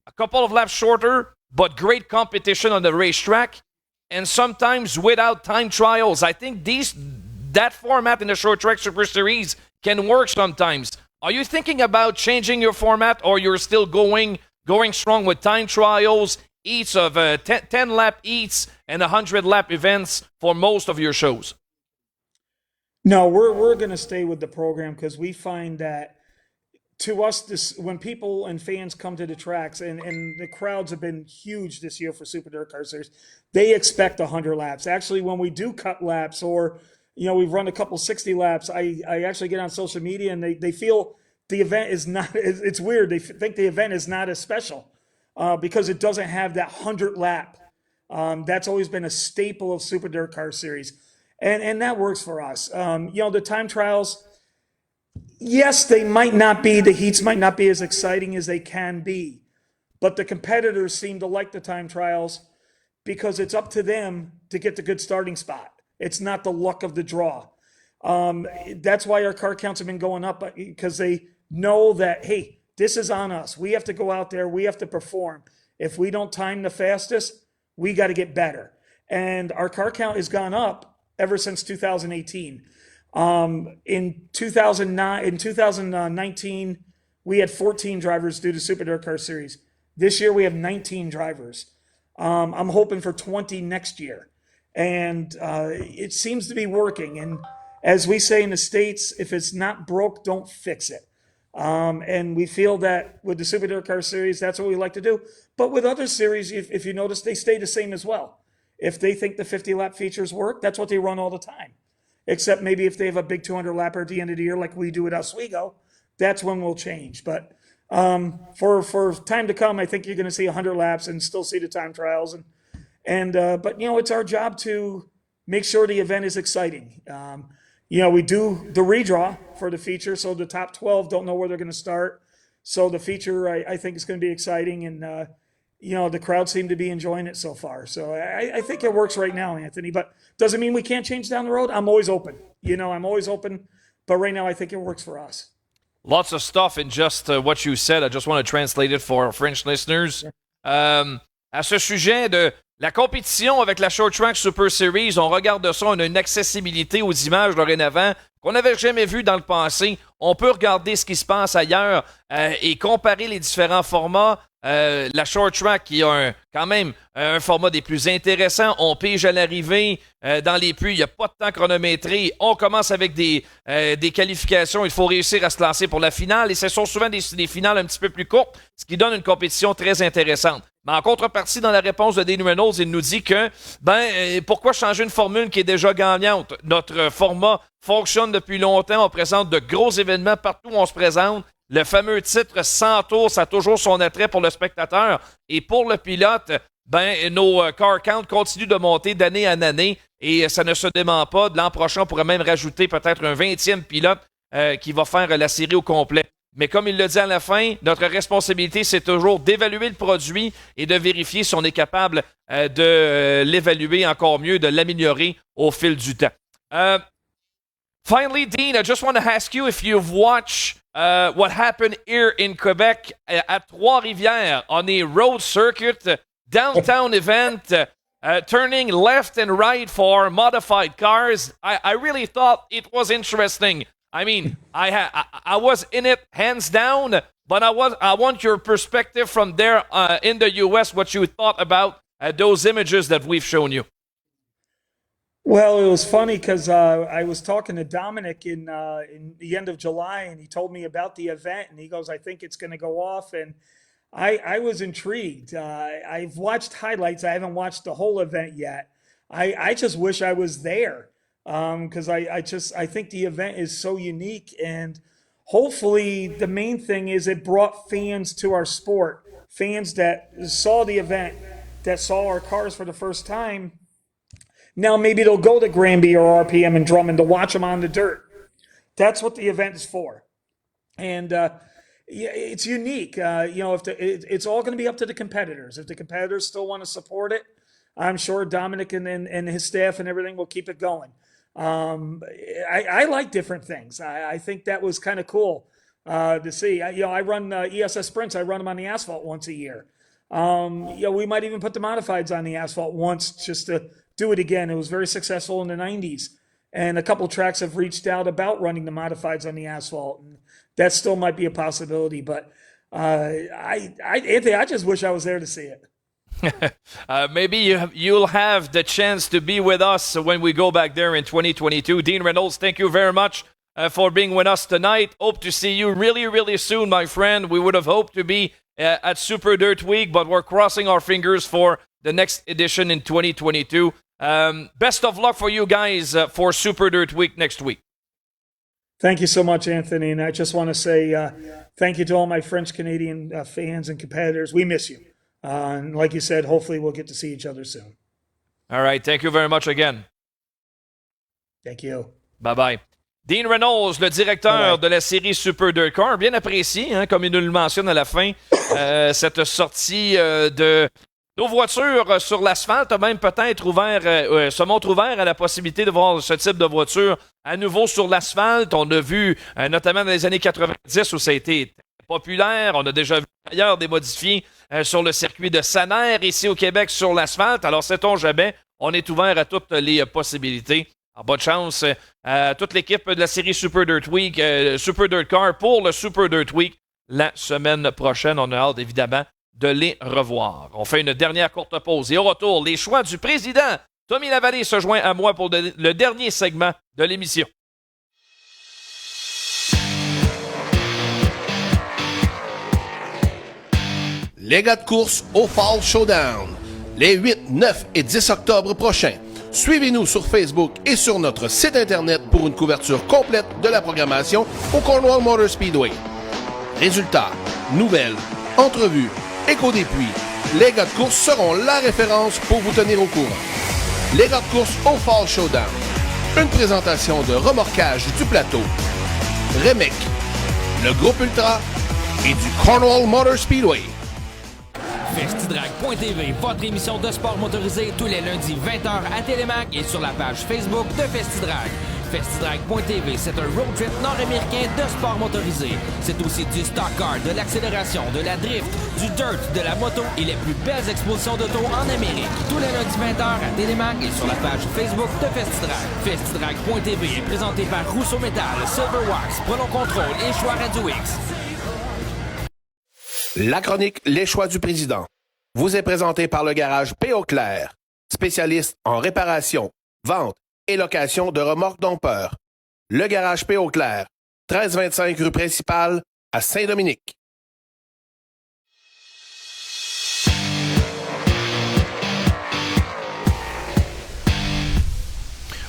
a couple of laps shorter, but great competition on the racetrack, and sometimes without time trials. I think that format in the Short Track Super Series can work sometimes. Are you thinking about changing your format, or you're still going strong with time trials, each of 10 lap heats and 100 lap events for most of your shows? No, we're going to stay with the program because we find that to us, when people and fans come to the tracks, and the crowds have been huge this year for Super Dirt Car Series, they expect 100 laps. Actually, when we do cut laps, or we've run a couple 60 laps, I actually get on social media and they feel the event is not, it's weird. They think the event is not as special because it doesn't have that 100 lap. That's always been a staple of Super Dirt Car Series. And that works for us. The time trials, yes, the heats might not be as exciting as they can be, but the competitors seem to like the time trials because it's up to them to get the good starting spot. It's not the luck of the draw. That's why our car counts have been going up, because they know that, hey, this is on us. We have to go out there. We have to perform. If we don't time the fastest, we got to get better. And our car count has gone up ever since 2018. In 2019, we had 14 drivers due to Super Dirt Car Series. This year, we have 19 drivers. I'm hoping for 20 next year. And it seems to be working. And as we say in the States, if it's not broke, don't fix it. And we feel that with the Super Dirt Car Series, that's what we like to do. But with other series, if you notice, they stay the same as well. If they think the 50-lap features work, that's what they run all the time. Except maybe if they have a big 200-lapper at the end of the year like we do at Oswego, that's when we'll change. But for time to come, I think you're going to see 100 laps and still see the time trials. But it's our job to make sure the event is exciting. We do the redraw for the feature, so the top 12 don't know where they're going to start. So the feature, I think, is going to be exciting, and the crowd seem to be enjoying it so far. So I think it works right now, Anthony. But doesn't mean we can't change down the road. I'm always open. I'm always open. But right now, I think it works for us. Lots of stuff in just what you said. I just want to translate it for our French listeners. À ce sujet de la compétition avec la Short Track Super Series, on regarde ça, on a une accessibilité aux images dorénavant qu'on n'avait jamais vu dans le passé. On peut regarder ce qui se passe ailleurs et comparer les différents formats. La Short Track qui a quand même un format des plus intéressants. On pige à l'arrivée dans les puits. Il n'y a pas de temps chronométré. On commence avec des qualifications. Il faut réussir à se lancer pour la finale. Et ce sont souvent des finales un petit peu plus courtes, ce qui donne une compétition très intéressante. Mais en contrepartie, dans la réponse de Dane Reynolds, il nous dit que pourquoi changer une formule qui est déjà gagnante? Notre format fonctionne depuis longtemps. On présente de gros événements partout où on se présente. Le fameux titre 100 tours, ça a toujours son attrait pour le spectateur. Et pour le pilote, nos car counts continuent de monter d'année en année et ça ne se dément pas. De l'an prochain, on pourrait même rajouter peut-être un 20e pilote qui va faire la série au complet. Mais comme il le dit à la fin, notre responsabilité, c'est toujours d'évaluer le produit et de vérifier si on est capable de l'évaluer encore mieux, de l'améliorer au fil du temps. Finally, Dean, I just want to ask you if you've watched what happened here in Quebec at Trois-Rivières on a road circuit, downtown event. turning left and right for modified cars. I really thought it was interesting. I mean, I was in it hands down, but I want your perspective from there in the U.S., what you thought about those images that we've shown you. Well, it was funny because I was talking to Dominic in the end of July, and he told me about the event, and he goes, "I think it's going to go off," and I was intrigued. I've watched highlights. I haven't watched the whole event yet. I just wish I was there because I think the event is so unique, and hopefully the main thing is it brought fans to our sport, fans that saw the event, that saw our cars for the first time. Now maybe they'll go to Granby or RPM and Drummond to watch them on the dirt. That's what the event is for. And it's unique. If it's all going to be up to the competitors. If the competitors still want to support it, I'm sure Dominic and his staff and everything will keep it going. I like different things. I think that was kind of cool to see. I run ESS Sprints. I run them on the asphalt once a year. We might even put the modifieds on the asphalt once just to do it again. It was very successful in the 90s. And a couple tracks have reached out about running the modifieds on the asphalt. And that still might be a possibility. But Anthony, I just wish I was there to see it. Maybe you'll have the chance to be with us when we go back there in 2022. Dean Reynolds, thank you very much for being with us tonight. Hope to see you really, really soon, my friend. We would have hoped to be at Super Dirt Week, but we're crossing our fingers for the next edition in 2022. Best of luck for you guys for Super Dirt Week next week. Thank you so much, Anthony. And I just want to say thank you to all my French-Canadian fans and competitors. We miss you. And like you said, hopefully we'll get to see each other soon. All right. Thank you very much again. Thank you. Bye-bye. Dean Reynolds, le directeur de la série Super Dirt Car, bien apprécié, comme il nous le mentionne à la fin, cette sortie de nos voitures sur l'asphalte a même peut-être se montre ouvert à la possibilité de voir ce type de voiture à nouveau sur l'asphalte. On a vu, notamment dans les années 90, où ça a été populaire. On a déjà vu d'ailleurs des modifiés sur le circuit de Saner, ici au Québec, sur l'asphalte. Alors, sait-on jamais, on est ouvert à toutes les possibilités. Alors, bonne chance à toute l'équipe de la série Super Dirt Week, Super Dirt Car pour le Super Dirt Week la semaine prochaine. On a hâte, évidemment, de les revoir. On fait une dernière courte pause. Et au retour, les choix du président. Tommy Lavallée se joint à moi pour le dernier segment de l'émission. Les gars de course au Fall Showdown, les 8, 9 et 10 octobre prochains. Suivez-nous sur Facebook et sur notre site Internet pour une couverture complète de la programmation au Cornwall Motor Speedway. Résultats, nouvelles, entrevues, écho des pluies. Les gars de course seront la référence pour vous tenir au courant. Les gars de course au Fall Showdown. Une présentation de Remorquage du Plateau, Remec, le Groupe Ultra et du Cornwall Motor Speedway. Festidrag.tv, votre émission de sport motorisé tous les lundis 20h à Télémac et sur la page Facebook de Festidrag. Festidrag.tv, c'est un road trip nord-américain de sport motorisé. C'est aussi du stock car, de l'accélération, de la drift, du dirt, de la moto et les plus belles expositions d'auto en Amérique. Tous les lundis 20h à Télémac et sur la page Facebook de Festidrag. Festidrag.tv est présenté par Rousseau Metal, Silverwax, Prenons Contrôle et Choix Radio X. La chronique Les choix du président vous est présentée par le garage P. Auclair, spécialiste en réparation, vente et location de remorques dompeurs. Le garage P. Auclair, 1325 rue principale à Saint-Dominique.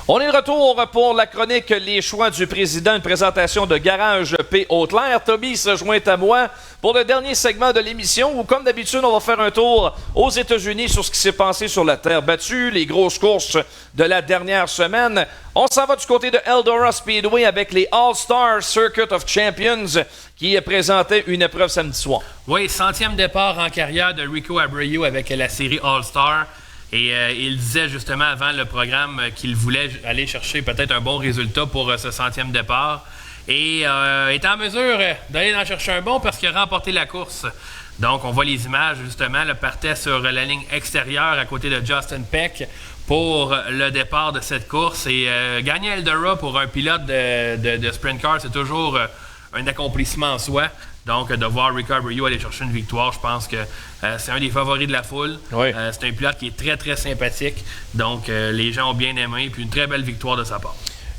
On est de retour pour la chronique Les choix du président, une présentation de Garage P. Haute-Lair. Toby se joint à moi pour le dernier segment de l'émission où, comme d'habitude, on va faire un tour aux États-Unis sur ce qui s'est passé sur la terre battue, les grosses courses de la dernière semaine. On s'en va du côté de Eldora Speedway avec les All-Star Circuit of Champions qui présentaient une épreuve samedi soir. Oui, 100e départ en carrière de Rico Abreu avec la série All-Star. Et il disait justement avant le programme qu'il voulait aller chercher peut-être un bon résultat pour ce 100e départ. et est en mesure d'aller en chercher un bon parce qu'il a remporté la course. Donc, on voit les images, justement, le partait sur la ligne extérieure à côté de Justin Peck pour le départ de cette course. Et gagner Eldora pour un pilote de sprint car, c'est toujours un accomplissement en soi. Donc, de voir Rickard Brio aller chercher une victoire, je pense que c'est un des favoris de la foule. Oui. C'est un pilote qui est très, très sympathique. Donc, les gens ont bien aimé. Puis une très belle victoire de sa part.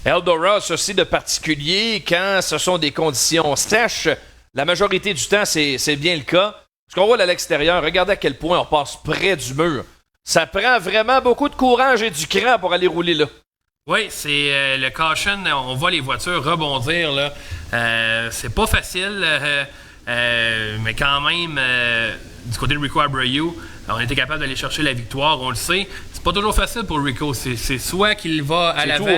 Eldora, ceci de particulier, quand ce sont des conditions sèches, la majorité du temps, c'est bien le cas. Ce qu'on voit à l'extérieur, regardez à quel point on passe près du mur. Ça prend vraiment beaucoup de courage et du cran pour aller rouler là. Oui, c'est le caution, on voit les voitures rebondir, là. C'est pas facile, mais quand même, du côté de Rico Abreu, on était capable d'aller chercher la victoire, on le sait. C'est pas toujours facile pour Rico, c'est soit qu'il va à l'avant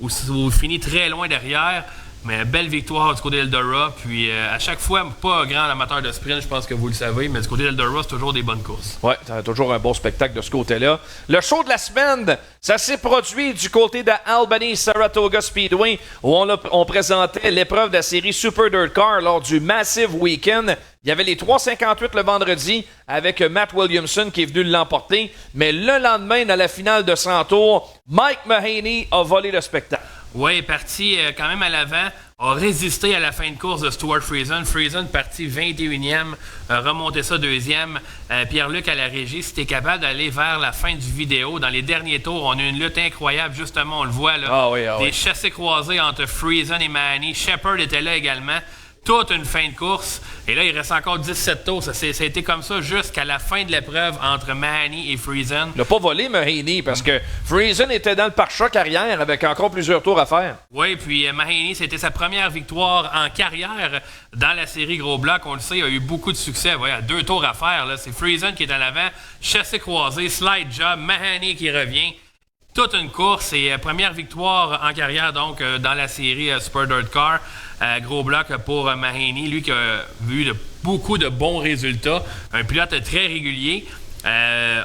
ou il finit très loin derrière. Mais belle victoire du côté d'Eldora. Puis à chaque fois, pas grand amateur de sprint, je pense que vous le savez, mais du côté d'Eldora, c'est toujours des bonnes courses. Ouais, t'as toujours un bon spectacle de ce côté-là. Le show de la semaine, ça s'est produit du côté de Albany Saratoga Speedway, où on présentait l'épreuve de la série Super Dirt Car lors du Massive Weekend. Il y avait les 358 le vendredi avec Matt Williamson qui est venu l'emporter. Mais le lendemain, dans la finale de 100 tours, Mike Mahaney a volé le spectacle. Oui, est parti quand même à l'avant, a résisté à la fin de course de Stuart Friesen. Friesen parti 21e, remonté ça 2e. Pierre-Luc à la régie, si t'es capable d'aller vers la fin du vidéo, dans les derniers tours, on a une lutte incroyable, justement, on le voit là. Des chassés croisés entre Friesen et Mahaney. Shepard était là également. Toute une fin de course. Et là, il reste encore 17 tours. Ça a été comme ça jusqu'à la fin de l'épreuve entre Mahaney et Friesen. Il n'a pas volé Mahaney parce que Friesen était dans le pare-choc arrière avec encore plusieurs tours à faire. Oui, puis Mahaney, c'était sa première victoire en carrière dans la série Gros Bloc. On le sait, il a eu beaucoup de succès. Ouais, 2 tours à faire. Là. C'est Friesen qui est à l'avant. Chassé croisé, slide job, Mahaney qui revient. Toute une course et première victoire en carrière donc dans la série Super Dirt Car. Gros bloc pour Mahaney, lui qui a vu beaucoup de bons résultats. Un pilote très régulier.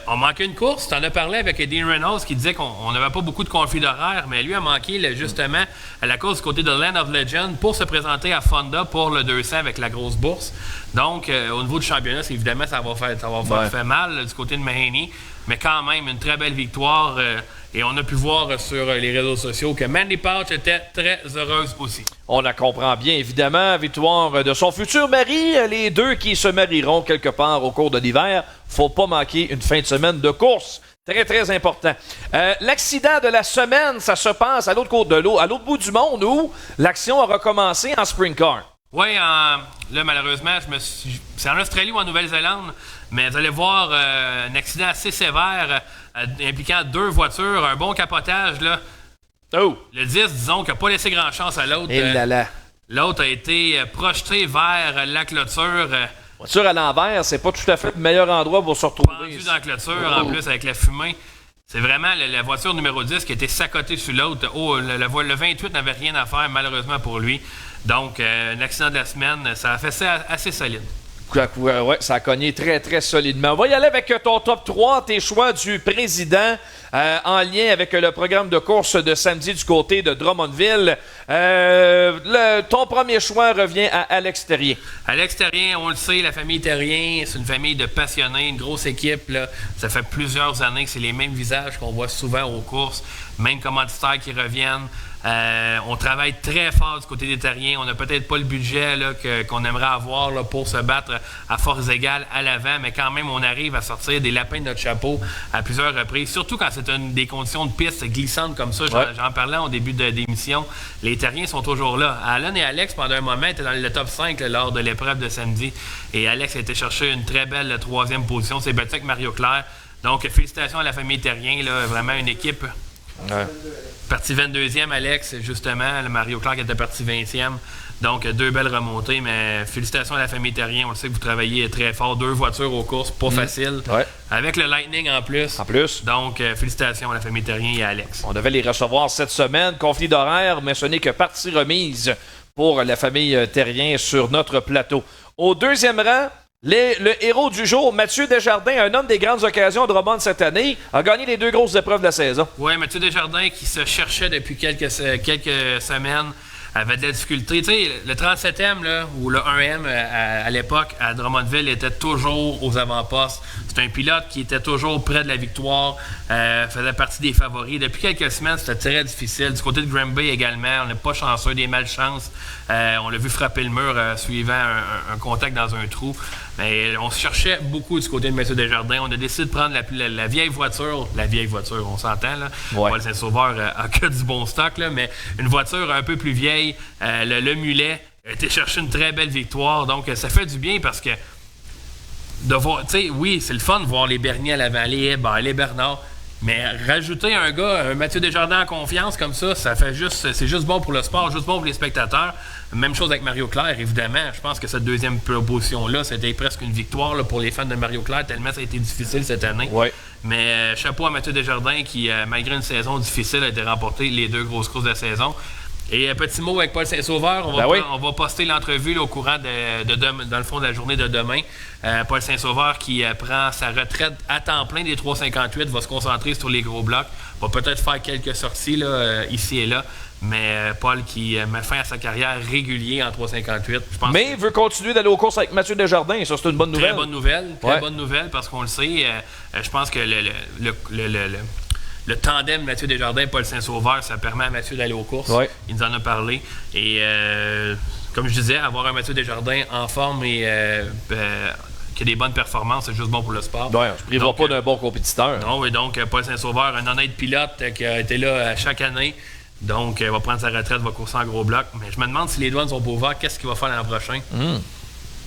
On manquait une course. Tu en as parlé avec Dean Reynolds qui disait qu'on n'avait pas beaucoup de conflits d'horaire, mais lui a manqué justement à la course du côté de Land of Legend pour se présenter à Fonda pour le 200 avec la grosse bourse. Donc, au niveau du championnat, évidemment, ça va faire mal du côté de Mahaney. Mais quand même, une très belle victoire. Et on a pu voir sur les réseaux sociaux que Mandy Pouch était très heureuse aussi. On la comprend bien, évidemment. Victoire de son futur mari. Les deux qui se marieront quelque part au cours de l'hiver. Faut pas manquer une fin de semaine de course. Très, très important. L'accident de la semaine, ça se passe à l'autre côté de l'eau, à l'autre bout du monde où l'action a recommencé en sprint car. Oui, là, malheureusement, c'est en Australie ou en Nouvelle-Zélande, mais vous allez voir un accident assez sévère impliquant 2 voitures, un bon capotage, là. Oh! Le 10, disons, qui n'a pas laissé grand chance à l'autre. Et là là. L'autre a été projeté vers la clôture. Voiture à l'envers, c'est pas tout à fait le meilleur endroit pour se retrouver. Pendu dans la clôture, en plus, avec la fumée. C'est vraiment la voiture numéro 10 qui a été saccotée sur l'autre. Le 28 n'avait rien à faire, malheureusement pour lui. Donc, un accident de la semaine, ça a fait ça assez solide. Ouais, ça a cogné très, très solidement. On va y aller avec ton top 3, tes choix du président en lien avec le programme de course de samedi du côté de Drummondville. Ton premier choix revient à Alex Terrien. Alex Terrien, on le sait, la famille Terrien, c'est une famille de passionnés, une grosse équipe. Là. Ça fait plusieurs années que c'est les mêmes visages qu'on voit souvent aux courses, mêmes commanditaires qui reviennent. On travaille très fort du côté des Terriens. On n'a peut-être pas le budget là, qu'on aimerait avoir là, pour se battre à force égale à l'avant, mais quand même, on arrive à sortir des lapins de notre chapeau à plusieurs reprises, surtout quand c'est des conditions de piste glissantes comme ça. J'en parlais au début de l'émission. Les Terriens sont toujours là. Alan et Alex, pendant un moment, étaient dans le top 5 là, lors de l'épreuve de samedi. Et Alex a été chercher une très belle 3e position. C'est battu avec Mario Claire. Donc, félicitations à la famille Terrien. Là, vraiment une équipe... Ouais. Parti 22e, Alex, justement. Le Mario Clark était parti 20e. Donc, 2 belles remontées. Mais félicitations à la famille Terrien. On le sait que vous travaillez très fort. 2 voitures aux courses, pas facile. Ouais. Avec le Lightning en plus. Donc, félicitations à la famille Terrien et à Alex. On devait les recevoir cette semaine. Conflit d'horaire, mais ce n'est que partie remise pour la famille Terrien sur notre plateau. Au 2e rang, le héros du jour, Mathieu Desjardins, un homme des grandes occasions de Drummond cette année, a gagné les 2 grosses épreuves de la saison. Oui, Mathieu Desjardins qui se cherchait depuis quelques semaines. avait de la difficulté. Tu sais, le 37e là, ou le 1M à l'époque à Drummondville était toujours aux avant-postes. C'est un pilote qui était toujours près de la victoire, faisait partie des favoris. Depuis quelques semaines, c'était très difficile. Du côté de Granby également, on n'est pas chanceux, des malchances. On l'a vu frapper le mur suivant un contact dans un trou. Mais on se cherchait beaucoup du côté de Mathieu Desjardins. On a décidé de prendre la vieille voiture. La vieille voiture, on s'entend, là. Ouais. Paul Saint-Sauveur a que du bon stock, là, mais une voiture un peu plus vieille. Le Mulet a été chercher une très belle victoire. Donc, ça fait du bien parce que de voir, tu sais, oui, c'est le fun de voir les Bernier à l'avant, les Hébert, les Bernard. Mais rajouter un gars, un Mathieu Desjardins en confiance comme ça, c'est juste bon pour le sport, juste bon pour les spectateurs. Même chose avec Mario Claire, évidemment. Je pense que cette deuxième proposition-là, c'était presque une victoire là, pour les fans de Mario Claire, tellement ça a été difficile cette année. Ouais. Mais chapeau à Mathieu Desjardins qui, malgré une saison difficile, a été remporté les 2 grosses courses de la saison. Et un petit mot avec Paul Saint-Sauveur. On va poster l'entrevue là, au courant dans le fond de la journée de demain. Paul Saint-Sauveur qui prend sa retraite à temps plein des 358, va se concentrer sur les gros blocs. Va peut-être faire quelques sorties là, ici et là. Mais Paul qui met fin à sa carrière régulière en 358. Mais il veut continuer d'aller aux courses avec Mathieu Desjardins. Ça, c'est une bonne nouvelle. Très bonne nouvelle. Très bonne nouvelle parce qu'on le sait. Je pense que le tandem Mathieu Desjardins, Paul Saint-Sauveur, ça permet à Mathieu d'aller aux courses. Ouais. Il nous en a parlé. Et comme je disais, avoir un Mathieu Desjardins en forme et qui a des bonnes performances, c'est juste bon pour le sport. Ouais, je ne prévois pas d'un bon compétiteur. Non, et donc Paul Saint-Sauveur, un honnête pilote qui a été là chaque année. Donc, il va prendre sa retraite, va courser en gros bloc. Mais je me demande si les douanes sont pas ouvertes, qu'est-ce qu'il va faire l'an prochain?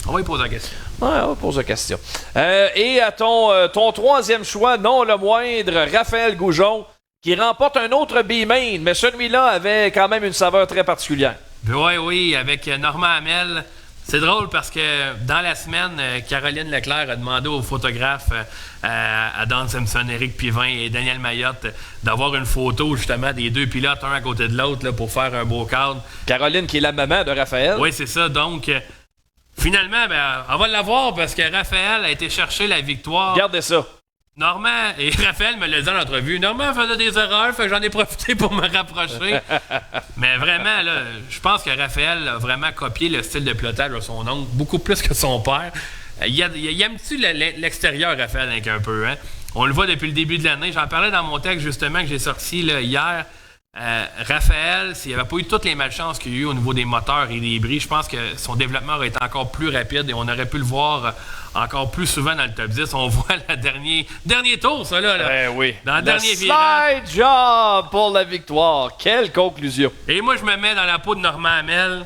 On va lui poser la question. Ouais, on va poser la question. Et à ton troisième choix, non le moindre, Raphaël Goujon, qui remporte un autre B-Main, mais celui-là avait quand même une saveur très particulière. Oui, avec Normand Hamel. C'est drôle parce que dans la semaine, Caroline Leclerc a demandé aux photographes, à Don Simpson, Éric Pivin et Daniel Mayotte, d'avoir une photo justement des 2 pilotes, un à côté de l'autre, là, pour faire un beau cadre. Caroline qui est la maman de Raphaël. Oui, c'est ça. Donc, finalement, on va l'avoir parce que Raphaël a été chercher la victoire. Regardez ça. Normand, et Raphaël me l'a dit dans l'entrevue, Normand faisait des erreurs, fait que j'en ai profité pour me rapprocher. Mais vraiment, là, je pense que Raphaël a vraiment copié le style de pilotage de son oncle, beaucoup plus que son père. Il aime-tu l'extérieur, Raphaël, un peu, hein? On le voit depuis le début de l'année. J'en parlais dans mon texte, justement, que j'ai sorti là, hier. Raphaël, s'il n'y avait pas eu toutes les malchances qu'il y a eu au niveau des moteurs et des bris, je pense que son développement aurait été encore plus rapide et on aurait pu le voir encore plus souvent dans le top 10. On voit le dernier tour, ça, là. Oui. Dans le dernier virage. Slide job pour la victoire. Quelle conclusion. Et moi, je me mets dans la peau de Normand Hamel.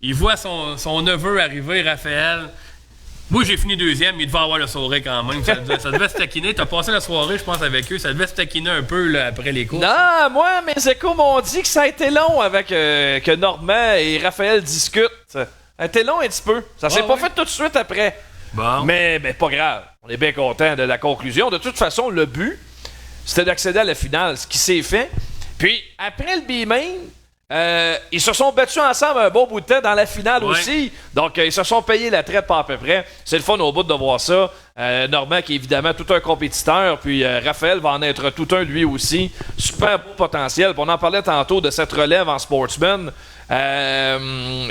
Il voit son neveu arriver, Raphaël. Moi, j'ai fini deuxième, il devait avoir le sourire quand même. Ça devait se taquiner. T'as passé la soirée, je pense, avec eux. Ça devait se taquiner un peu là, après les courses. Non, moi, mes échos m'ont dit que ça a été long avec que Normand et Raphaël discutent. Ça a été long un petit peu. Ça s'est pas fait tout de suite après. Bon. Mais pas grave. On est bien content de la conclusion. De toute façon, le but, c'était d'accéder à la finale, ce qui s'est fait. Puis, après le B-Main, ils se sont battus ensemble un bon bout de temps dans la finale aussi. Donc, ils se sont payés la traite pas à peu près. C'est le fun au bout de voir ça. Normand qui est évidemment tout un compétiteur. Puis Raphaël va en être tout un lui aussi. Super beau potentiel. Puis on en parlait tantôt de cette relève en sportsman.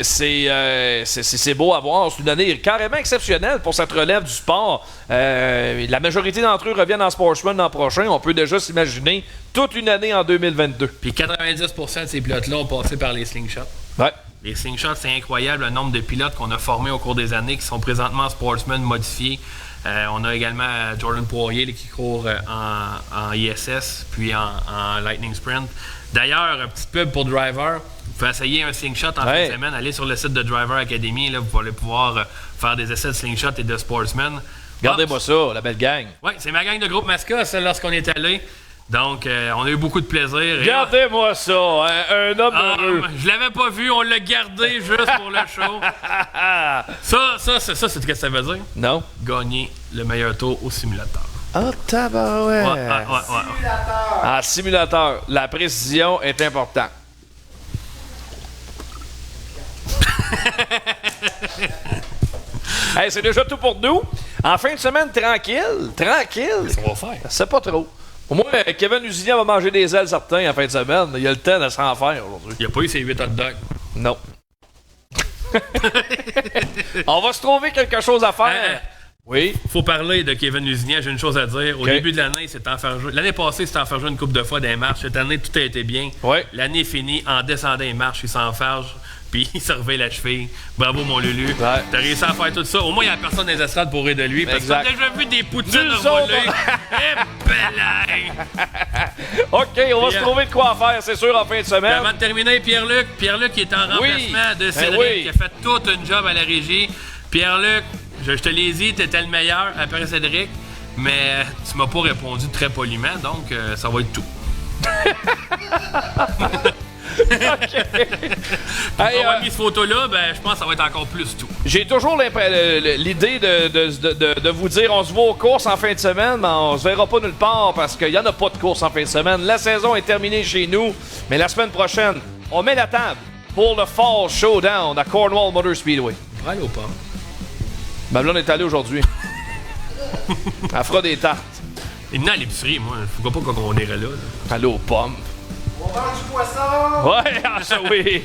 C'est beau à voir. C'est une année carrément exceptionnelle pour cette relève du sport. La majorité d'entre eux reviennent en sportsman l'an prochain. On peut déjà s'imaginer toute une année en 2022. Puis 90% de ces pilotes-là ont passé par les slingshots. Ouais. Les slingshots, c'est incroyable le nombre de pilotes qu'on a formés au cours des années qui sont présentement en sportsman modifiés. On a également Jordan Poirier là, qui court en ISS puis en Lightning Sprint. D'ailleurs, petite pub pour Driver. Vous pouvez essayer un slingshot en fin de semaine. Allez sur le site de Driver Academy. Là, vous allez pouvoir faire des essais de slingshot et de sportsman. Regardez-moi ça, la belle gang. Oui, c'est ma gang de groupe Masca, celle lorsqu'on est allé. Donc, on a eu beaucoup de plaisir. Regardez-moi ça, un homme heureux. Je l'avais pas vu, on l'a gardé juste pour le show. Ça, c'est ce que ça veut dire? Non. Gagner le meilleur tour au simulateur. Oh, tabarouette. Ouais. En simulateur, la précision est importante. Hey, c'est déjà tout pour nous. En fin de semaine, tranquille. Qu'est-ce qu'on va faire? C'est pas trop. Au moins, Kevin Usilien va manger des ailes certains en fin de semaine. Il a le temps de s'en faire aujourd'hui. Il a pas eu ses 8 hot dogs. Non. On va se trouver quelque chose à faire. Oui. Faut parler de Kevin Lusignan, j'ai une chose à dire. Au début de l'année, l'année passée, c'était enfargé une couple de fois dans les marches. Cette année, tout a été bien. Ouais. L'année finie, en descendant les marches, il s'enfarge, puis il se réveille la cheville. Bravo, mon Lulu. Ouais. T'as réussi à faire tout ça. Au moins, il n'y a personne dans les estrades pour rire de lui. Parce Exact. qu'on a déjà vu des poutines Du rouler. OK, on va se trouver de quoi faire, c'est sûr, en fin de semaine. Avant de terminer, Pierre-Luc qui est en remplacement de Cédric, qui a fait tout un job à la régie. Pierre-Luc, je te l'ai dit, t'étais le meilleur après Cédric, mais tu m'as pas répondu très poliment, donc ça va être tout. Pour avoir mis cette photo-là, je pense que ça va être encore plus tout. J'ai toujours l'idée de vous dire on se voit aux courses en fin de semaine, mais on se verra pas nulle part parce qu'il n'y en a pas de courses en fin de semaine. La saison est terminée chez nous, mais la semaine prochaine, on met la table pour le Fall Showdown à Cornwall Motor Speedway. Allô, pas. Ma blonde est allée aujourd'hui. Elle fera des tartes. Il venait à l'épicerie, moi. Faut pas qu'on irait là. Allô aux pommes. On vend du poisson! Ouais, ça oui!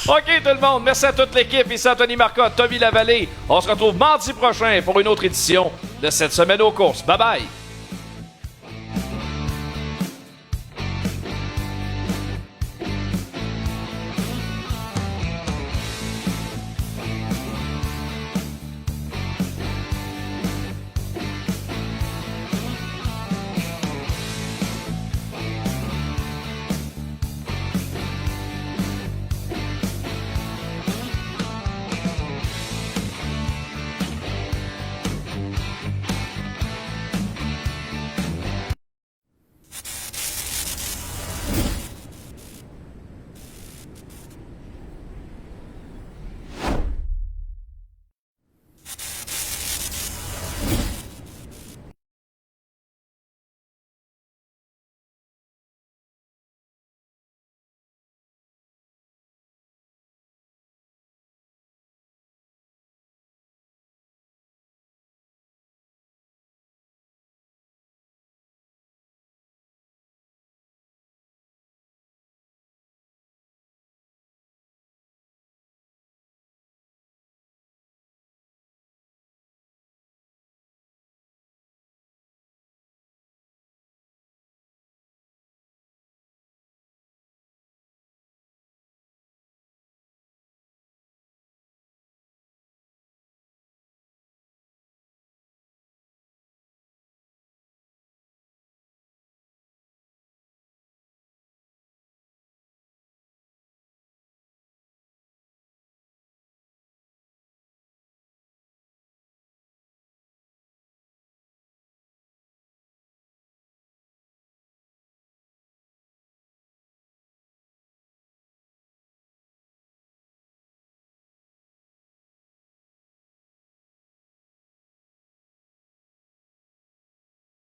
OK, tout le monde, merci à toute l'équipe. Ici Anthony Marcotte, Tommy Lavallée. On se retrouve mardi prochain pour une autre édition de cette semaine aux courses. Bye bye!